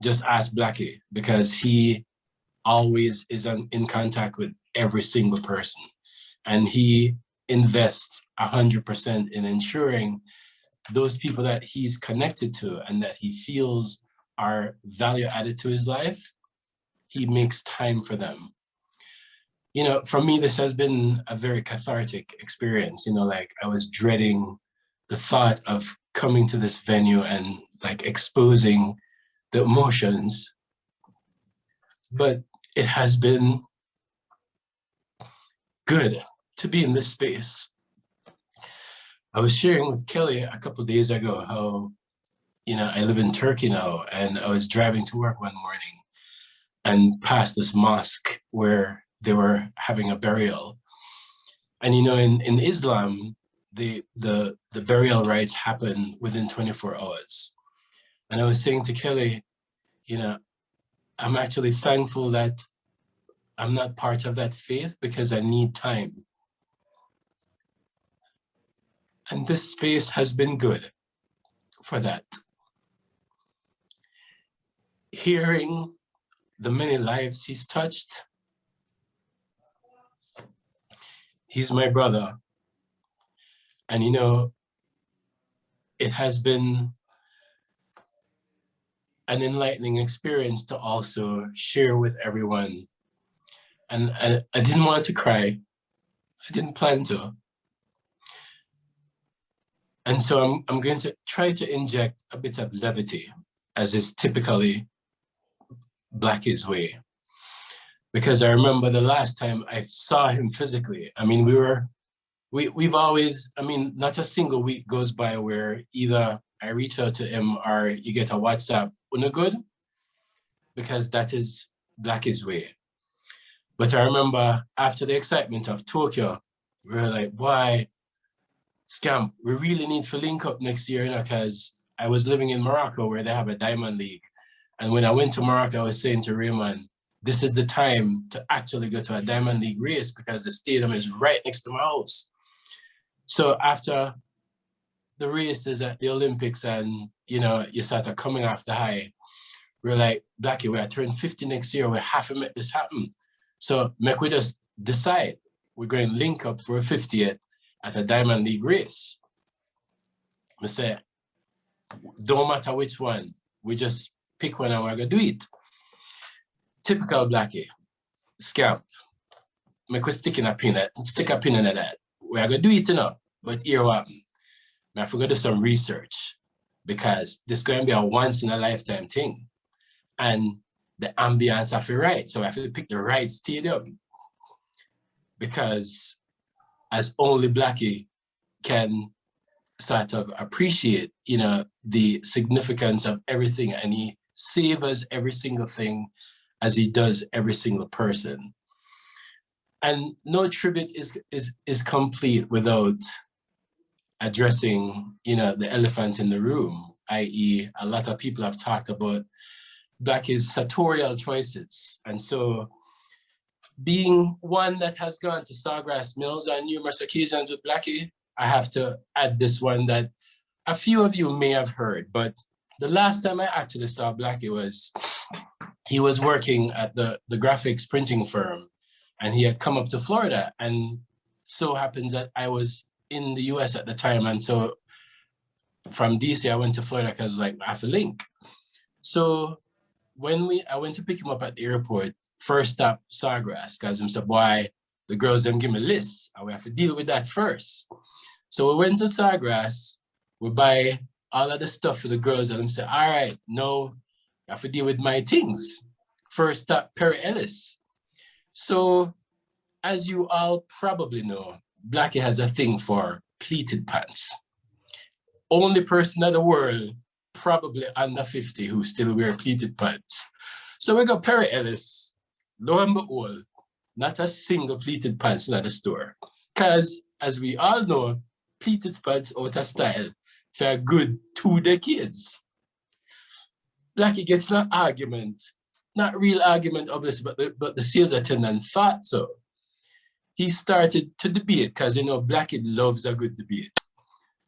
just ask Blackie, because he always is in contact with every single person. And he invests 100% in ensuring those people that he's connected to and that he feels are value added to his life, he makes time for them. You know, for me, this has been a very cathartic experience. You know, like, I was dreading the thought of coming to this venue and like exposing the emotions, but it has been good to be in this space. I was sharing with Kelly a couple of days ago how, you know, I live in Turkey now, and I was driving to work one morning and passed this mosque where they were having a burial. And, you know, in Islam, the burial rites happen within 24 hours. And I was saying to Kelly, you know, I'm actually thankful that I'm not part of that faith because I need time. And this space has been good for that. Hearing the many lives he's touched. He's my brother. And you know, it has been an enlightening experience to also share with everyone. And I didn't want to cry. I didn't plan to. And so I'm going to try to inject a bit of levity, as is typically Blackie's way. Because I remember the last time I saw him physically, I mean, we've always, I mean, not a single week goes by where either I reach out to him or you get a WhatsApp, "Una good?" Because that is Blackie's way. But I remember after the excitement of Tokyo, we were like, boy, Scamp, we really need to link up next year, you know, because I was living in Morocco where they have a Diamond League. And when I went to Morocco, I was saying to Raymond, this is the time to actually go to a Diamond League race because the stadium is right next to my house. So after the races at the Olympics and, you know, you start coming off the high, we're like, Blackie, we're turning 50 next year. We have to make this happen. So make we just decide we're going to link up for a 50th at a Diamond League race. We say, don't matter which one, we just pick one and we're going to do it. Typical Blackie, Scamp. Make we stick a pin in that. We're going to do it, you know, but here what happened. I have to go do some research because this is going to be a once in a lifetime thing. And the ambience have to be right. So I have to pick the right stadium because as only Blackie can sort of appreciate, you know, the significance of everything, and he savors every single thing as he does every single person. And no tribute is complete without addressing, you know, the elephant in the room, i.e. a lot of people have talked about Blackie's sartorial choices. And so being one that has gone to Sawgrass Mills on numerous occasions with Blackie, I have to add this one that a few of you may have heard, but the last time I actually saw Blackie was, he was working at the graphics printing firm and he had come up to Florida, and so happens that I was in the US at the time. And so from DC, I went to Florida because like, I have to link. So when I went to pick him up at the airport, first stop Sawgrass, because him said, boy, the girls them give me a list and we have to deal with that first. So we went to Sawgrass, we buy all of the stuff for the girls and him said, all right, no, I have to deal with my things. First stop Perry Ellis. So as you all probably know, Blackie has a thing for pleated pants. Only person in the world probably under 50 who still wear pleated pants. So we got Perry Ellis, lo and behold, not a single pleated pants in the store. Because as we all know, pleated pants out of style for a good 2 decades. Blackie gets an argument, not real argument obviously, but the sales attendant thought so. He started to debate, because you know, Blackie loves a good debate.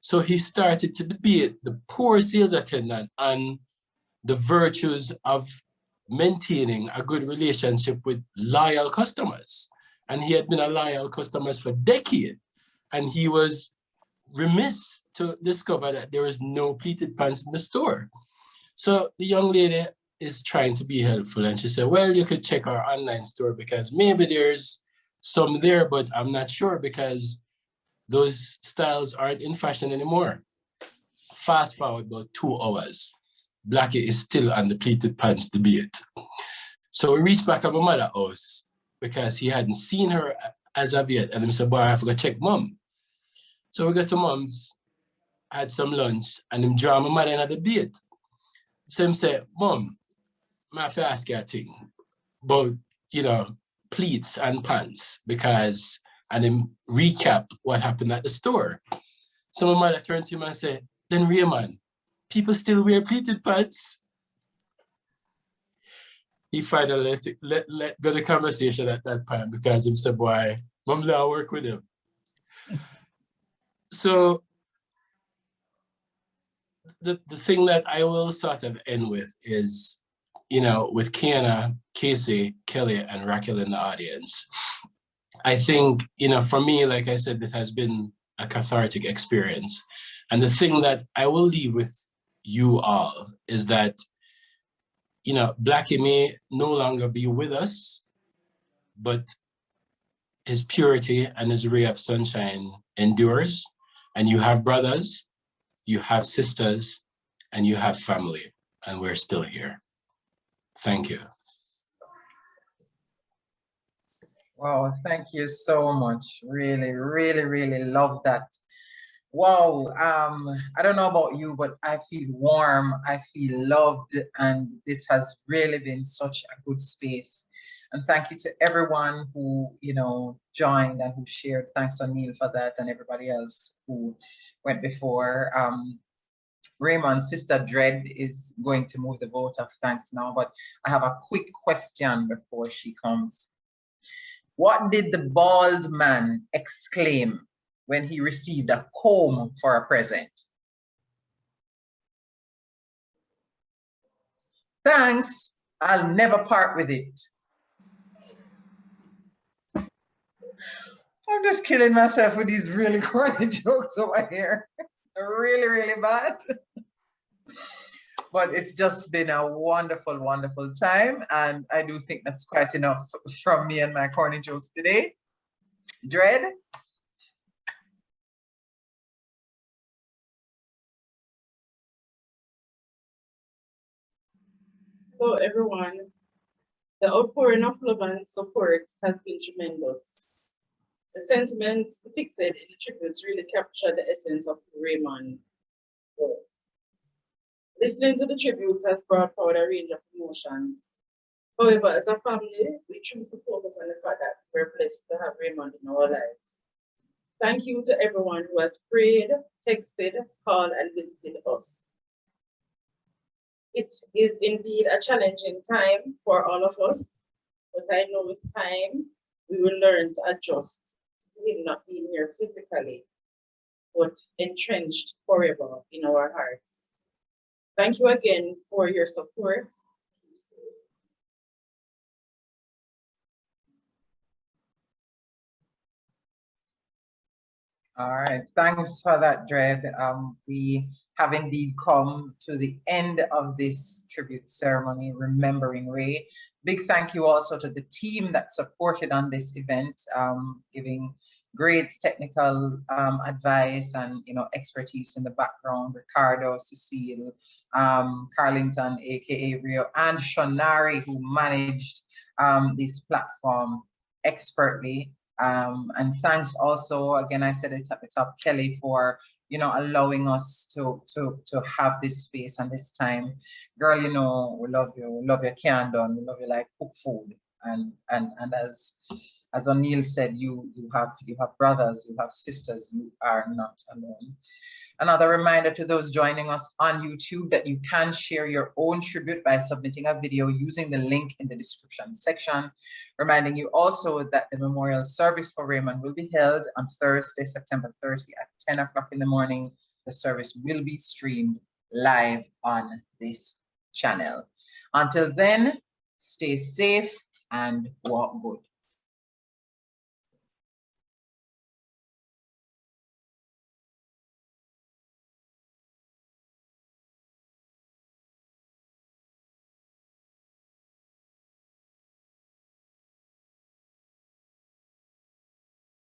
So he started to debate the poor sales attendant on the virtues of maintaining a good relationship with loyal customers. And he had been a loyal customer for decades. And he was remiss to discover that there was no pleated pants in the store. So the young lady is trying to be helpful. And she said, well, you could check our online store because maybe there's some there, but I'm not sure because those styles aren't in fashion anymore. Fast forward about 2 hours, Blackie is still on the pleated pants debate. So we reached back at my mother's house because he hadn't seen her as of yet. And he said, boy, I have to go check mom. So we got to mom's, had some lunch, and him draw my mother in a debate. So him said, Mom, I have to ask you a thing about, you know, pleats and pants, because, and him recap what happened at the store. So my mother turned to him and said, then Raymond, people still wear pleated pants. He finally let go the conversation at that time because him said, boy, mom I work with him. So the thing that I will sort of end with is, you know, with Kiana, Casey, Kelly, and Raquel in the audience, I think, you know, for me, like I said, this has been a cathartic experience. And the thing that I will leave with you all is that, you know, Blackie may no longer be with us, but his purity and his ray of sunshine endures. And you have brothers, you have sisters, and you have family, and we're still here. Thank you. Wow, thank you so much. Really, really, really love that. Wow, I don't know about you, but I feel warm, I feel loved, and this has really been such a good space. And thank you to everyone who, you know, joined and who shared. Thanks, O'Neill, for that, and everybody else who went before. Raymond, Sister Dread is going to move the vote of thanks now, but I have a quick question before she comes. What did the bald man exclaim when he received a comb for a present? Thanks, I'll never part with it. I'm just killing myself with these really corny jokes over here. Really, really bad. But it's just been a wonderful, wonderful time. And I do think that's quite enough from me and my corny jokes today. Dread? Hello, everyone. The outpouring of love and support has been tremendous. The sentiments depicted in the tributes really capture the essence of Raymond. Listening to the tributes has brought forward a range of emotions. However, as a family, we choose to focus on the fact that we're blessed to have Raymond in our lives. Thank you to everyone who has prayed, texted, called, and visited us. It is indeed a challenging time for all of us, but I know with time, we will learn to adjust to him not being here physically, but entrenched forever in our hearts. Thank you again for your support. All right, thanks for that, Dread. We have indeed come to the end of this tribute ceremony, remembering Ray. Big thank you also to the team that supported on this event, giving great technical advice and, you know, expertise in the background. Ricardo, Cecile, Carlington, aka Rio, and Shonari, who managed this platform expertly. And thanks also, again, I said it at the top, Kelly, for, you know, allowing us to have this space and this time. Girl, you know, we love you Candon, we love you like cook food. And as O'Neill said, you have brothers, you have sisters, you are not alone. Another reminder to those joining us on YouTube that you can share your own tribute by submitting a video using the link in the description section. Reminding you also that the memorial service for Raymond will be held on Thursday, September 30 at 10 o'clock in the morning. The service will be streamed live on this channel. Until then, stay safe and walk good.